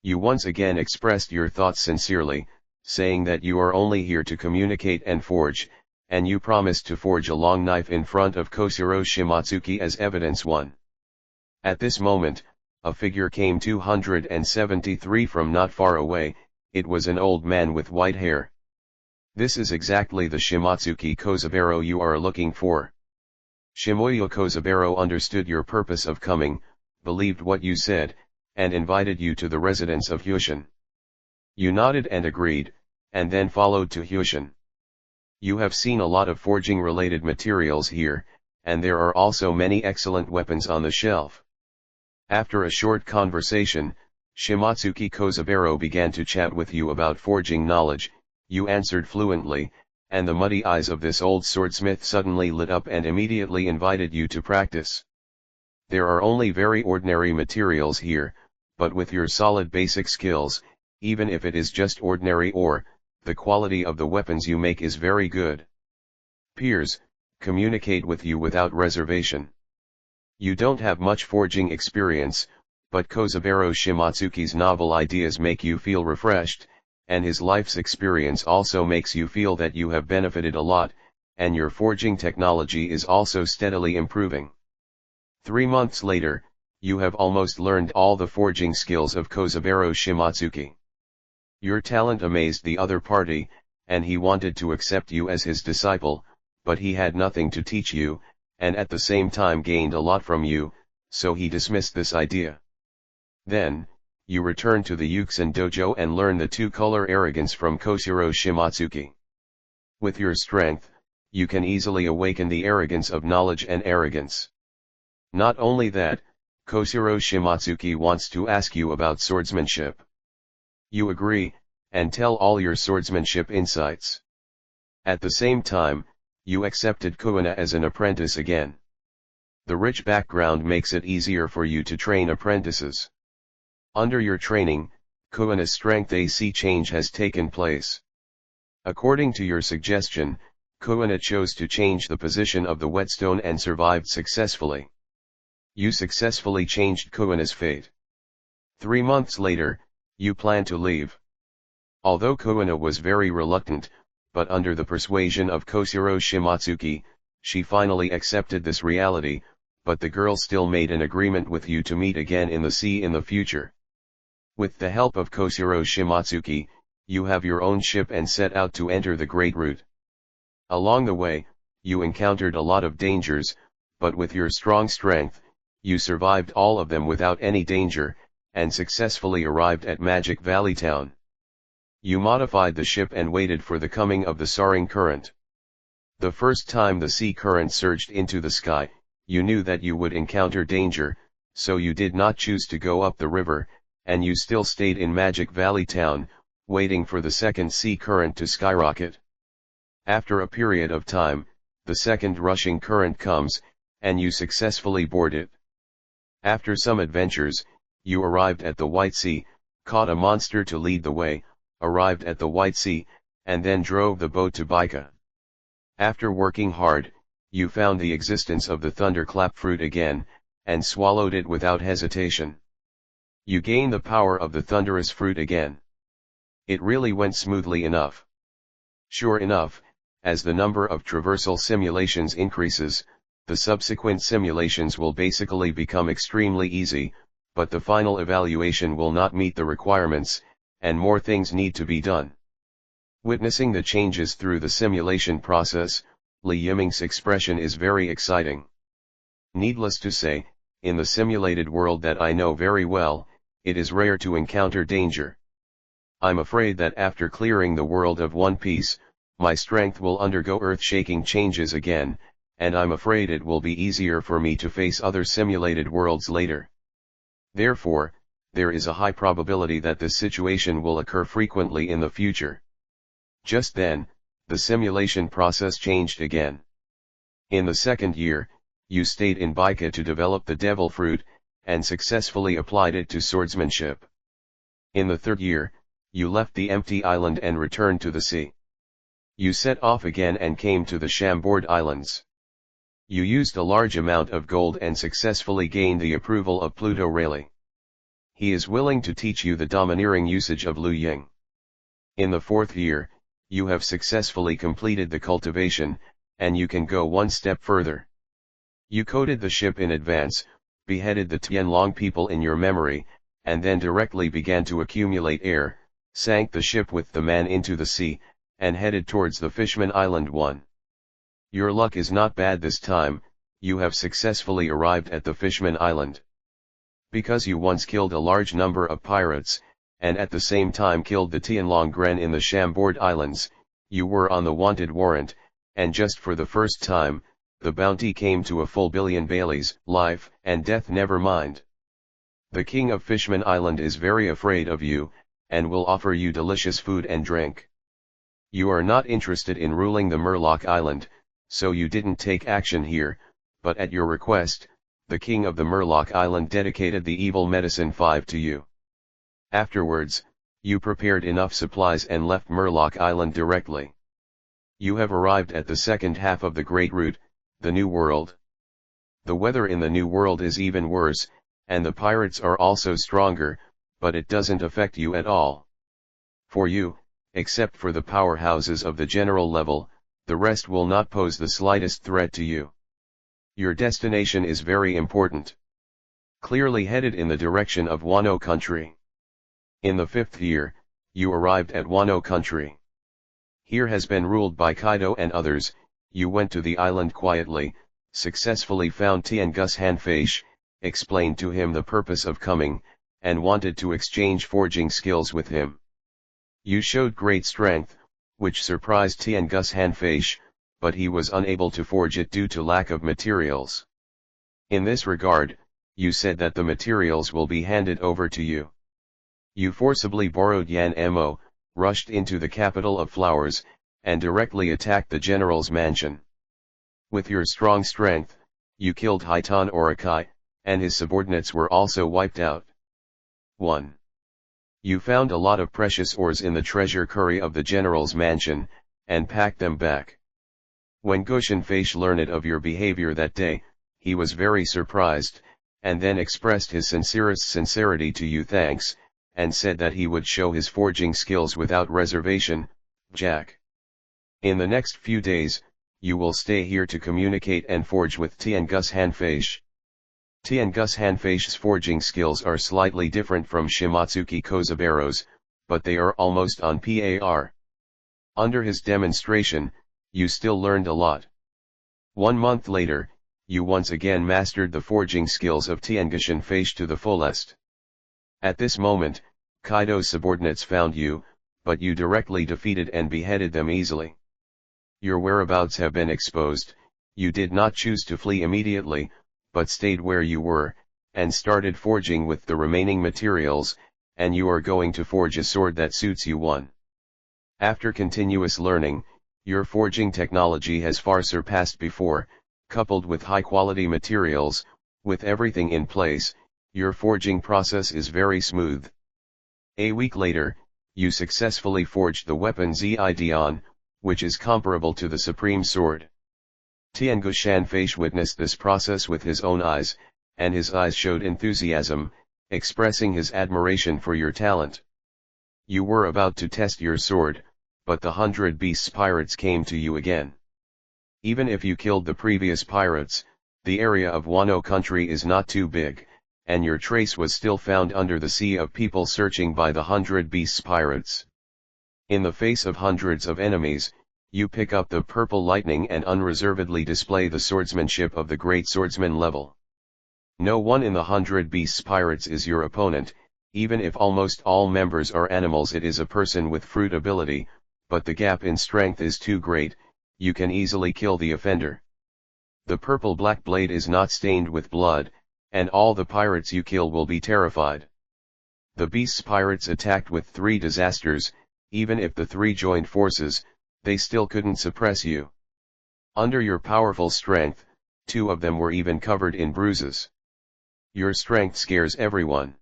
You once again expressed your thoughts sincerely, saying that you are only here to communicate and forge, and you promised to forge a long knife in front of Koshiro Shimatsuki as evidence 1. At this moment, a figure came 273 from not far away. It was an old man with white hair. This is exactly the Shimatsuki Kozaburo you are looking for. Shimoyo Kozaburo understood your purpose of coming, believed what you said, and invited you to the residence of Hyushin. You nodded and agreed, and then followed to Hyushin. You have seen a lot of forging related materials here, and there are also many excellent weapons on the shelf. After a short conversation, Shimatsuki Kozaburo began to chat with you about forging knowledge. You answered fluently, and the muddy eyes of this old swordsmith suddenly lit up and immediately invited you to practice. There are only very ordinary materials here, but with your solid basic skills, even if it is just ordinary ore, the quality of the weapons you make is very good. Peers, communicate with you without reservation. You don't have much forging experience, but Kozaburo Shimatsuki's novel ideas make you feel refreshed, and his life's experience also makes you feel that you have benefited a lot, and your forging technology is also steadily improving. 3 months later, you have almost learned all the forging skills of Kozaburo Shimatsuki. Your talent amazed the other party, and he wanted to accept you as his disciple, but he had nothing to teach you, and at the same time gained a lot from you, so he dismissed this idea. Then, you return to the Yuxin dojo and learn the two-color arrogance from Koshiro Shimatsuki. With your strength, you can easily awaken the arrogance of knowledge and arrogance. Not only that, Koshiro Shimatsuki wants to ask you about swordsmanship. You agree, and tell all your swordsmanship insights. At the same time, you accepted Kuina as an apprentice again. The rich background makes it easier for you to train apprentices. Under your training, Kuina's strength AC change has taken place. According to your suggestion, Kuina chose to change the position of the whetstone and survived successfully. You successfully changed Kuina's fate. 3 months later, you plan to leave. Although Kuina was very reluctant, but under the persuasion of Koshiro Shimatsuki, she finally accepted this reality, but the girl still made an agreement with you to meet again in the sea in the future. With the help of Koshiro Shimatsuki, you have your own ship and set out to enter the Great Route. Along the way, you encountered a lot of dangers, but with your strong strength, you survived all of them without any danger, and successfully arrived at Magic Valley Town. You modified the ship and waited for the coming of the soaring current. The first time the sea current surged into the sky, you knew that you would encounter danger, so you did not choose to go up the river, and you still stayed in Magic Valley Town, waiting for the second sea current to skyrocket. After a period of time, the second rushing current comes, and you successfully board it. After some adventures, you arrived at the White Sea, caught a monster to lead the way, arrived at the White Sea, and then drove the boat to Baika. After working hard, you found the existence of the thunderclap fruit again, and swallowed it without hesitation. You gain the power of the thunderous fruit again. It really went smoothly enough. Sure enough, as the number of traversal simulations increases, the subsequent simulations will basically become extremely easy, but the final evaluation will not meet the requirements, and more things need to be done. Witnessing the changes through the simulation process, Li Yiming's expression is very exciting. Needless to say, in the simulated world that I know very well, it is rare to encounter danger. I'm afraid that after clearing the world of One Piece, my strength will undergo earth-shaking changes again, and I'm afraid it will be easier for me to face other simulated worlds later. Therefore, there is a high probability that this situation will occur frequently in the future. Just then, the simulation process changed again. In the second year, you stayed in Baika to develop the devil fruit, and successfully applied it to swordsmanship. In the third year, you left the empty island and returned to the sea. You set off again and came to the Chambord Islands. You used a large amount of gold and successfully gained the approval of Pluto Rayleigh. He is willing to teach you the domineering usage of Liu Ying. In the fourth year, you have successfully completed the cultivation, and you can go one step further. You coded the ship in advance, beheaded the Tianlong people in your memory, and then directly began to accumulate air, sank the ship with the man into the sea, and headed towards the Fishman Island 1. Your luck is not bad this time, you have successfully arrived at the Fishman Island. Because you once killed a large number of pirates, and at the same time killed the Tianlong Gren in the Chambord Islands, you were on the wanted warrant, and just for the first time, the bounty came to a full billion Baileys, life and death never mind. The king of Fishman Island is very afraid of you, and will offer you delicious food and drink. You are not interested in ruling the Murloc Island, so you didn't take action here, but at your request, the king of the Murloc Island dedicated the evil medicine 5 to you. Afterwards, you prepared enough supplies and left Murloc Island directly. You have arrived at the second half of the Great Route, the New World. The weather in the New World is even worse, and the pirates are also stronger, but it doesn't affect you at all. For you, except for the powerhouses of the general level, the rest will not pose the slightest threat to you. Your destination is very important. Clearly headed in the direction of Wano country. In the fifth year, you arrived at Wano country. Here has been ruled by Kaido and others. You went to the island quietly, successfully found Tiangus Hanfeish, explained to him the purpose of coming, and wanted to exchange forging skills with him. You showed great strength, which surprised Tiangus Hanfeish, but he was unable to forge it due to lack of materials. In this regard, you said that the materials will be handed over to you. You forcibly borrowed Yan Mo, rushed into the capital of flowers, and directly attacked the general's mansion. With your strong strength, you killed Hiton Orokai, and his subordinates were also wiped out. 1. You found a lot of precious ores in the treasure curry of the general's mansion, and packed them back. When Goshen Feish learned of your behavior that day, he was very surprised, and then expressed his sincerest sincerity to you thanks, and said that he would show his forging skills without reservation, Jack. In the next few days, you will stay here to communicate and forge with Tiangus Hanfeish. Tiangus Hanfeish's forging skills are slightly different from Shimatsuki Kozabero's, but they are almost on par. Under his demonstration, you still learned a lot. 1 month later, you once again mastered the forging skills of Tiangus Hanfeish to the fullest. At this moment, Kaido's subordinates found you, but you directly defeated and beheaded them easily. Your whereabouts have been exposed. You did not choose to flee immediately, but stayed where you were, and started forging with the remaining materials, and you are going to forge a sword that suits you. 1. After continuous learning, your forging technology has far surpassed before, coupled with high-quality materials, with everything in place, your forging process is very smooth. A week later, you successfully forged the weapon Zidion, which is comparable to the Supreme Sword. Tiangus Hanfeish witnessed this process with his own eyes, and his eyes showed enthusiasm, expressing his admiration for your talent. You were about to test your sword, but the 100 Beasts pirates came to you again. Even if you killed the previous pirates, the area of Wano country is not too big, and your trace was still found under the sea of people searching by the 100 Beasts pirates. In the face of hundreds of enemies, you pick up the purple lightning and unreservedly display the swordsmanship of the great swordsman level. No one in the 100 Beasts Pirates is your opponent, even if almost all members are animals. It is a person with fruit ability, but the gap in strength is too great, you can easily kill the offender. The purple-black blade is not stained with blood, and all the pirates you kill will be terrified. The Beasts Pirates attacked with 3 disasters, even if the 3 joined forces, they still couldn't suppress you. Under your powerful strength, 2 of them were even covered in bruises. Your strength scares everyone.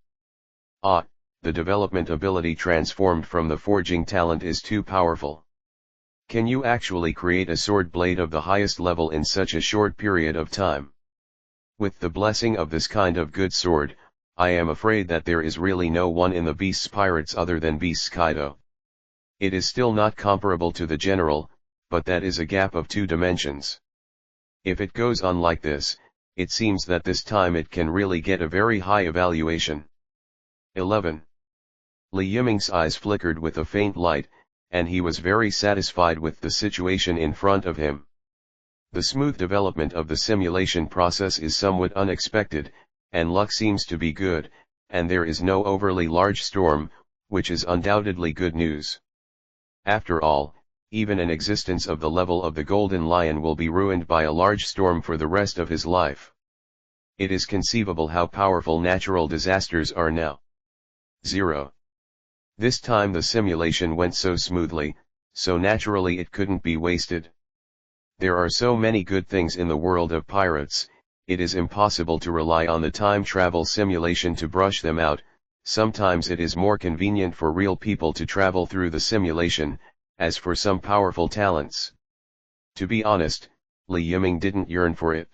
Ah, the development ability transformed from the forging talent is too powerful. Can you actually create a sword blade of the highest level in such a short period of time? With the blessing of this kind of good sword, I am afraid that there is really no one in the Beasts Pirates other than Beasts Kaido. It is still not comparable to the general, but that is a gap of 2 dimensions. If it goes on like this, it seems that this time it can really get a very high evaluation. 11. Li Yiming's eyes flickered with a faint light, and he was very satisfied with the situation in front of him. The smooth development of the simulation process is somewhat unexpected, and luck seems to be good, and there is no overly large storm, which is undoubtedly good news. After all, even an existence of the level of the Golden Lion will be ruined by a large storm for the rest of his life. It is conceivable how powerful natural disasters are now. 0. This time the simulation went so smoothly, so naturally it couldn't be wasted. There are so many good things in the world of pirates, it is impossible to rely on the time travel simulation to brush them out. Sometimes it is more convenient for real people to travel through the simulation, as for some powerful talents. To be honest, Li Yiming didn't yearn for it.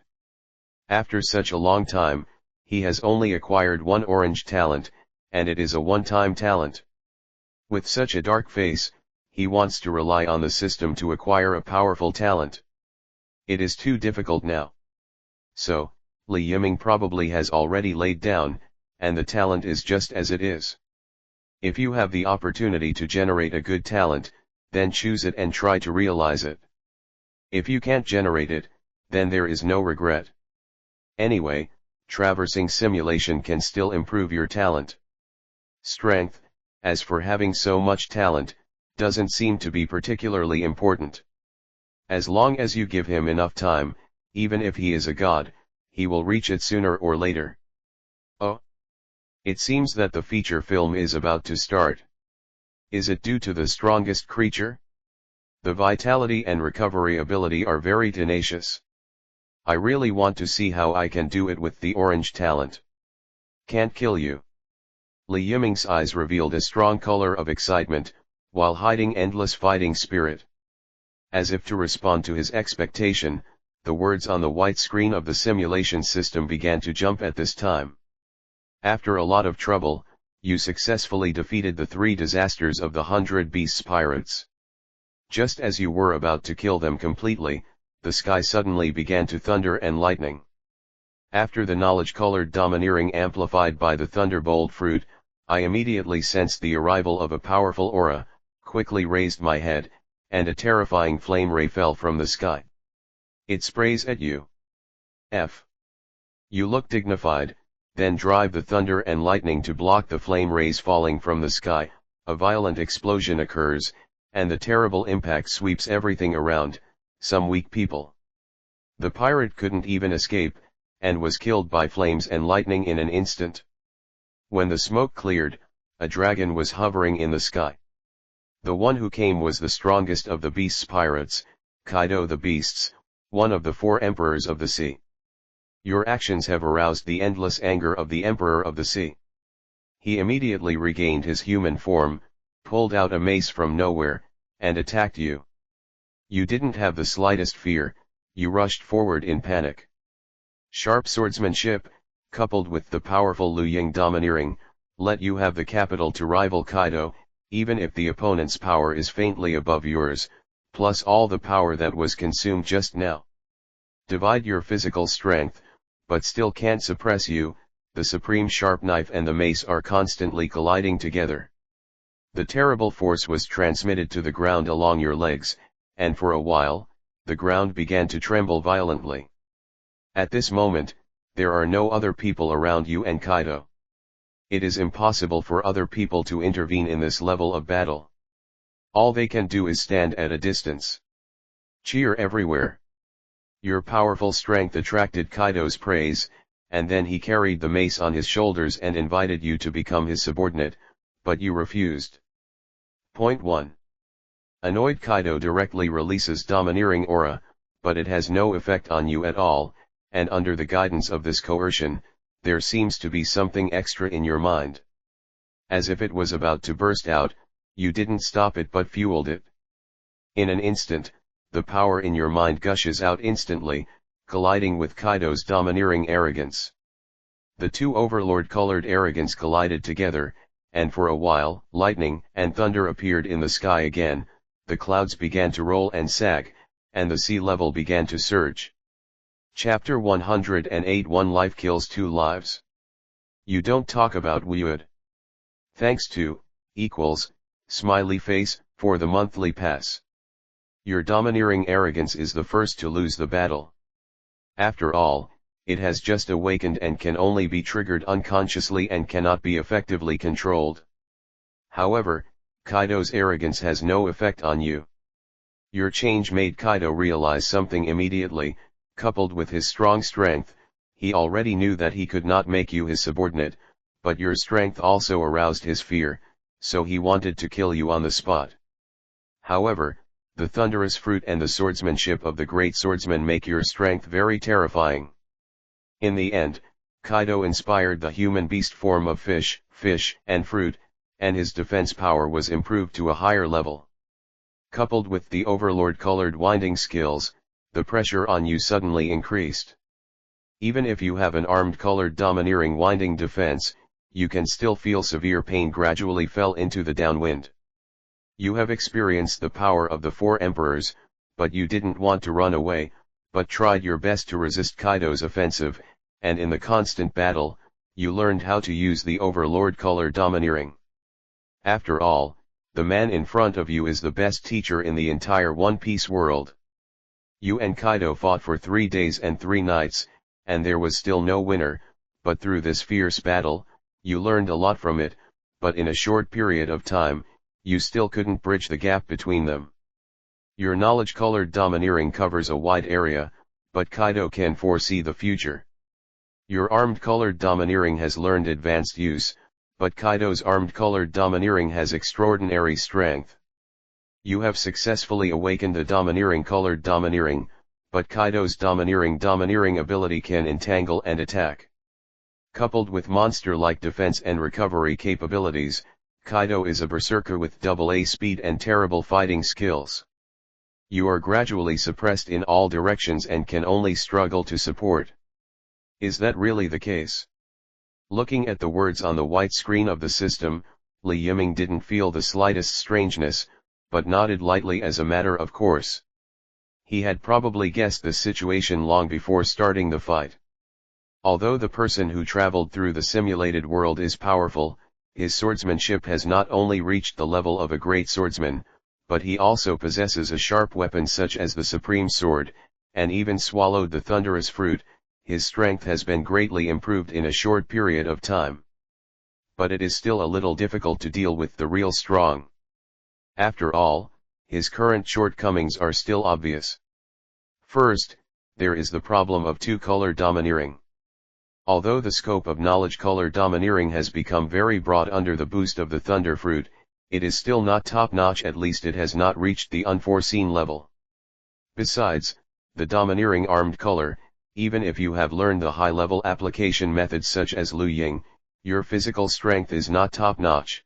After such a long time, he has only acquired 1 orange talent, and it is a one-time talent. With such a dark face, he wants to rely on the system to acquire a powerful talent. It is too difficult now. So, Li Yiming probably has already laid down, and the talent is just as it is. If you have the opportunity to generate a good talent, then choose it and try to realize it. If you can't generate it, then there is no regret. Anyway, traversing simulation can still improve your talent. Strength, as for having so much talent, doesn't seem to be particularly important. As long as you give him enough time, even if he is a god, he will reach it sooner or later. Oh! It seems that the feature film is about to start. Is it due to the strongest creature? The vitality and recovery ability are very tenacious. I really want to see how I can do it with the orange talent. Can't kill you. Li Yiming's eyes revealed a strong color of excitement, while hiding endless fighting spirit. As if to respond to his expectation, the words on the white screen of the simulation system began to jump at this time. After a lot of trouble, you successfully defeated the 3 disasters of the 100 Beasts Pirates. Just as you were about to kill them completely, the sky suddenly began to thunder and lightning. After the knowledge-colored domineering amplified by the thunderbolt fruit, I immediately sensed the arrival of a powerful aura, quickly raised my head, and a terrifying flame ray fell from the sky. It sprays at you. You look dignified, then drive the thunder and lightning to block the flame rays falling from the sky. A violent explosion occurs, and the terrible impact sweeps everything around, some weak people. The pirate couldn't even escape, and was killed by flames and lightning in an instant. When the smoke cleared, a dragon was hovering in the sky. The one who came was the strongest of the Beasts Pirates, Kaido the Beasts, one of the 4 emperors of the sea. Your actions have aroused the endless anger of the Emperor of the Sea. He immediately regained his human form, pulled out a mace from nowhere, and attacked you. You didn't have the slightest fear, you rushed forward in panic. Sharp swordsmanship, coupled with the powerful Liu Ying domineering, let you have the capital to rival Kaido, even if the opponent's power is faintly above yours, plus all the power that was consumed just now. Divide your physical strength, but still can't suppress you. The supreme sharp knife and the mace are constantly colliding together. The terrible force was transmitted to the ground along your legs, and for a while, the ground began to tremble violently. At this moment, there are no other people around you and Kaido. It is impossible for other people to intervene in this level of battle. All they can do is stand at a distance. Cheer everywhere. Your powerful strength attracted Kaido's praise, and then he carried the mace on his shoulders and invited you to become his subordinate, but you refused. Point 1. Annoyed Kaido directly releases domineering aura, but it has no effect on you at all, and under the guidance of this coercion, there seems to be something extra in your mind. As if it was about to burst out, you didn't stop it but fueled it. In an instant, the power in your mind gushes out instantly, colliding with Kaido's domineering arrogance. The two overlord-colored arrogance collided together, and for a while, lightning and thunder appeared in the sky again, the clouds began to roll and sag, and the sea level began to surge. Chapter 108 One life kills two lives. You don't talk about Wyud. Thanks to, equals, smiley face, for the monthly pass. Your domineering arrogance is the first to lose the battle. After all, it has just awakened and can only be triggered unconsciously and cannot be effectively controlled. However, Kaido's arrogance has no effect on you. Your change made Kaido realize something immediately. Coupled with his strong strength, he already knew that he could not make you his subordinate, but your strength also aroused his fear, so he wanted to kill you on the spot. However, the thunderous fruit and the swordsmanship of the great swordsman make your strength very terrifying. In the end, Kaido inspired the human beast form of fish, and fruit, and his defense power was improved to a higher level. Coupled with the overlord-colored winding skills, the pressure on you suddenly increased. Even if you have an armed-colored domineering winding defense, you can still feel severe pain gradually fell into the downwind. You have experienced the power of the four emperors, but you didn't want to run away, but tried your best to resist Kaido's offensive, and in the constant battle, you learned how to use the overlord-colored domineering. After all, the man in front of you is the best teacher in the entire One Piece world. You and Kaido fought for 3 days and 3 nights, and there was still no winner, but through this fierce battle, you learned a lot from it, but in a short period of time, you still couldn't bridge the gap between them. Your knowledge-colored domineering covers a wide area, but Kaido can foresee the future. Your armed-colored domineering has learned advanced use, but Kaido's armed-colored domineering has extraordinary strength. You have successfully awakened the domineering-colored domineering, but Kaido's domineering ability can entangle and attack. Coupled with monster-like defense and recovery capabilities, Kaido is a berserker with AA speed and terrible fighting skills. You are gradually suppressed in all directions and can only struggle to support. Is that really the case? Looking at the words on the white screen of the system, Li Yiming didn't feel the slightest strangeness, but nodded lightly as a matter of course. He had probably guessed the situation long before starting the fight. Although the person who traveled through the simulated world is powerful, his swordsmanship has not only reached the level of a great swordsman, but he also possesses a sharp weapon such as the Supreme Sword, and even swallowed the thunderous fruit. His strength has been greatly improved in a short period of time. But it is still a little difficult to deal with the real strong. After all, his current shortcomings are still obvious. First, there is the problem of two-color domineering. Although the scope of knowledge-color domineering has become very broad under the boost of the Thunder Fruit, it is still not top-notch, at least it has not reached the unforeseen level. Besides, the domineering armed color, even if you have learned the high-level application methods such as Liu Ying, your physical strength is not top-notch.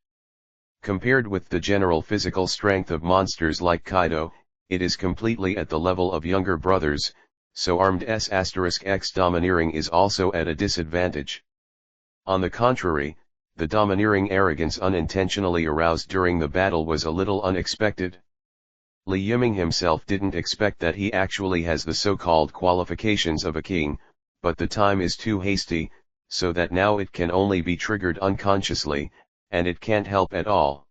Compared with the general physical strength of monsters like Kaido, it is completely at the level of younger brothers, so armed S*X domineering is also at a disadvantage. On the contrary, the domineering arrogance unintentionally aroused during the battle was a little unexpected. Li Yiming himself didn't expect that he actually has the so-called qualifications of a king, but the time is too hasty, so that now it can only be triggered unconsciously, and it can't help at all.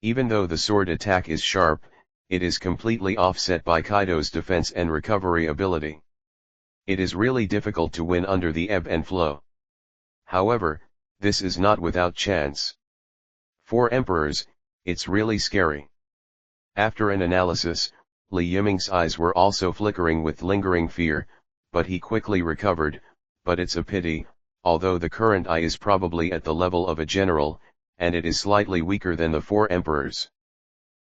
Even though the sword attack is sharp, it is completely offset by Kaido's defense and recovery ability. It is really difficult to win under the ebb and flow. However, this is not without chance. For emperors, it's really scary. After an analysis, Li Yiming's eyes were also flickering with lingering fear, but he quickly recovered. But it's a pity, although the current eye is probably at the level of a general, and it is slightly weaker than the 4 emperors.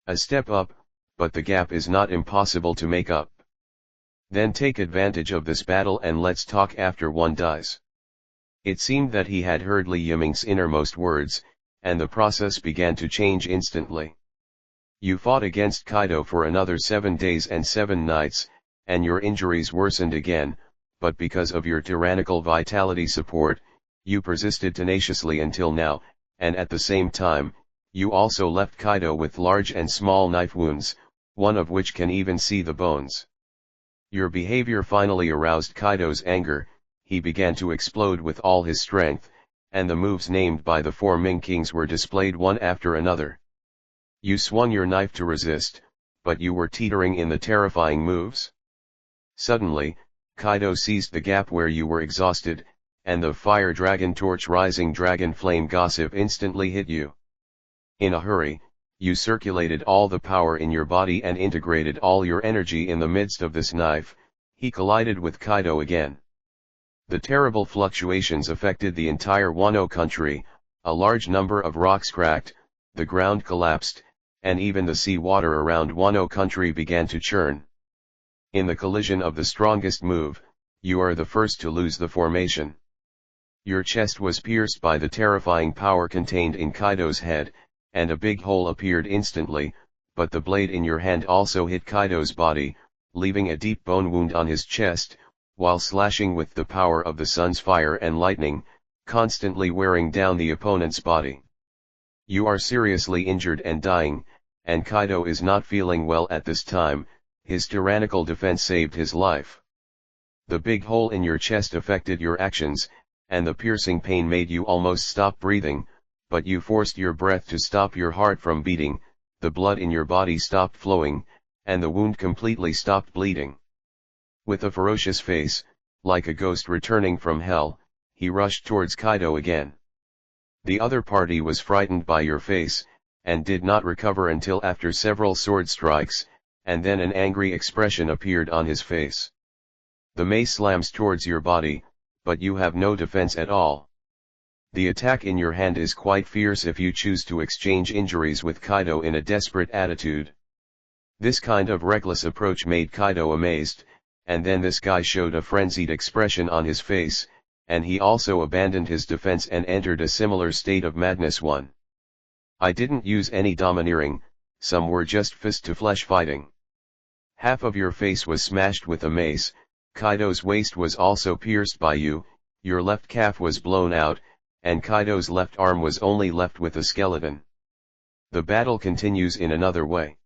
A step up, but the gap is not impossible to make up. Then take advantage of this battle and let's talk after one dies. It seemed that he had heard Li Yiming's innermost words, and the process began to change instantly. You fought against Kaido for another 7 days and 7 nights, and your injuries worsened again, but because of your tyrannical vitality support, you persisted tenaciously until now, and at the same time, you also left Kaido with large and small knife wounds, one of which can even see the bones. Your behavior finally aroused Kaido's anger. He began to explode with all his strength, and the moves named by the 4 Ming kings were displayed one after another. You swung your knife to resist, but you were teetering in the terrifying moves. Suddenly, Kaido seized the gap where you were exhausted, and the fire dragon torch rising dragon flame gossip instantly hit you. In a hurry, you circulated all the power in your body and integrated all your energy in the midst of this knife. He collided with Kaido again. The terrible fluctuations affected the entire Wano country. A large number of rocks cracked, the ground collapsed, and even the sea water around Wano country began to churn. In the collision of the strongest move, you are the first to lose the formation. Your chest was pierced by the terrifying power contained in Kaido's head, and a big hole appeared instantly, but the blade in your hand also hit Kaido's body, leaving a deep bone wound on his chest, while slashing with the power of the sun's fire and lightning, constantly wearing down the opponent's body. You are seriously injured and dying, and Kaido is not feeling well at this time. His tyrannical defense saved his life. The big hole in your chest affected your actions, and the piercing pain made you almost stop breathing, but you forced your breath to stop your heart from beating, the blood in your body stopped flowing, and the wound completely stopped bleeding. With a ferocious face, like a ghost returning from hell, he rushed towards Kaido again. The other party was frightened by your face, and did not recover until after several sword strikes, and then an angry expression appeared on his face. The mace slams towards your body, but you have no defense at all. The attack in your hand is quite fierce if you choose to exchange injuries with Kaido in a desperate attitude. This kind of reckless approach made Kaido amazed, and then this guy showed a frenzied expression on his face, and he also abandoned his defense and entered a similar state of madness. I didn't use any domineering, some were just fist-to-flesh fighting. Half of your face was smashed with a mace, Kaido's waist was also pierced by you, your left calf was blown out, and Kaido's left arm was only left with a skeleton. The battle continues in another way.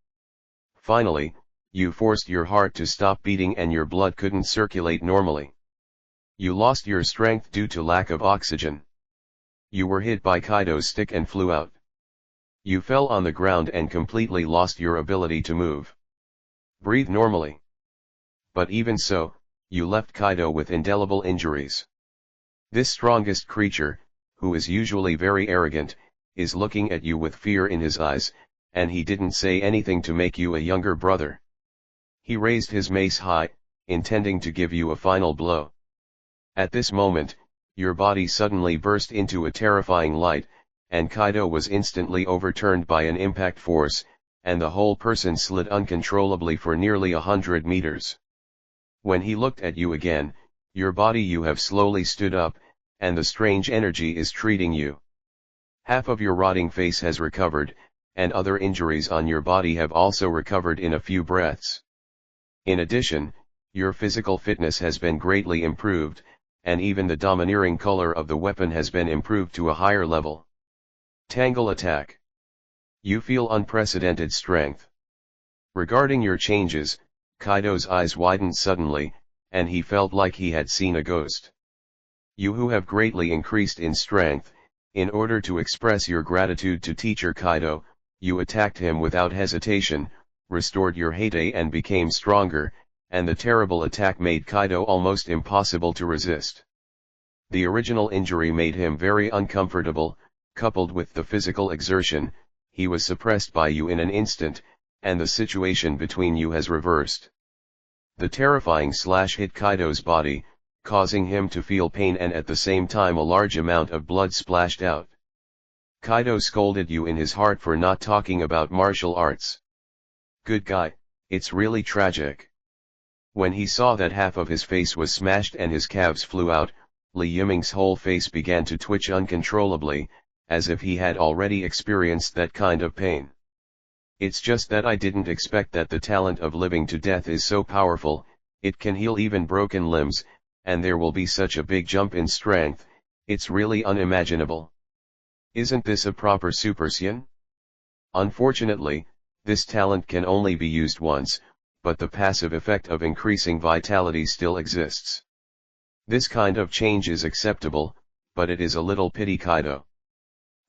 Finally, you forced your heart to stop beating and your blood couldn't circulate normally. You lost your strength due to lack of oxygen. You were hit by Kaido's stick and flew out. You fell on the ground and completely lost your ability to move. Breathe normally. But even so, you left Kaido with indelible injuries. This strongest creature, who is usually very arrogant, is looking at you with fear in his eyes, and he didn't say anything to make you a younger brother. He raised his mace high, intending to give you a final blow. At this moment, your body suddenly burst into a terrifying light, and Kaido was instantly overturned by an impact force, and the whole person slid uncontrollably for nearly 100 meters. When he looked at you again, your body you have slowly stood up, and the strange energy is treating you. Half of your rotting face has recovered, and other injuries on your body have also recovered in a few breaths. In addition, your physical fitness has been greatly improved, and even the domineering color of the weapon has been improved to a higher level. Tangle attack. You feel unprecedented strength. Regarding your changes, Kaido's eyes widened suddenly, and he felt like he had seen a ghost. You who have greatly increased in strength, in order to express your gratitude to teacher Kaido, you attacked him without hesitation, restored your heyday and became stronger, and the terrible attack made Kaido almost impossible to resist. The original injury made him very uncomfortable, coupled with the physical exertion, he was suppressed by you in an instant, and the situation between you has reversed. The terrifying slash hit Kaido's body, causing him to feel pain and at the same time a large amount of blood splashed out. Kaido scolded you in his heart for not talking about martial arts. Good guy, it's really tragic. When he saw that half of his face was smashed and his calves flew out, Li Yiming's whole face began to twitch uncontrollably, as if he had already experienced that kind of pain. It's just that I didn't expect that the talent of living to death is so powerful, it can heal even broken limbs, and there will be such a big jump in strength, it's really unimaginable. Isn't this a proper Super Saiyan? Unfortunately, this talent can only be used once, but the passive effect of increasing vitality still exists. This kind of change is acceptable, but it is a little pity Kaido.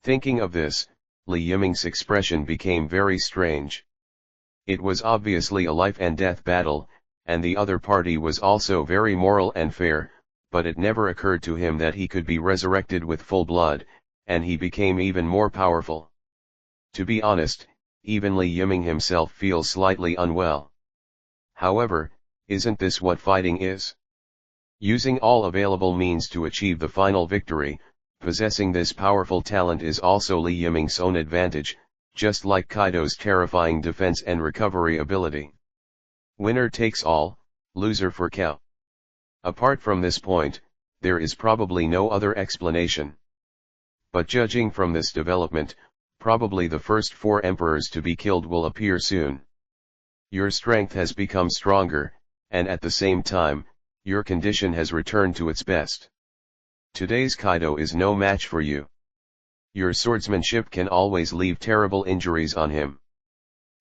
Thinking of this, Li Yiming's expression became very strange. It was obviously a life and death battle, and the other party was also very moral and fair, but it never occurred to him that he could be resurrected with full blood, and he became even more powerful. To be honest, even Li Yiming himself feels slightly unwell. However, isn't this what fighting is? Using all available means to achieve the final victory, possessing this powerful talent is also Li Yiming's own advantage, just like Kaido's terrifying defense and recovery ability. Winner takes all, loser for cow. Apart from this point, there is probably no other explanation. But judging from this development, probably the first 4 emperors to be killed will appear soon. Your strength has become stronger, and at the same time, your condition has returned to its best. Today's Kaido is no match for you. Your swordsmanship can always leave terrible injuries on him.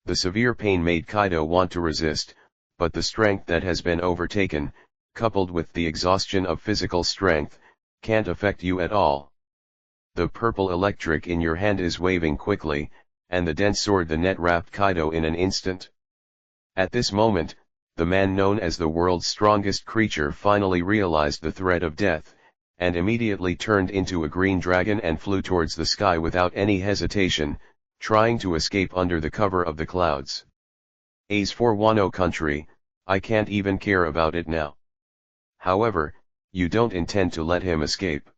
The severe pain made Kaido want to resist, but the strength that has been overtaken, coupled with the exhaustion of physical strength, can't affect you at all. The purple electric in your hand is waving quickly, and the dense sword the net wrapped Kaido in an instant. At this moment, the man known as the world's strongest creature finally realized the threat of death, and immediately turned into a green dragon and flew towards the sky without any hesitation, trying to escape under the cover of the clouds. As for Wano country, I can't even care about it now. However, you don't intend to let him escape.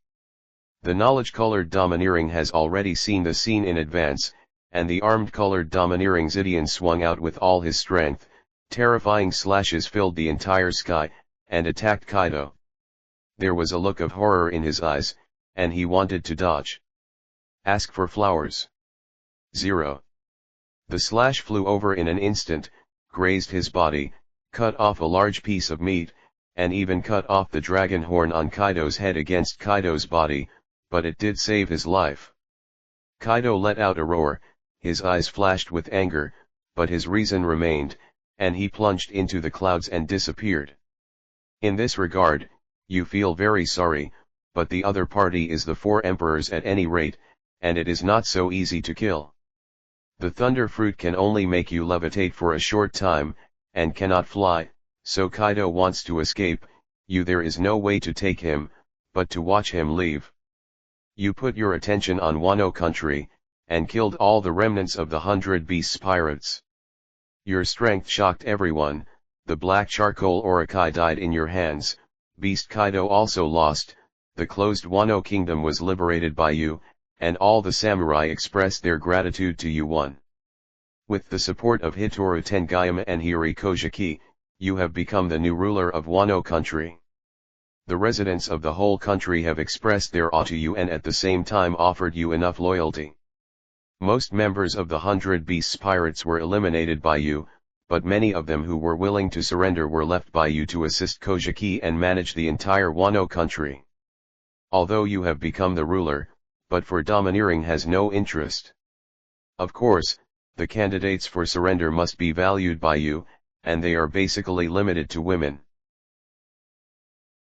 The knowledge-colored domineering has already seen the scene in advance, and the armed-colored domineering Zidian swung out with all his strength, terrifying slashes filled the entire sky, and attacked Kaido. There was a look of horror in his eyes, and he wanted to dodge. Ask for flowers. 0. The slash flew over in an instant, grazed his body, cut off a large piece of meat, and even cut off the dragon horn on Kaido's head against Kaido's body, but it did save his life. Kaido let out a roar, his eyes flashed with anger, but his reason remained, and he plunged into the clouds and disappeared. In this regard, you feel very sorry, but the other party is the 4 emperors at any rate, and it is not so easy to kill. The thunder fruit can only make you levitate for a short time, and cannot fly, so Kaido wants to escape, there is no way to take him, but to watch him leave. You put your attention on Wano country, and killed all the remnants of the 100 beasts pirates. Your strength shocked everyone, the black charcoal Orokai died in your hands, Beast Kaido also lost, the closed Wano kingdom was liberated by you, and all the samurai expressed their gratitude to you. 1. With the support of Hitoru Tengayama and Hiri Kojiki, you have become the new ruler of Wano country. The residents of the whole country have expressed their awe to you and at the same time offered you enough loyalty. Most members of the 100 Beasts pirates were eliminated by you, but many of them who were willing to surrender were left by you to assist Kojiki and manage the entire Wano country. Although you have become the ruler, but for domineering has no interest. Of course, the candidates for surrender must be valued by you, and they are basically limited to women.